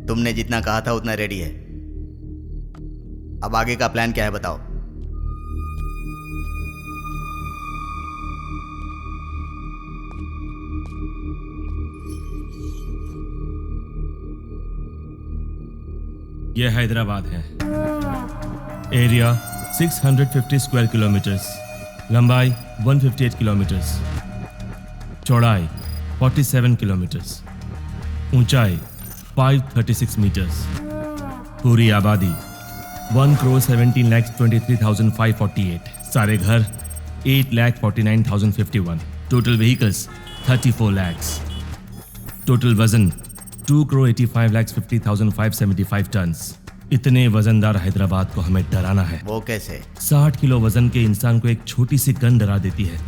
तुमने जितना कहा था उतना रेडी है। अब आगे का प्लान क्या है बताओ। यह हैदराबाद है। एरिया 650 स्क्वायर किलोमीटर्स, लंबाई 158 किलोमीटर्स, चौड़ाई 47 किलोमीटर्स, ऊंचाई 536 मीटर्स, पूरी आबादी 1,17,23,548, सारे घर 8,49,051, टोटल व्हीकल्स 34 lakhs, टोटल वजन 2,85,50,575 टन्स, इतने वजनदार हैदराबाद को हमें डराना है। वो कैसे? 60 किलो वजन के इंसान को एक छोटी सी गन डरा देती है।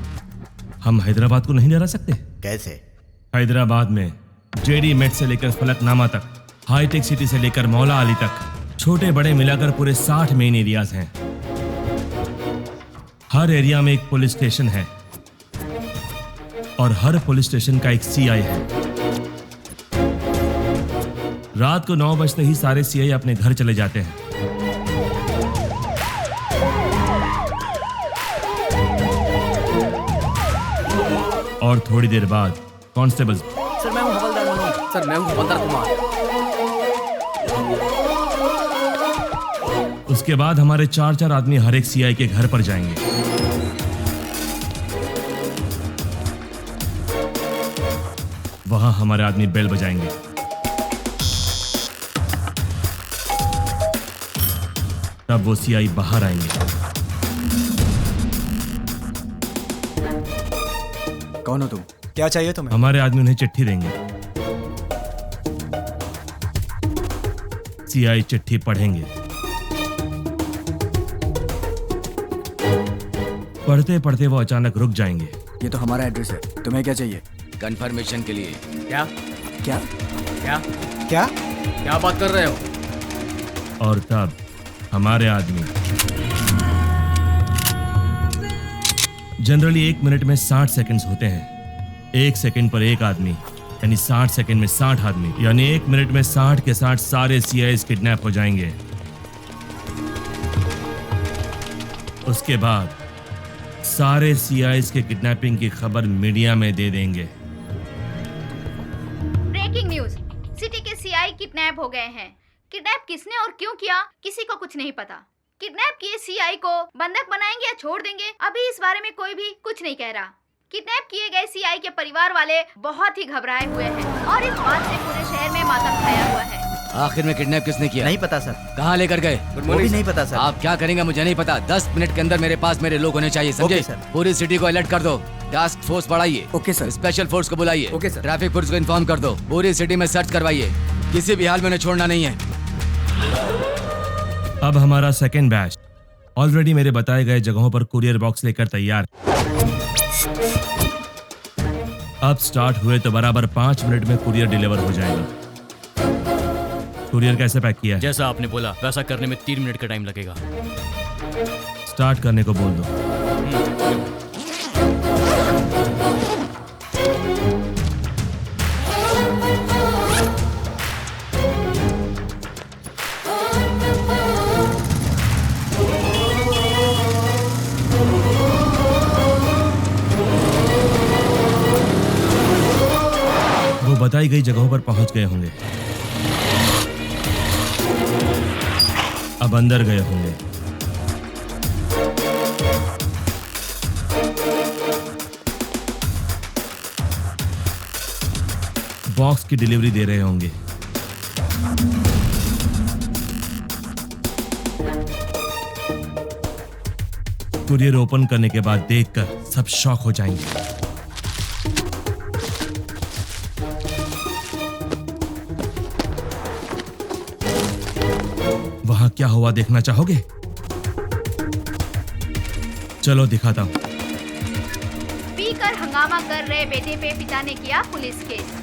हम हैदराबाद को नहीं डरा सकते? कैसे? हैदराबाद में जेडी मेट से लेकर फलकनामा तक, हाईटेक सिटी से लेकर मौला अली तक, छोटे बड़े मिलाकर पूरे 60 मेन एरियाज हैं। हर एरिया में एक पुलिस स्टेशन है और हर पुलिस स्टेशन का एक सीआई है। रात को 9 बजते ही सारे सीआई अपने घर चले जाते हैं। और थोड़ी देर बाद कांस्टेबल। सर मैं हूं हवलदार मनोज। सर मैं हूं हवलदार कुमार। उसके बाद हमारे 4 आदमी हर एक सीआई के घर पर जाएंगे। वहां हमारे आदमी बेल बजाएंगे। तब वो सीआई बाहर आएंगे। कौन हो तुम? क्या चाहिए तुम्हें? हमारे आदमी उन्हें चिट्ठी देंगे। सीआई चिट्ठी पढ़ेंगे। पढ़ते पढ़ते वो अचानक रुक जाएंगे। ये तो हमारा एड्रेस है, तुम्हें क्या चाहिए? कंफर्मेशन के लिए। क्या क्या क्या क्या क्या बात कर रहे हो? और तब हमारे आदमी जनरली 1 मिनट में 60 सेकंड्स होते हैं। 1 सेकंड पर एक आदमी यानी 60 सेकंड में 60 आदमी, यानी 1 मिनट में 60 के 60 सारे सीआईएस किडनैप हो जाएंगे। उसके बाद सारे सीआईएस के किडनैपिंग की खबर मीडिया में दे देंगे। ब्रेकिंग न्यूज, सिटी के सीआई किडनैप हो गए हैं। किडनैप किसने और क्यों किया किसी को कुछ नहीं पता। किडनैप किए सीआई को बंधक बनाएंगे या छोड़ देंगे, अभी इस बारे में कोई भी कुछ नहीं कह रहा। किडनैप किए गए सीआई के परिवार वाले बहुत ही घबराए हुए हैं और इस बात से पूरे शहर में मातम छाया हुआ है। आखिर में किडनैप किसने किया? नहीं पता सर। कहाँ लेकर गए? वो भी नहीं पता सर। आप क्या करेंगे मुझे नहीं पता। 10 मिनट के अंदर मेरे पास मेरे लोग होने चाहिए, समझे? Okay sir. पूरी सिटी को अलर्ट कर दो। टास्क फोर्स बढ़ाइए। Okay sir. स्पेशल फोर्स को बुलाइए। Okay sir. ट्रैफिक पुलिस को इन्फॉर्म कर दो। पूरी सिटी में सर्च करवाइए। किसी भी हाल में उन्हें छोड़ना नहीं है। अब हमारा सेकेंड बैच ऑलरेडी मेरे बताए गए जगहों पर कुरियर बॉक्स लेकर तैयार। अब स्टार्ट हुए तो बराबर 5 मिनट में कुरियर डिलीवर हो जाएगा। कुरियर कैसे पैक किया है? जैसा आपने बोला वैसा करने में 3 मिनट का टाइम लगेगा। स्टार्ट करने को बोल दो। वो बताई गई जगहों पर पहुंच गए होंगे। अब अंदर गए होंगे। बॉक्स की डिलीवरी दे रहे होंगे। कुरियर ओपन करने के बाद देखकर सब शॉक हो जाएंगे। वहां क्या हुआ देखना चाहोगे? चलो दिखाता हूं। पीकर हंगामा कर रहे बेटे पे पिता ने किया पुलिस केस।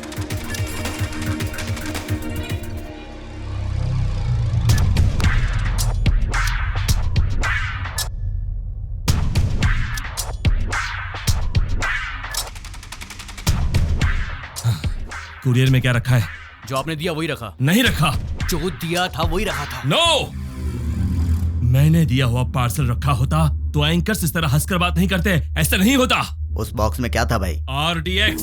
कुरियर में क्या रखा है? जो आपने दिया वही रखा। नहीं रखा। जो दिया था वही रखा था। नो! मैंने दिया हुआ पार्सल रखा होता तो एंकर्स इस तरह हंसकर बात नहीं करते। ऐसा नहीं होता। उस बॉक्स में क्या था भाई? RDX।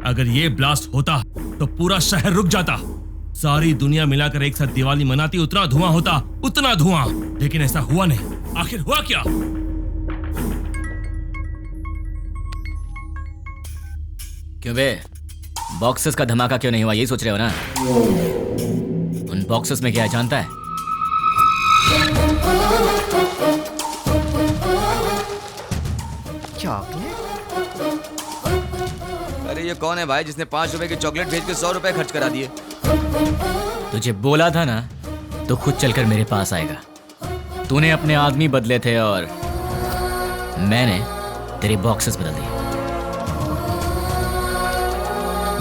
अगर ये ब्लास्ट होता तो पूरा शहर रुक जाता। सारी दुनिया मिलाकर एक साथ दिवाली मनाती, उतना धुआं होता, उतना धुआं। लेकिन ऐसा हुआ नहीं। आखिर हुआ क्या? क्यों बे, बॉक्सेस का धमाका क्यों नहीं हुआ, यही सोच रहे हो ना? उन बॉक्सेस में क्या है जानता है? चॉकलेट? अरे ये कौन है भाई जिसने 5 रुपए की चॉकलेट भेज के 100 रुपए खर्च करा दिए? तुझे बोला था ना तो खुद चलकर मेरे पास आएगा। तूने अपने आदमी बदले थे और मैंने तेरे बॉक्सेस बदल दिए।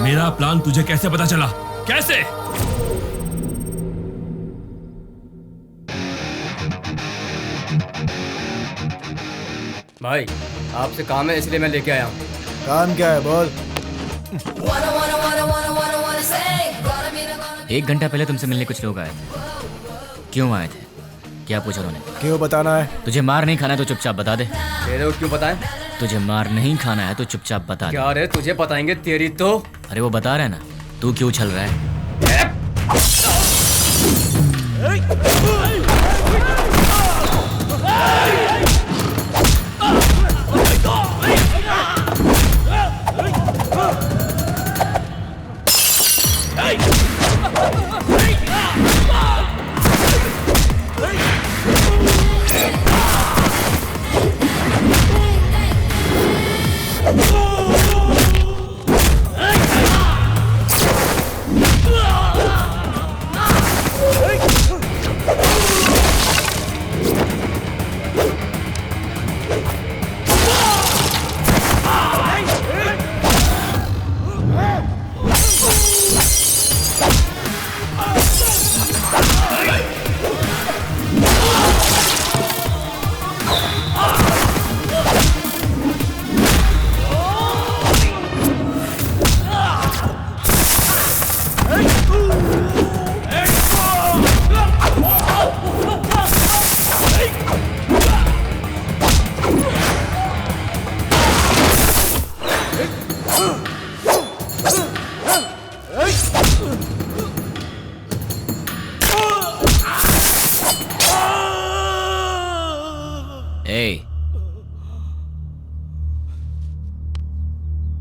मेरा प्लान तुझे कैसे पता चला? कैसे? भाई आपसे काम है इसलिए मैं लेके आया हूँ। काम क्या है बोल? 1 घंटा पहले तुमसे मिलने कुछ लोग आए थे। क्यों आए थे? क्या पूछा उन्होंने? क्यों बताना है? तुझे मार नहीं खाना है तो चुपचाप बता दे। तेरे को क्यों बताएं? तुझे मार नहीं खाना है तो चुपचाप बता दे। क्या रे तुझे बताएंगे तेरी तो। अरे वो बता रहा है ना, तू क्यों उछल रहा है?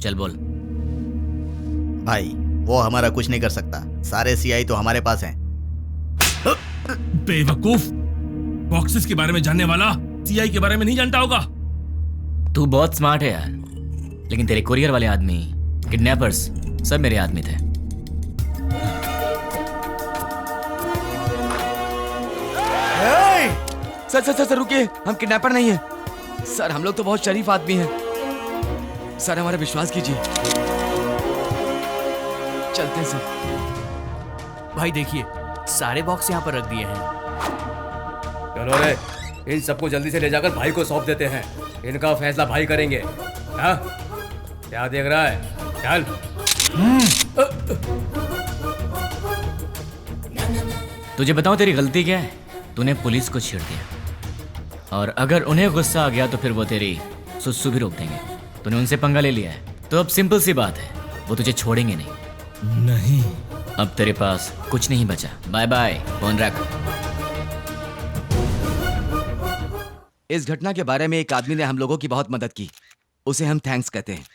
चल बोल। भाई वो हमारा कुछ नहीं कर सकता, सारे सीआई तो हमारे पास हैं। बेवकूफ, बॉक्सेस के बारे में जानने वाला सीआई के बारे में नहीं जानता होगा। तू बहुत स्मार्ट है यार, लेकिन तेरे कुरियर वाले आदमी, किडनैपर्स सब मेरे आदमी थे। सर रुकिए, हम किडनैपर नहीं हैं। सर हम लोग तो बहुत शरीफ आदमी हैं। सर हमारा विश्वास कीजिए। चलते हैं सर। भाई देखिए सारे बॉक्स यहाँ पर रख दिए हैं। चलो रे, इन सबको जल्दी से ले जाकर भाई को सौंप देते हैं। इनका फैसला भाई करेंगे। हाँ क्या देख रहा है? चल। तुझे बताऊं तेरी गलती क्या है? तूने पुलिस को छेड़ दिया, और अगर उन्हें गुस्सा आ गया तो फिर वो तेरी सुसु भी रोक देंगे। तूने उनसे पंगा ले लिया है, तो अब सिंपल सी बात है, वो तुझे छोड़ेंगे नहीं। अब तेरे पास कुछ नहीं बचा। बाय बाय, फोन रख। इस घटना के बारे में एक आदमी ने हम लोगों की बहुत मदद की, उसे हम थैंक्स कहते हैं।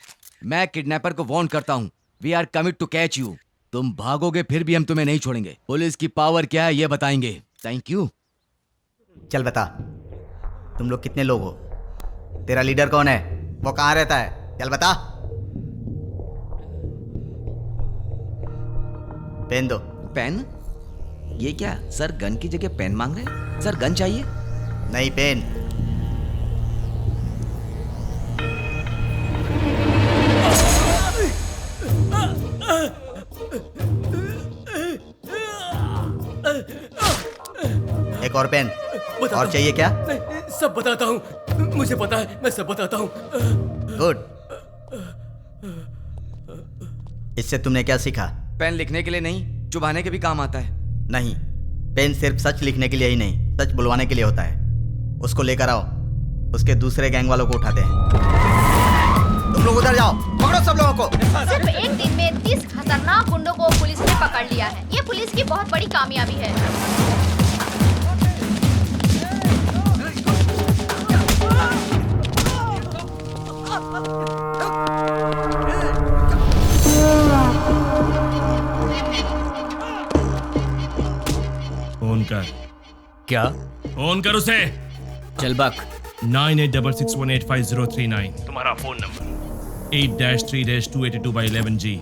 मैं किडनैपर को वार्न करता हूँ, we are commit to catch you. तुम भागोगे फिर भी हम तुम्हें नहीं छोड़ेंगे। पुलिस की पावर क्या है ये बताएंगे। Thank you. चल बता, तुम लोग कितने लोग हो? तेरा लीडर कौन है? वो कहाँ रहता है? चल बता। पेन दो। पेन? ये क्या सर, गन की जगह पेन मांग रहे हैं? सर गन चाहिए? नहीं, पेन। एक और पेन। और चाहिए क्या? सब बताता हूँ, मुझे पता है, मैं सब बताता हूँ। गुड। इससे तुमने क्या सीखा? पेन लिखने के लिए नहीं, चुभाने के भी काम आता है। नहीं, पेन सिर्फ सच लिखने के लिए ही नहीं, सच बुलवाने के लिए होता है। उसको लेकर आओ, उसके दूसरे गैंग वालों को उठाते हैं। तुम लोग उधर जाओ, पकड़ो सब लोगों को। सिर्फ एक दिन में 30 खतरनाक गुंडों को पुलिस ने पकड़ लिया है। ये पुलिस की बहुत बड़ी कामयाबी है। फोन कर। क्या? फोन कर उसे। चल बक। 9866185039 तुम्हारा फोन नंबर। 8-3-282/11G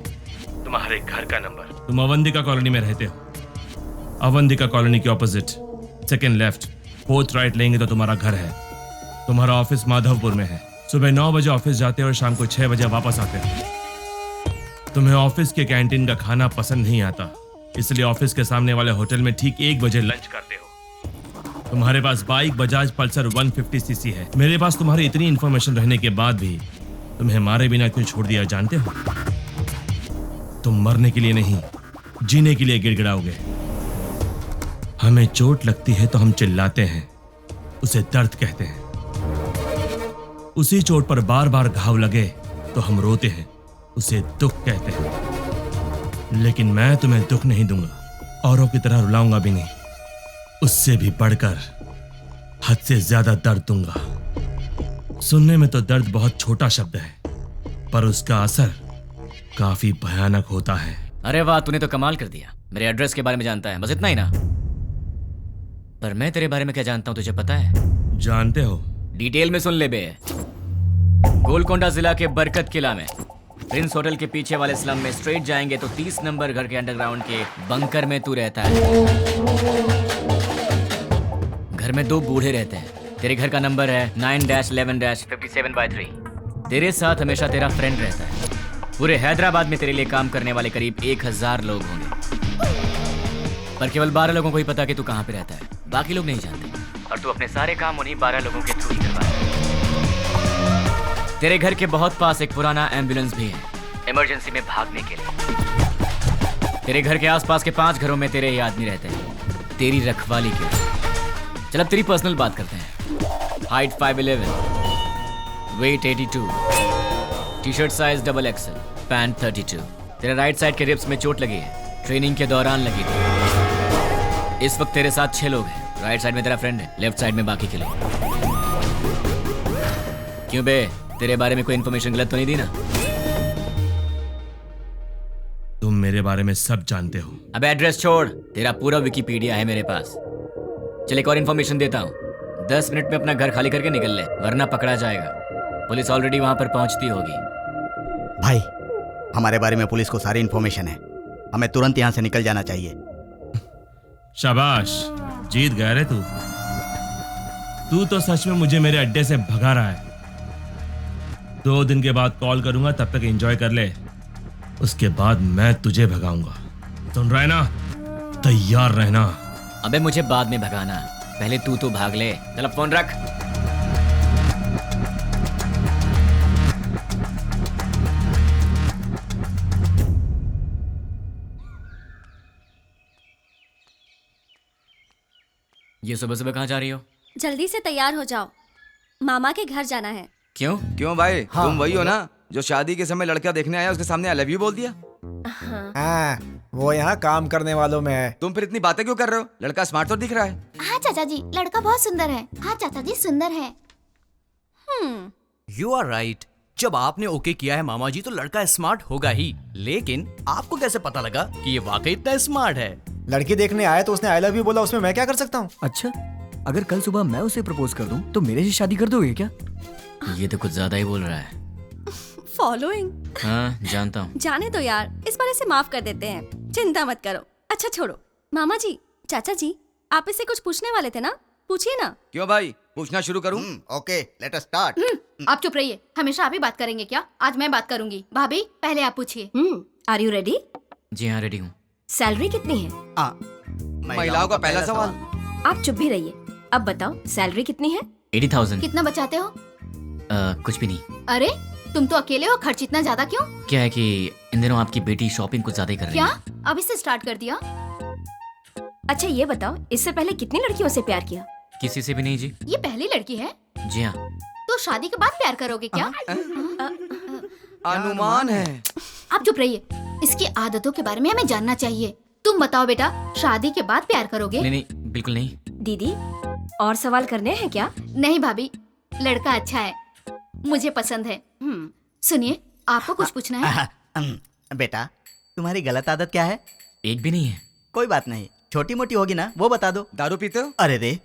तुम्हारे घर का नंबर। तुम अवंतिका कॉलोनी में रहते हो। अवंतिका कॉलोनी के opposite, second left, fourth right लेंगे तो तुम्हारा घर है। तुम्हारा ऑफिस माधवपुर में है। सुबह 9 बजे ऑफिस जाते हो और शाम को 6 बजे वापस आते हो। तुम्हें ऑफिस के कैंटीन का खाना पसंद नहीं आता, इसलिए ऑफिस के सामने वाले होटल में ठीक 1 बजे लंच करते हो। तुम्हारे पास बाइक बजाज पल्सर 150cc है। मेरे पास तुम्हारी इतनी इंफॉर्मेशन रहने के बाद भी तुम्हें मारे बिना क्यों छोड़ दिया जानते हो? तुम मरने के लिए नहीं, जीने के लिए गिड़गिड़ाओगे। हमें चोट लगती है तो हम चिल्लाते हैं, उसे दर्द कहते हैं। उसी चोट पर बार बार घाव लगे तो हम रोते हैं, उसे दुख कहते हैं। लेकिन मैं तुम्हें दुख नहीं दूंगा, औरों की तरह रुलाऊंगा भी नहीं। उससे भी बढ़कर हद से ज्यादा दर्द दूंगा। सुनने में तो दर्द बहुत छोटा शब्द है, पर उसका असर काफी भयानक होता है। अरे वाह, तूने तो कमाल कर दिया। मेरे एड्रेस के बारे में जानता है, बस इतना ही ना? पर मैं तेरे बारे में क्या जानता हूं तुझे पता है? जानते हो? डिटेल में सुन ले बे। गोलकोंडा जिला के बरकत किला में प्रिंस होटल के पीछे वाले स्लम में स्ट्रेट जाएंगे तो 30 नंबर घर के अंडरग्राउंड के बंकर में तू रहता है। घर में 2 बूढ़े रहते हैं। तेरे घर का नंबर है 9-11-57/3। तेरे साथ हमेशा तेरा फ्रेंड रहता है। पूरे हैदराबाद में तेरे लिए काम करने वाले करीब 1000 लोग होंगे, पर केवल 12 लोगों को ही पता कि तू कहाँ पे रहता है। बाकी लोग नहीं जानते, और तू अपने सारे काम उन्हीं 12 लोगों के थ्रू ही करवाता है। तेरे घर के बहुत पास एक पुराना एम्बुलेंस भी है, इमरजेंसी में भागने के लिए। तेरे घर के आसपास के 5 घरों में तेरे ही आदमी रहते हैं, तेरी रखवाली के लिए। चल अब तेरी पर्सनल बात करते हैं। Height 5'11", weight 82, T-shirt size XXL, pant 32। तेरे राइट साइड के रिब्स में चोट लगी है, ट्रेनिंग के दौरान लगी थी। इस वक्त तेरे साथ 6 लोग हैं। राइट साइड में तेरा फ्रेंड है, लेफ्ट साइड में बाकी के लोग। क्यों बे, तेरे बारे में कोई इन्फॉर्मेशन गलत तो नहीं दी ना? तुम मेरे बारे में सब जानते हो। अब एड्रेस छोड़, तेरा पूरा विकिपीडिया है मेरे पास। चल एक और इन्फॉर्मेशन देता हूँ। 10 मिनट में अपना घर खाली करके निकल ले, वरना पकड़ा जाएगा। पुलिस ऑलरेडी वहां पर पहुंचती होगी। भाई, हमारे बारे में पुलिस को सारी इन्फॉर्मेशन है। हमें तुरंत यहाँ से निकल जाना चाहिए। शाबाश, जीत गया रे तू। तू तो सच में मुझे मेरे अड्डे से भगा रहा है। 2 दिन के बाद कॉल करूंगा, तब तक एंजॉय कर ले। उसके बाद मैं तुझे भगाऊंगा। सुन रहा है ना? तैयार रहना। अबे मुझे बाद में भगाना, पहले तू तो भाग ले। चल अब फोन रख। ये सुबह सुबह कहाँ जा रही हो? जल्दी से तैयार हो जाओ, मामा के घर जाना है। क्यों भाई? तुम वही हो ना जो शादी के समय लड़का देखने आया, उसके सामने आई लव यू बोल दिया? हाँ, वो यहाँ काम करने वालों में है। तुम फिर इतनी बातें क्यों कर रहे हो? लड़का स्मार्ट तो दिख रहा है। हाँ चाचा जी, लड़का बहुत सुंदर है। हाँ चाचा जी, सुंदर है। You are right. जब आपने ओके किया है मामा जी, तो लड़का स्मार्ट होगा ही। लेकिन आपको कैसे पता लगा कि ये वाकई इतना स्मार्ट है? लड़की देखने आया तो उसने आई लव यू बोला, उसमें मैं क्या कर सकता हूँ? अच्छा, अगर कल सुबह मैं उसे प्रपोज कर दूं तो मेरे से शादी कर दोगे क्या? ये तो कुछ ज्यादा ही बोल रहा है। फॉलोइंग। हाँ जानता हूँ। जाने दो यार, इस बार इसे माफ कर देते हैं। चिंता मत करो। अच्छा छोड़ो, मामा जी, चाचा जी, आप इससे कुछ पूछने वाले थे ना? पूछिए ना। क्यों भाई, पूछना शुरू करूं? Okay, let us start. आप चुप रहिए। हमेशा आप ही बात करेंगे क्या? आज मैं बात करूंगी। भाभी, पहले आप पूछिए। Are you ready? जी हाँ, रेडी हूँ। सैलरी कितनी है? महिलाओं का पहला सवाल। आप चुप भी रहिए। अब बताओ, सैलरी कितनी है? 80,000। कितना बचाते हो? कुछ भी नहीं। अरे तुम तो अकेले हो, खर्च इतना ज्यादा क्यों? क्या है कि इन दिनों आपकी बेटी शॉपिंग कुछ ज्यादा ही कर रही क्या? है। अभी से स्टार्ट कर दिया? अच्छा ये बताओ, इससे पहले कितनी लड़कियों से प्यार किया? किसी से भी नहीं जी। ये पहली लड़की है? जी हाँ। तो शादी के बाद प्यार करोगे क्या? अनुमान है। आप चुप रहिए। इसकी आदतों के बारे में हमें जानना चाहिए। तुम बताओ बेटा, शादी के बाद प्यार करोगे? नहीं, बिल्कुल नहीं। दीदी, और सवाल करने हैं क्या? नहीं भाभी, लड़का अच्छा है, मुझे पसंद है। सुनिए, आपको कुछ पूछना है? बेटा, तुम्हारी गलत आदत क्या है? एक भी नहीं है। कोई बात नहीं, छोटी मोटी होगी ना, वो बता दो। दारू पीते हो? अरे रे,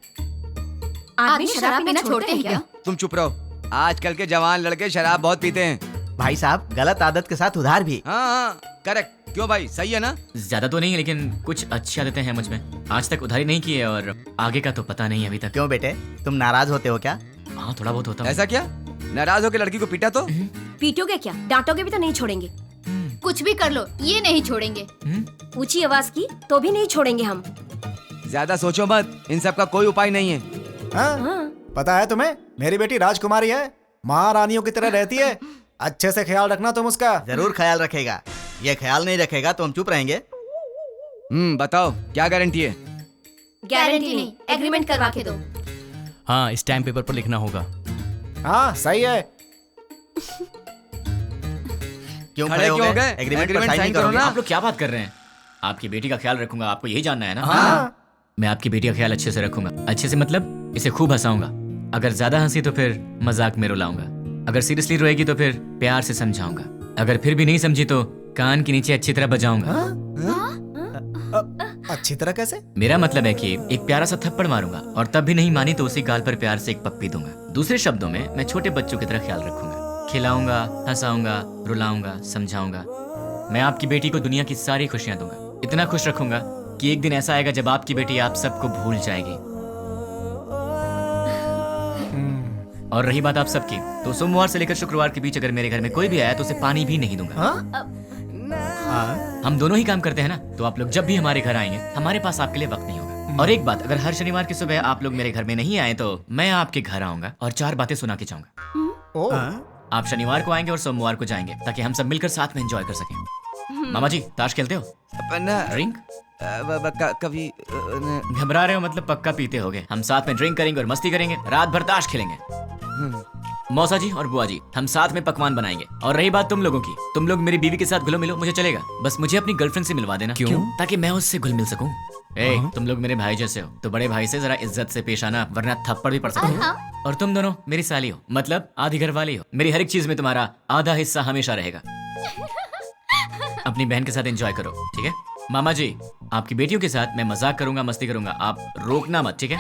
आदमी शराब पीना छोड़ते हैं क्या? तुम चुप रहो। आजकल के जवान लड़के शराब बहुत पीते हैं। भाई साहब गलत आदत के साथ उधार भी। हाँ करेक्ट। क्यों भाई, सही है ना? ज्यादा तो नहीं, लेकिन कुछ अच्छी आदतें हैं मुझ में। आज तक उधारी नहीं की है और आगे का तो पता नहीं अभी तक। क्यों बेटे, तुम नाराज होते हो क्या? हाँ थोड़ा बहुत होता हूँ। ऐसा क्या? नाराज होकर लड़की को पीटा तो? पीटोगे क्या? डांटोगे भी तो नहीं छोड़ेंगे। कुछ भी कर लो, ये नहीं छोड़ेंगे। ऊंची आवाज की तो भी नहीं छोड़ेंगे हम। ज्यादा सोचो मत, इन सब का कोई उपाय नहीं है। हाँ? पता है तुम्हें, मेरी बेटी राजकुमारी है, महारानियों की तरह रहती है। अच्छे से ख्याल रखना तुम उसका। जरूर ख्याल रखेगा। ये ख्याल नहीं रखेगा तो हम चुप रहेंगे। बताओ क्या गारंटी है? गारंटी नहीं, एग्रीमेंट करवा के दो। हाँ, स्टैम्प पेपर पर लिखना होगा। हाँ सही है। क्यों खड़े क्यों हो गए? एग्रीमेंट पर साइन करो ना। आप लोग क्या बात कर रहे हैं? आपकी बेटी का ख्याल रखूंगा, आपको यही जानना है ना? हाँ। मैं आपकी बेटी का ख्याल अच्छे से रखूंगा। अच्छे से मतलब इसे खूब हंसाऊंगा। अगर ज्यादा हंसी तो फिर मजाक में रुलाऊंगा। अगर सीरियसली रोएगी तो फिर प्यार से समझाऊंगा। अगर फिर भी नहीं समझी तो कान के नीचे अच्छी तरह बजाऊंगा। अच्छी तरह कैसे? मेरा मतलब है कि एक प्यारा सा थप्पड़ मारूंगा और तब भी नहीं मानी तो उसी गाल पर प्यार से एक पप्पी दूंगा। दूसरे शब्दों में मैं छोटे बच्चों की तरह ख्याल रखूंगा। खिलाऊंगा, हंसाऊंगा, रुलाऊंगा, समझाऊंगा। मैं आपकी बेटी को दुनिया की सारी खुशियां दूंगा। इतना खुश रखूंगा कि एक दिन ऐसा आएगा जब आपकी बेटी आप सबको भूल जाएगी। और रही बात आप सबकी, तो सोमवार से लेकर शुक्रवार के बीच अगर मेरे घर में कोई भी आया तो उसे पानी भी नहीं दूंगा। हम दोनों ही काम करते हैं ना, तो आप लोग जब भी हमारे घर आएंगे हमारे पास आपके लिए वक्त नहीं होगा। और एक बात, अगर हर शनिवार की सुबह आप लोग मेरे घर में नहीं आए तो मैं आपके घर आऊंगा और 4 बातें सुना के जाऊंगा। आप शनिवार को आएंगे और सोमवार को जाएंगे ताकि हम सब मिलकर साथ में एंजॉय कर सकें। मामा जी, ताश खेलते हो? ड्रिंक? कभी घबरा रहे हो मतलब पक्का पीते होगे। हम साथ में ड्रिंक करेंगे और मस्ती करेंगे, रात भर ताश खेलेंगे। मौसा जी और बुआ जी, हम साथ में पकवान बनाएंगे। और रही बात तुम लोगों की, तुम लोग मेरी बीवी के साथ घुलो मिलो, मुझे चलेगा। बस मुझे अपनी गर्लफ्रेंड से मिलवा देना। क्यों? ताकि मैं उससे घुल मिल सकूं। तुम लोग मेरे भाई जैसे हो तो बड़े भाई से जरा इज्जत से पेश आना, वरना थप्पड़ भी पड़ सकता है। और तुम दोनों मेरी साली हो, मतलब आधी घर वाली हो। मेरी हर एक चीज में तुम्हारा आधा हिस्सा हमेशा रहेगा। अपनी बहन के साथ एंजॉय करो, ठीक है? मामा जी, आपकी बेटियों के साथ मैं मजाक करूंगा, मस्ती करूंगा, आप रोकना मत, ठीक है?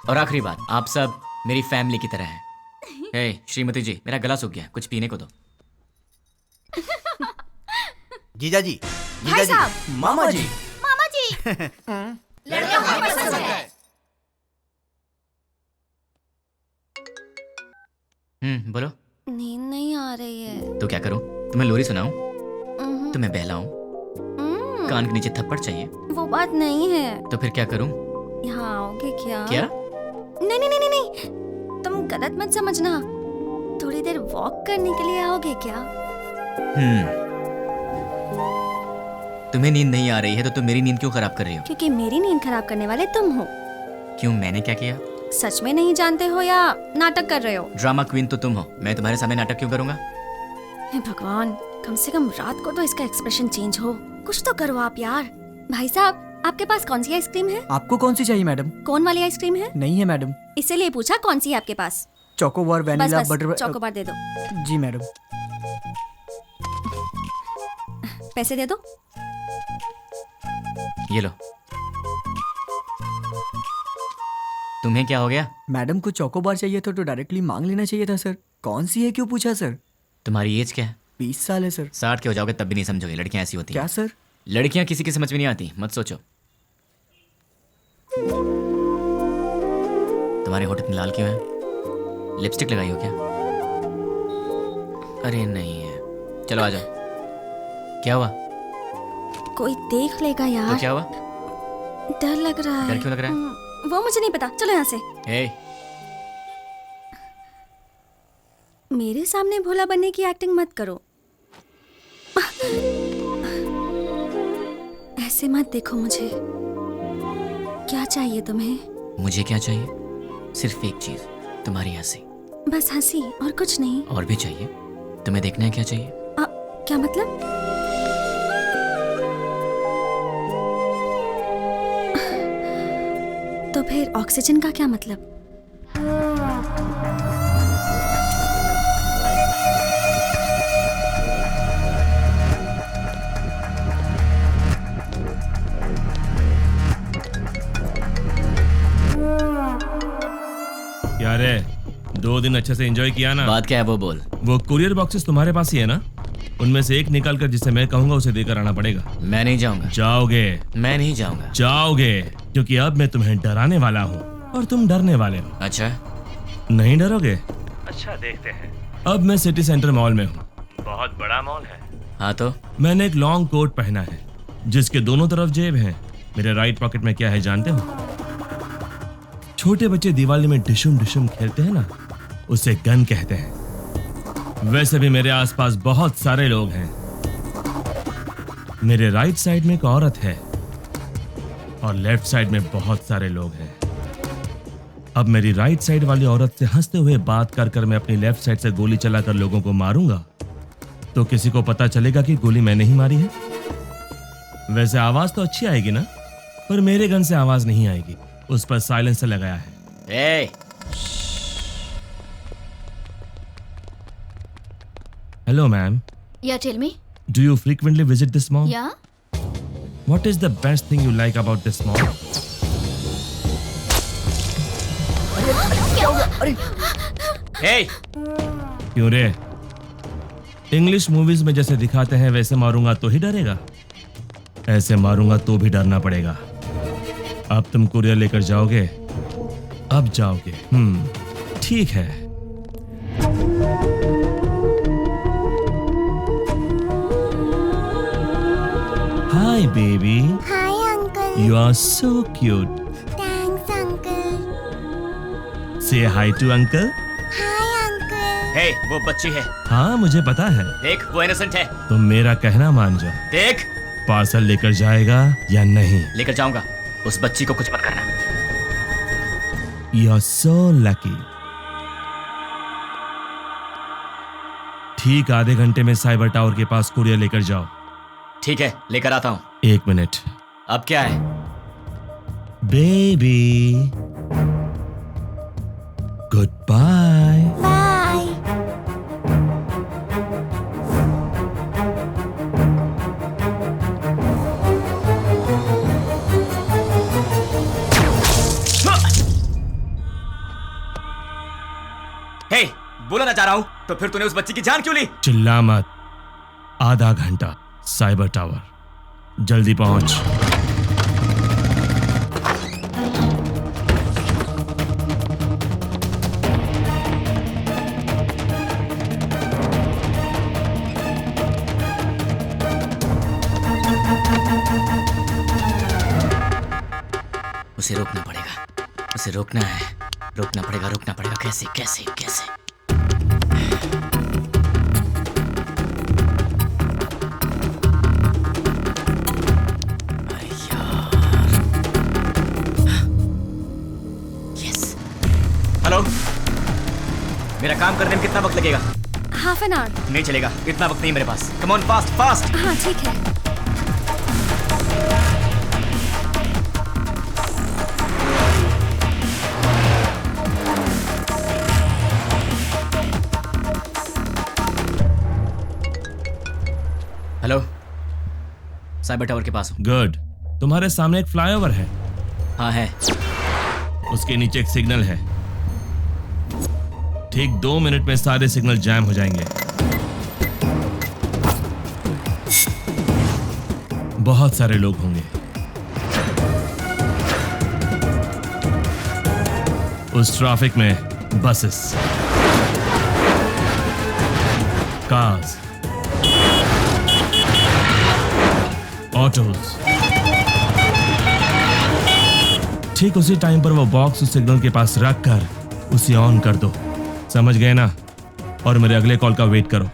और आखिरी बात, आप सब मेरी फैमिली की तरह हैं। श्रीमती जी, मेरा गला सूख गया, कुछ पीने को दो। जीजा जी, भाई साहब, मामा जी, मामा जी। लड़का हमें पसंद है। बोलो। नींद नहीं आ रही है। तो क्या करूं? तुम्हें लोरी सुनाऊं? तुम्हें बहलाऊं? कान के नीचे थप्पड़ चाहिए? वो बात नहीं है। तो फिर क्या करूं? यहाँ आओगे क्या? क्या? नहीं नहीं नहीं नहीं, तुम गलत मत समझना। थोड़ी देर वॉक करने के लिए आओगे क्या? तुम्हें नींद नहीं आ रही है तो तुम मेरी नींद क्यों खराब कर रही हो? क्योंकि मेरी नींद खराब करने वाले तुम हो। क्यों, मैंने क्या किया? सच में नहीं जानते हो या नाटक कर रहे हो? ड्रामा क्वीन तो तुम हो, मैं तुम्हारे सामने नाटक क्यों करूंगा? हे भगवान, कम से कम रात को तो इसका एक्सप्रेशन चेंज हो। कुछ तो करो आप यार। भाई साहब, आपके पास कौन सी आइसक्रीम है? आपको कौन सी चाहिए मैडम? कौन वाली आइसक्रीम है? नहीं है मैडम। इसीलिए पूछा कौन सी है आपके पास। चोकोबार, वैनिला, बस बटर। चोकोबार दे दो। जी मैडम। पैसे दे दो। ये लो। तुम्हें क्या हो गया? मैडम को चोकोबार चाहिए था तो डायरेक्टली मांग लेना चाहिए था सर। कौन सी है क्यों पूछा सर? तुम्हारी एज क्या है? 20 साल है सर। 60 के हो जाओगे तब भी नहीं समझोगे, लड़कियां ऐसी होती हैं। क्या सर? लड़कियां किसी की समझ में नहीं आती, मत सोचो। तुम्हारे होठ इतने लाल क्यों हैं? लिपस्टिक लगाई हो क्या? अरे नहीं है। चलो आ जाओ। क्या हुआ? कोई देख लेगा यार। तो क्या हुआ? डर लग रहा है। डर क्यों लग रहा है? वो मुझे नहीं पता, चलो यहाँ से। मेरे सामने भोला बनने की एक्टिंग मत करो। ऐसे मत देखो मुझे। क्या चाहिए तुम्हें? मुझे क्या चाहिए? सिर्फ एक चीज, तुम्हारी हंसी। बस हंसी और कुछ नहीं? और भी चाहिए। तुम्हें देखना है क्या चाहिए? क्या मतलब? तो फिर ऑक्सीजन का क्या मतलब? क्या रे, 2 दिन अच्छे से एंजॉय किया ना? बात क्या है वो बोल। वो कुरियर बॉक्सेस तुम्हारे पास ही है ना? उनमें से एक निकाल कर जिसे मैं कहूंगा उसे देकर आना पड़ेगा। मैं नहीं जाऊंगा। जाओगे? मैं नहीं जाऊंगा। जाओगे, क्योंकि अब मैं तुम्हें डराने वाला हूँ और तुम डरने वाले हो। अच्छा, नहीं डरोगे? अच्छा, देखते हैं। अब मैं सिटी सेंटर मॉल में हूँ। बहुत बड़ा मॉल है। हाँ तो? मैंने एक लॉन्ग कोट पहना है जिसके दोनों तरफ जेब हैं। मेरे राइट पॉकेट में क्या है जानते हो? छोटे बच्चे दिवाली में डिशुम डिशुम खेलते हैं ना, उसे गन कहते हैं। वैसे भी मेरे आसपास बहुत सारे लोग हैं। मेरे राइट साइड में एक औरत है और लेफ्ट साइड में बहुत सारे लोग हैं। अब मेरी राइट साइड वाली औरत से हंसते हुए बात कर कर मैं अपनी लेफ्ट साइड से गोली चलाकर लोगों को मारूंगा तो किसी को पता चलेगा कि गोली मैंने ही मारी है। वैसे आवाज तो अच्छी आएगी ना, पर मेरे गन से आवाज नहीं आएगी, उस पर साइलेंसर लगाया है। ए! Hello ma'am. Yeah, tell me. Do you frequently visit this mall? Yeah. What is the best thing you like about this mall? क्या हुआ? अरे! Hey! क्यों रे? इंग्लिश मूवीज में जैसे दिखाते हैं वैसे मारूंगा तो ही डरेगा, ऐसे मारूंगा तो भी डरना पड़ेगा। अब तुम कुरियर लेकर जाओगे? अब जाओगे? ठीक है। Hi baby. Hi uncle. You are so cute. Thanks uncle. Say hi to uncle. Hi uncle. Hey, वो बच्ची है। हाँ मुझे पता है। देख, वो इनोसेंट है। तुम मेरा कहना मान जाओ। देख, पार्सल लेकर जाएगा या नहीं? लेकर जाऊंगा। उस बच्ची को कुछ मत करना। You are so lucky. ठीक आधे घंटे में साइबर टावर के पास कुरियर लेकर जाओ। ठीक है, लेकर आता हूँ। 1 मिनट। अब क्या है? Baby, good bye. Bye. Hey, बोला ना जा रहा हूँ, तो फिर तूने उस बच्ची की जान क्यों ली? चिल्ला मत। आधा घंटा साइबर टावर, जल्दी पहुंच। उसे रोकना पड़ेगा, उसे रोकना है, रोकना पड़ेगा। कैसे कैसे कैसे? हेलो, मेरा काम करने में कितना वक्त लगेगा? Half an hour. नहीं चलेगा, इतना वक्त नहीं मेरे पास। Come on, fast fast. हाँ ठीक है। हेलो, साइबर टावर के पास हूँ। गुड। तुम्हारे सामने एक फ्लाईओवर है। हाँ है। उसके नीचे एक सिग्नल है। ठीक 2 मिनट में सारे सिग्नल जैम हो जाएंगे। बहुत सारे लोग होंगे। उस ट्रैफिक में बसेस, कार्स, ऑटोज। ठीक उसी टाइम पर वो बॉक्स उस सिग्नल के पास रख कर उसे ऑन कर दो। समझ गए ना? और मेरे अगले कॉल का वेट करो।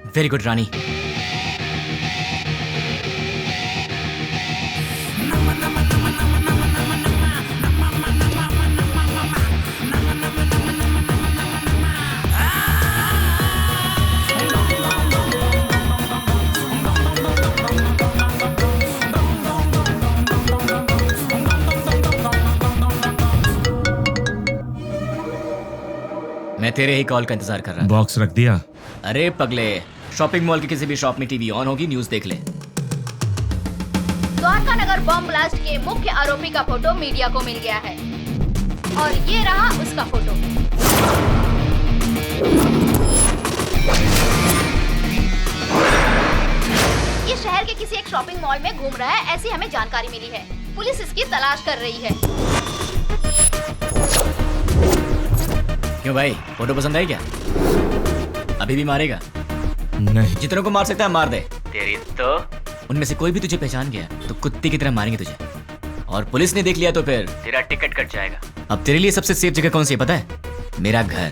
वेरी गुड रानी। मैं तेरे ही कॉल का इंतजार कर रहा था। बॉक्स रख दिया? अरे पगले, शॉपिंग मॉल की किसी भी शॉप में टीवी ऑन होगी, न्यूज़ देख ले। द्वारका नगर बॉम्ब ब्लास्ट के मुख्य आरोपी का फोटो मीडिया को मिल गया है और ये रहा उसका फोटो। ये शहर के किसी एक शॉपिंग मॉल में घूम रहा है, ऐसी हमें जानकारी मिली है। पुलिस इसकी तलाश कर रही है। क्यों भाई, फोटो पसंद आई क्या? अभी भी मारेगा? नहीं। जितनों को मार सकता है मार दे। तेरी तो उनमें से कोई भी तुझे पहचान गया तो कुत्ते की तरह मारेंगे तुझे, और पुलिस ने देख लिया तो फिर तेरा टिकट कट जाएगा। अब तेरे लिए सबसे सेफ जगह कौन सी है पता है? मेरा घर।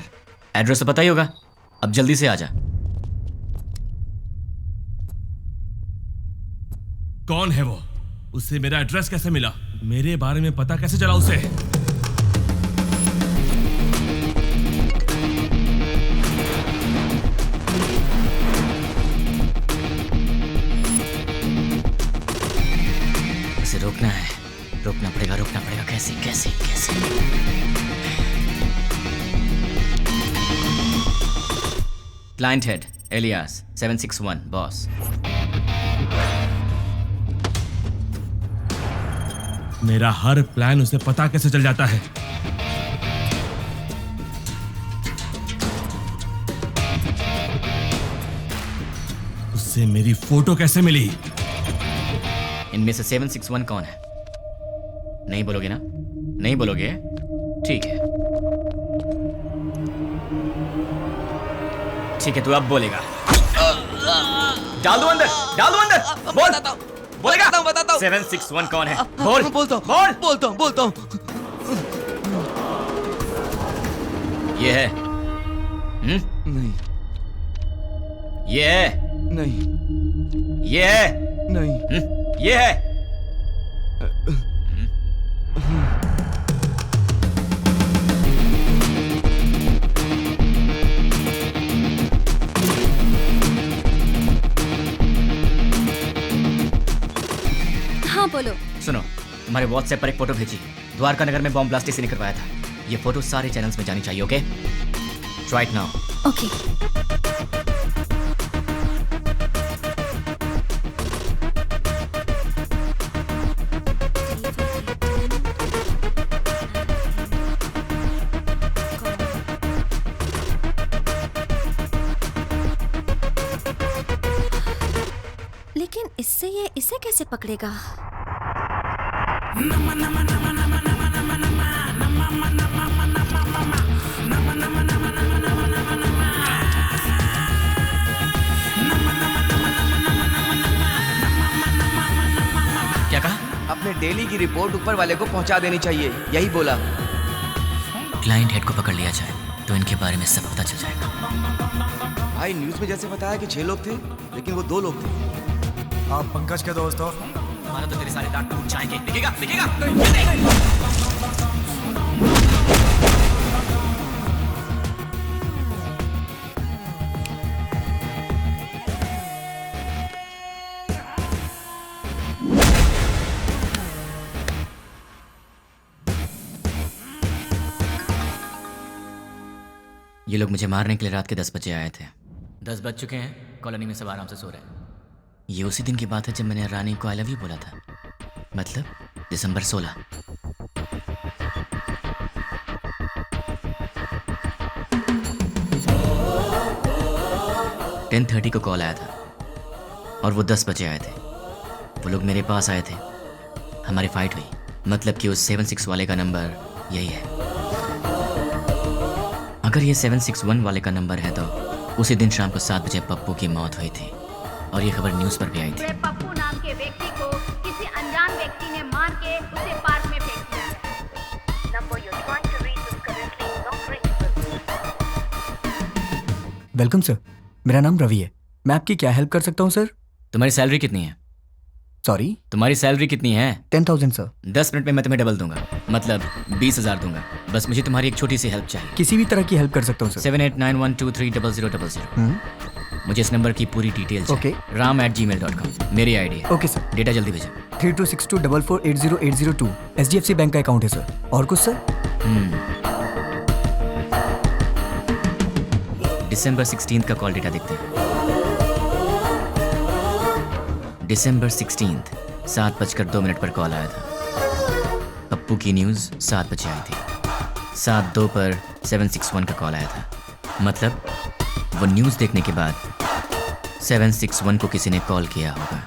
एड्रेस तो पता ही होगा। अब जल्दी से आ जा। कौन है वो? उससे मेरा एड्रेस कैसे मिला? मेरे बारे में पता कैसे चला उसे? उसे रोकना है, रोकना पड़ेगा। कैसे? Client head alias 761 boss. मेरा हर प्लान उसे पता कैसे चल जाता है? उससे मेरी फोटो कैसे मिली? इनमें से 761 कौन है? नहीं बोलोगे ना? नहीं बोलोगे? ठीक है, तू अब बोलेगा। डाल दो अंदर। बोल। बोलेगा? बताता हूँ। 761 कौन है? बोल। बोलता हूँ। ये है? नहीं। ये है? नहीं। ये है? नहीं। ये है? हाँ बोलो। सुनो, तुम्हारे व्हाट्सएप पर एक फोटो भेजी। द्वारका नगर में बॉम्ब ब्लास्ट से निकलवाया था। ये फोटो सारे चैनल्स में जानी चाहिए। Okay, try it now. Okay. लेकिन इससे ये इसे कैसे पकड़ेगा? क्या कहा? अपने डेली की रिपोर्ट ऊपर वाले को पहुंचा देनी चाहिए, यही बोला। क्लाइंट हेड को पकड़ लिया जाए तो इनके बारे में सब पता चल जाएगा। भाई न्यूज़ में जैसे बताया कि 6 लोग थे, लेकिन वो 2 लोग थे। आप पंकज के दोस्त हो? हमारा तो तेरे सारे दांत टूट जाएंगे। दिखेगा? ये लोग मुझे मारने के लिए रात के 10 बजे आए थे। 10 बज चुके हैं, कॉलोनी में सब आराम से सो रहे हैं। ये उसी दिन की बात है जब मैंने रानी को आई लव यू बोला था, मतलब दिसंबर 16। टेन 10:30 को कॉल आया था और वो 10 बजे आए थे। वो लोग मेरे पास आए थे, हमारी फाइट हुई। मतलब कि उस 76 वाले का नंबर यही है। अगर ये 761 वाले का नंबर है तो उसी दिन शाम को 7 बजे पप्पू की मौत हुई थी और ये खबर न्यूज़ पर भी आई थी। पप्पू नाम के व्यक्ति को किसी अनजान व्यक्ति ने मार के उसे पार्क में फेंक दिया है। Number you are trying to reach is currently not reachable. Welcome sir, मेरा नाम रवि है। मैं आपकी क्या हेल्प कर सकता हूँ सर? तुम्हारी सैलरी कितनी है? सॉरी? तुम्हारी सैलरी कितनी है? 10,000 सर। 10 मिनट में मैं तुम्हें डबल दूंगा, मतलब 20,000 दूंगा। बस मुझे तुम्हारी एक छोटी सी हेल्प चाहिए। किसी भी तरह की हेल्प कर सकता हूँ सर। 7891230000। मुझे इस नंबर की पूरी डिटेल चाहिए। ram@gmail.com मेरी आईडी है। Okay sir. डेटा जल्दी भेजो। 326244808002 HDFC बैंक का अकाउंट है सर। और कुछ सर? दिसंबर 16 का कॉल डेटा देखते हैं। दिसंबर 16 7:02 पर कॉल आया था। पप्पू की न्यूज़ 7 बजे आई थी। 7:02 पर 761 का कॉल आया था। मतलब वो न्यूज़ देखने के बाद 761 को किसी ने कॉल किया होगा।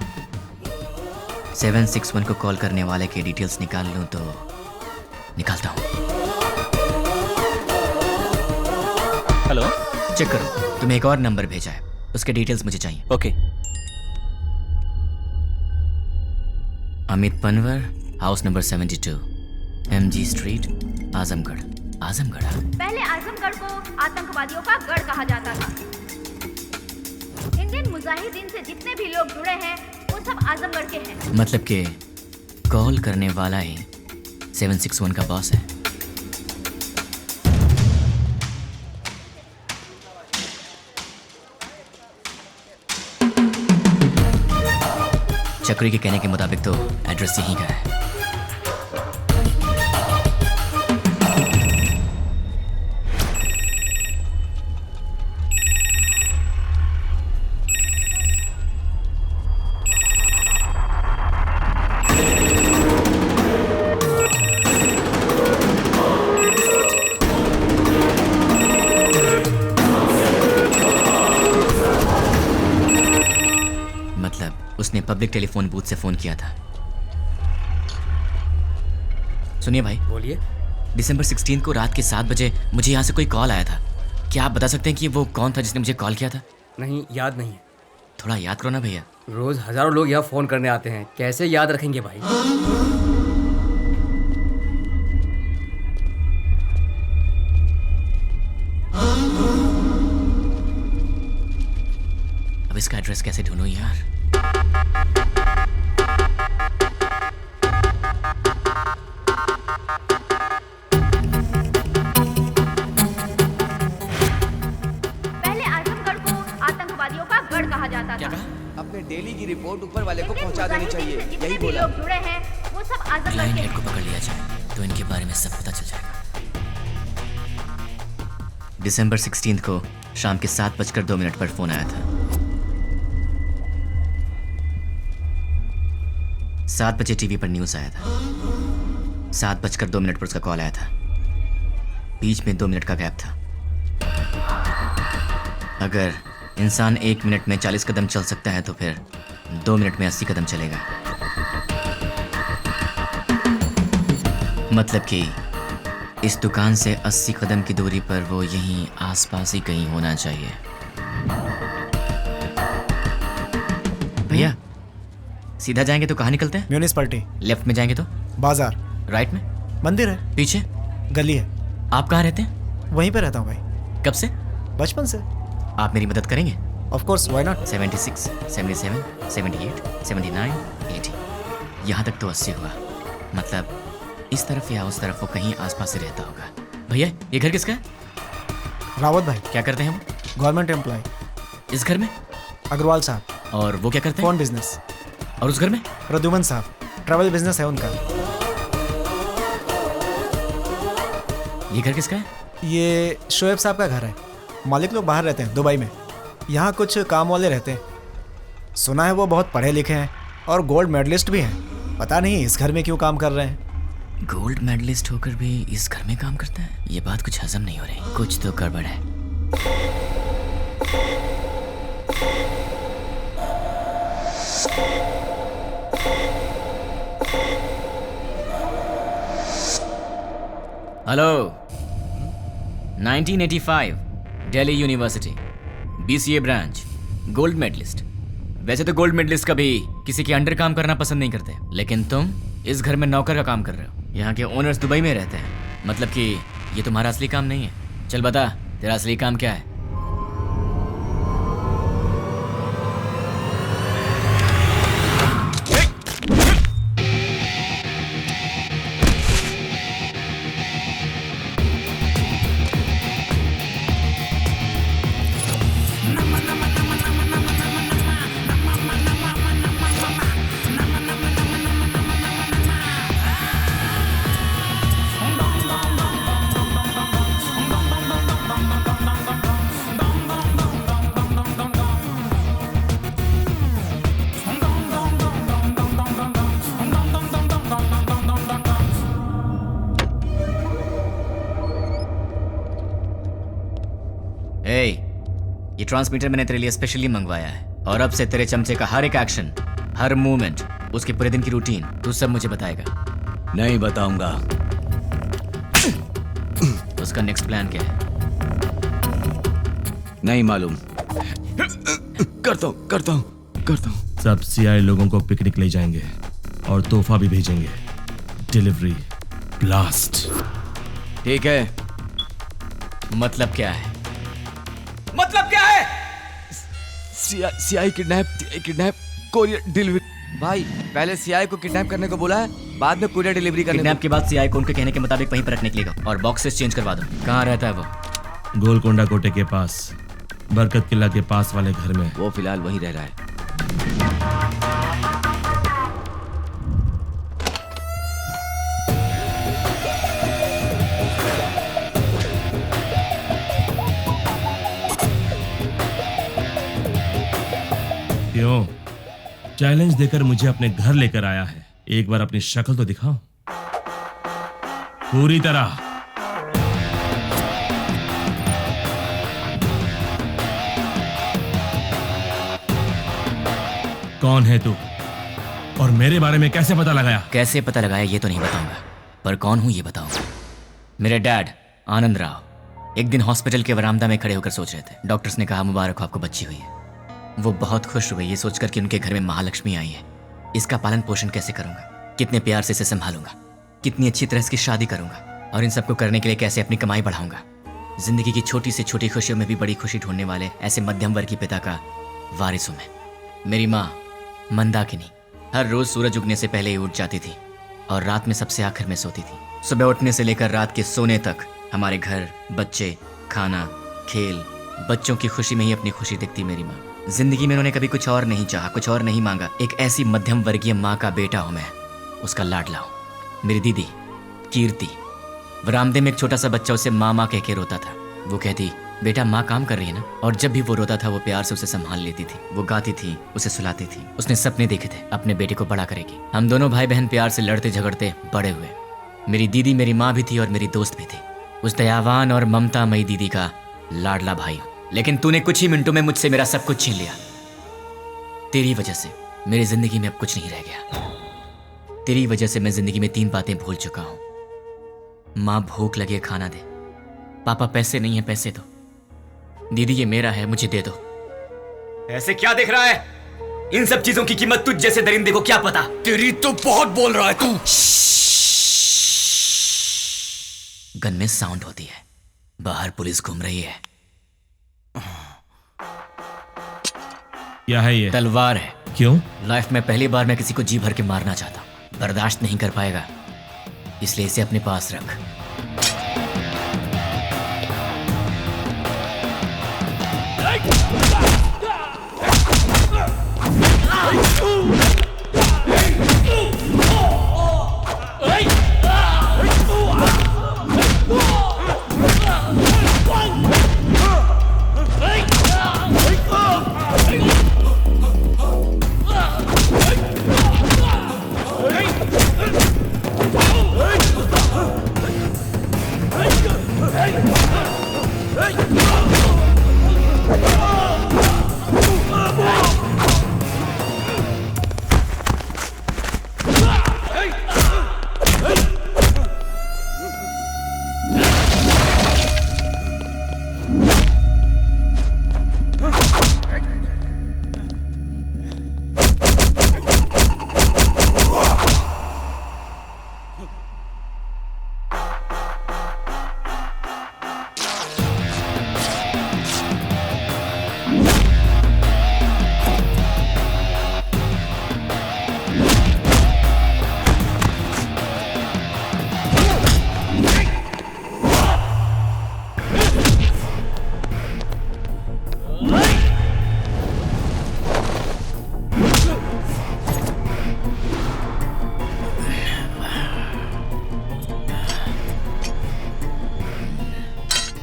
761 को कॉल करने वाले के डिटेल्स निकाल लूँ तो निकालता हूँ। हेलो, चेक करो, तुम्हें एक और नंबर भेजा है, उसके डिटेल्स मुझे चाहिए। Okay. Amit Panwar, house number 72, MG street, Azamgarh. Azamgarh? पहले आजमगढ़ को आतंकवादियों का गढ़ कहा जाता था। इंडियन मुजाहिदीन से जितने भी लोग जुड़े हैं वो सब आजमगढ़ के हैं। मतलब कि कॉल करने वाला ही 761 का बॉस है। चक्री के कहने के मुताबिक तो एड्रेस यहीं का है। उसने पब्लिक टेलीफोन बूथ से फोन किया था। सुनिए भाई। बोलिए। दिसंबर 16 को रात के 7 बजे मुझे यहाँ से कोई कॉल आया था। क्या आप बता सकते हैं कि वो कौन था जिसने मुझे कॉल किया था? नहीं, याद नहीं है। थोड़ा याद करो ना भैया। रोज हजारों लोग यहाँ फोन करने आते हैं, कैसे याद रखेंगे भाई? अब इसका एड्रेस कैसे ढूंढूं यार? पहले आजमगढ़ को आतंकवादियों का गढ़ कहा जाता था। अपने डेली की रिपोर्ट ऊपर वाले को पहुंचा देनी चाहिए, यही बोला। लोग जुड़े हैं वो सब आजमगढ़ क्लाइंट के हेड को पकड़ लिया जाए तो इनके बारे में सब पता चल जाएगा। दिसंबर 16 को शाम के 7:02 पर फोन आया था। 7 बजे टीवी पर न्यूज़ आया था। 7:02 पर उसका कॉल आया था। बीच में 2 मिनट का गैप था। अगर इंसान 1 मिनट में 40 कदम चल सकता है तो फिर 2 मिनट में 80 कदम चलेगा। मतलब कि इस दुकान से 80 कदम की दूरी पर वो यहीं आसपास ही कहीं होना चाहिए। भैया सीधा जाएंगे तो कहाँ निकलते हैं? म्यूनिसिपैलिटी। लेफ्ट में जाएंगे तो? बाजार। राइट में? मंदिर है। पीछे? गली है। आप कहाँ रहते हैं? वहीं पे रहता हूँ भाई। कब से? बचपन से। आप मेरी मदद करेंगे? Of course, why not. 76, 77, 78, 79, 80, यहाँ तक तो 80 हुआ। मतलब इस तरफ या उस तरफ वो कहीं आसपास ही रहता होगा। भैया ये घर किसका है? रावत भाई। क्या करते हैं वो? Government employ. इस घर में? अग्रवाल साहब। और वो क्या करते हैं? Phone business. और उस घर में? प्रद्युमन साहब, ट्रैवल बिजनेस है उनका। ये घर किसका है? ये शोएब साहब का घर है। मालिक लोग बाहर रहते हैं, दुबई में। यहाँ कुछ काम वाले रहते हैं। सुना है वो बहुत पढ़े लिखे हैं और गोल्ड मेडलिस्ट भी हैं। पता नहीं इस घर में क्यों काम कर रहे हैं। गोल्ड मेडलिस्ट होकर भी इस घर में काम करता है? ये बात कुछ हजम नहीं हो रही। कुछ तो गड़बड़ है। Hello. 1985 Delhi university, BCA branch, gold medalist. वैसे तो गोल्ड मेडलिस्ट कभी किसी के अंडर काम करना पसंद नहीं करते, लेकिन तुम इस घर में नौकर का काम कर रहे हो। यहाँ के ओनर्स दुबई में रहते हैं। मतलब कि ये तुम्हारा असली काम नहीं है। चल बता, तेरा असली काम क्या है? ये ट्रांसमीटर मैंने तेरे लिए स्पेशली मंगवाया है और अब से तेरे चमचे का हर एक एक्शन, हर मूवमेंट, उसके पूरे दिन की रूटीन तू सब मुझे बताएगा। नहीं बताऊंगा। उसका नेक्स्ट प्लान क्या है? नहीं मालूम। करता हूँ। सब सीआई लोगों को पिकनिक ले जाएंगे और तोहफा भी भेजेंगे। Delivery blast. ठीक है। मतलब क्या है? CI kidnap courier delivery. भाई पहले सीआई को किडनैप करने को बोला है, बाद में कोरियर डिलीवरी करने किडनैप के बाद सीआई को उनके कहने के मुताबिक वहीं पर रखने के लिए कहो और बॉक्सेस चेंज करवा दो। कहाँ रहता है वो? गोलकोंडा कोटे के पास, बरकत किला के पास वाले घर में। वो फिलहाल वहीं रह रहा है। क्यों? चैलेंज देकर मुझे अपने घर लेकर आया है, एक बार अपनी शक्ल तो दिखाओ पूरी तरह। कौन है तू और मेरे बारे में कैसे पता लगाया? कैसे पता लगाया ये तो नहीं बताऊंगा, पर कौन हूं ये बताऊंगा। मेरे डैड आनंद राव एक दिन हॉस्पिटल के वरामदा में खड़े होकर सोच रहे थे। डॉक्टर्स ने कहा मुबारक हो आपको बच्ची हुई है। वो बहुत खुश हुए ये सोचकर कि उनके घर में महालक्ष्मी आई है। इसका पालन पोषण कैसे करूंगा, कितने प्यार से इसे संभालूंगा, कितनी अच्छी तरह इसकी शादी करूंगा और इन सबको करने के लिए कैसे अपनी कमाई बढ़ाऊंगा। जिंदगी की छोटी से छोटी खुशियों में भी बड़ी खुशी ढूंढने वाले ऐसे मध्यम वर्ग के पिता का वारिस हूं मैं। मेरी माँ मंदाकिनी हर रोज सूरज उगने से पहले ही उठ जाती थी और रात में सबसे आखिर में सोती थी। सुबह उठने से लेकर रात के सोने तक हमारे घर, बच्चे, खाना, खेल, बच्चों की खुशी में ही अपनी खुशी दिखती मेरी माँ। जिंदगी में उन्होंने कभी कुछ और नहीं चाहा, कुछ और नहीं मांगा। एक ऐसी मध्यम वर्गीय माँ का बेटा हूं मैं, उसका लाडला हूं। मेरी दीदी कीर्ति बरामदे में एक छोटा सा बच्चा उसे माँ माँ कह के रोता था। वो कहती बेटा माँ काम कर रही है ना, और जब भी वो रोता था वो प्यार से उसे संभाल लेती थी। वो गाती थी, उसे सुलाती थी। उसने सपने देखे थे अपने बेटे को बड़ा करेगी। हम दोनों भाई बहन प्यार से लड़ते झगड़ते बड़े हुए। मेरी दीदी मेरी माँ भी थी और मेरी दोस्त भी थी। उस दयावान और ममतामयी दीदी का लाडला भाई हूं। लेकिन तूने कुछ ही मिनटों में मुझसे मेरा सब कुछ छीन लिया। तेरी वजह से मेरी जिंदगी में अब कुछ नहीं रह गया। तेरी वजह से मैं जिंदगी में 3 बातें भूल चुका हूं। माँ भूख लगे खाना दे, पापा पैसे नहीं है पैसे दो, दीदी ये मेरा है मुझे दे दो। ऐसे क्या देख रहा है? इन सब चीजों की कीमत तुझ जैसे दरिंदे को क्या पता। तेरी तो बहुत बोल रहा है तू। गन में साउंड होती है, बाहर पुलिस घूम रही है। क्या है ये? तलवार है। क्यों? लाइफ में पहली बार मैं किसी को जी भर के मारना चाहता हूं। बर्दाश्त नहीं कर पाएगा, इसलिए इसे अपने पास रख।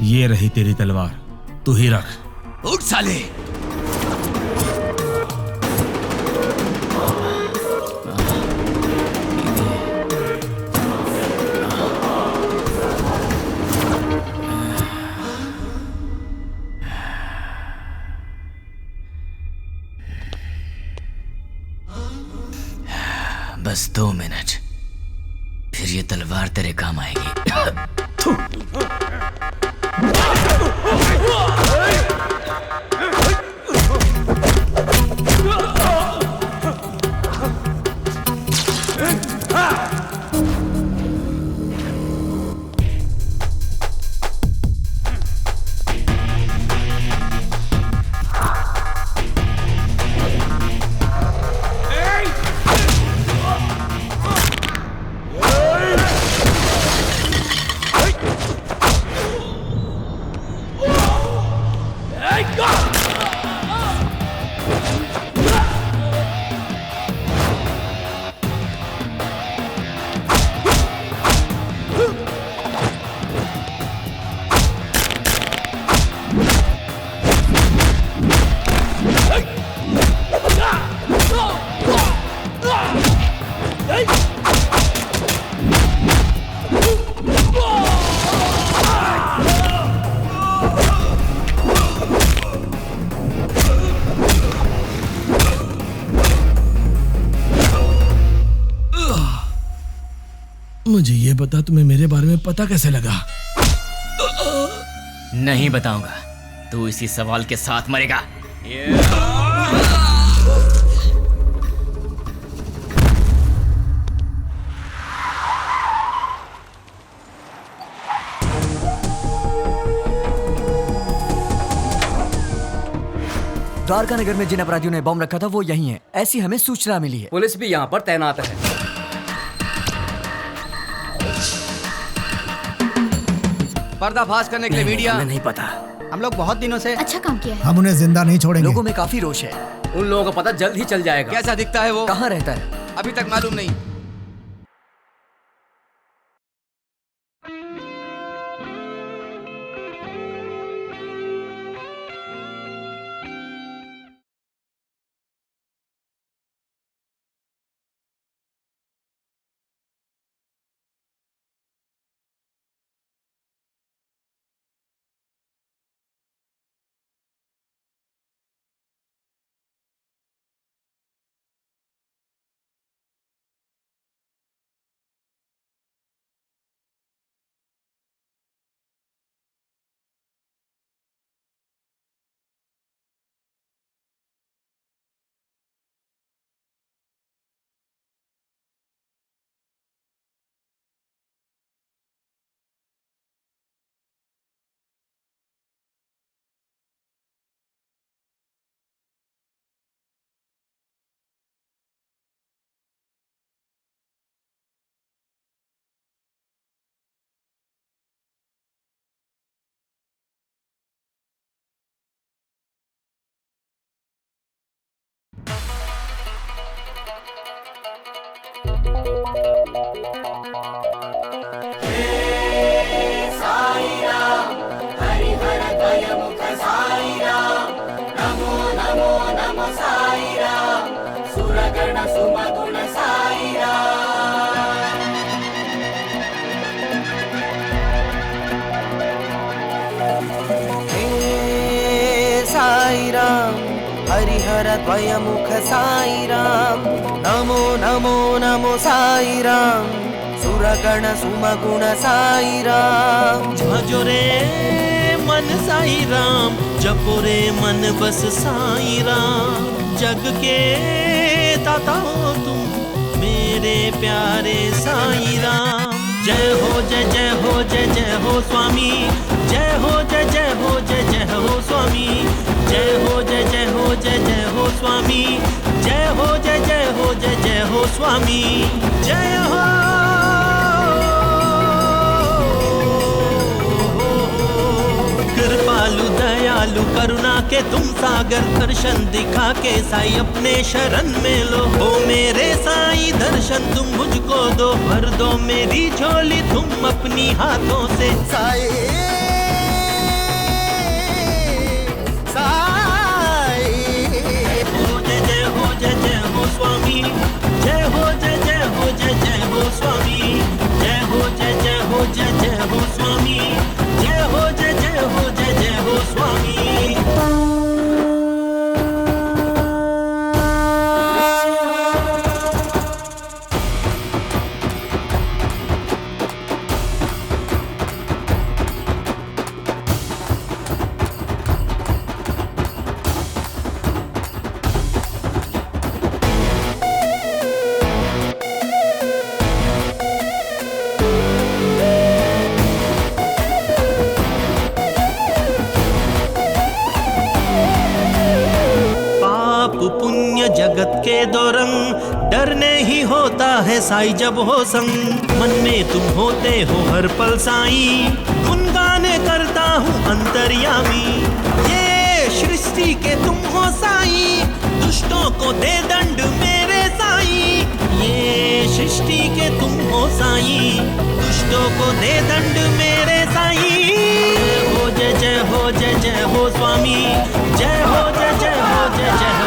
ये रही तेरी तलवार, तू ही रख। उठ साले। बस 2 मिनट, फिर ये तलवार तेरे काम आएगी। मुझे ये बता, तुम्हें मेरे बारे में पता कैसे लगा? नहीं बताऊंगा, तू इसी सवाल के साथ मरेगा। द्वारका नगर में जिन अपराधियों ने बम रखा था वो यही है, ऐसी हमें सूचना मिली है। पुलिस भी यहाँ पर तैनात है। पर्दाफाश करने के लिए मीडिया। हमें नहीं पता। हम लोग बहुत दिनों से अच्छा काम किया है। हम उन्हें जिंदा नहीं छोड़ेंगे। लोगों में काफी रोष है। उन लोगों को पता जल्द ही चल जाएगा। कैसा दिखता है वो? कहाँ रहता है? अभी तक मालूम नहीं। हरिहर द्वयमुख साई राम, नमो नमो नमो साई राम, सुरगण सुमगुण साई राम। भजो रे मन साई राम, जपो रे मन बस साई राम। जग के दाता हो तुम मेरे प्यारे साई राम। जय हो जय जय हो जय जय हो स्वामी, जय हो जय जय हो जय जय हो स्वामी, जय हो जय जय हो जय जय हो स्वामी, जय हो जय जय हो जय जय हो स्वामी, जय हो। कृपालु दयालु करुणा के तुम सागर, दर्शन दिखा के साई अपने शरण में लो। हो मेरे साई दर्शन तुम मुझको दो, भर दो मेरी झोली तुम अपनी हाथों से। साई स्वामी, जय हो जय जय हो जय जय हो स्वामी, जय हो जय जय हो जय जय हो स्वामी, जय हो जय जय हो जय जय हो स्वामी। के दो रंग, डरने ही होता है साई जब हो संग। मन में तुम होते हो हर पल साई, उन गाने करता हूँ अंतर्यामी। ये सृष्टि के तुम हो साई, दुष्टों को दे दंड मेरे साई। ये सृष्टि के तुम हो साई, दुष्टों को दे दंड मेरे साई। जय हो जय जय हो जय जय हो स्वामी, जय हो जय जय हो जय जय हो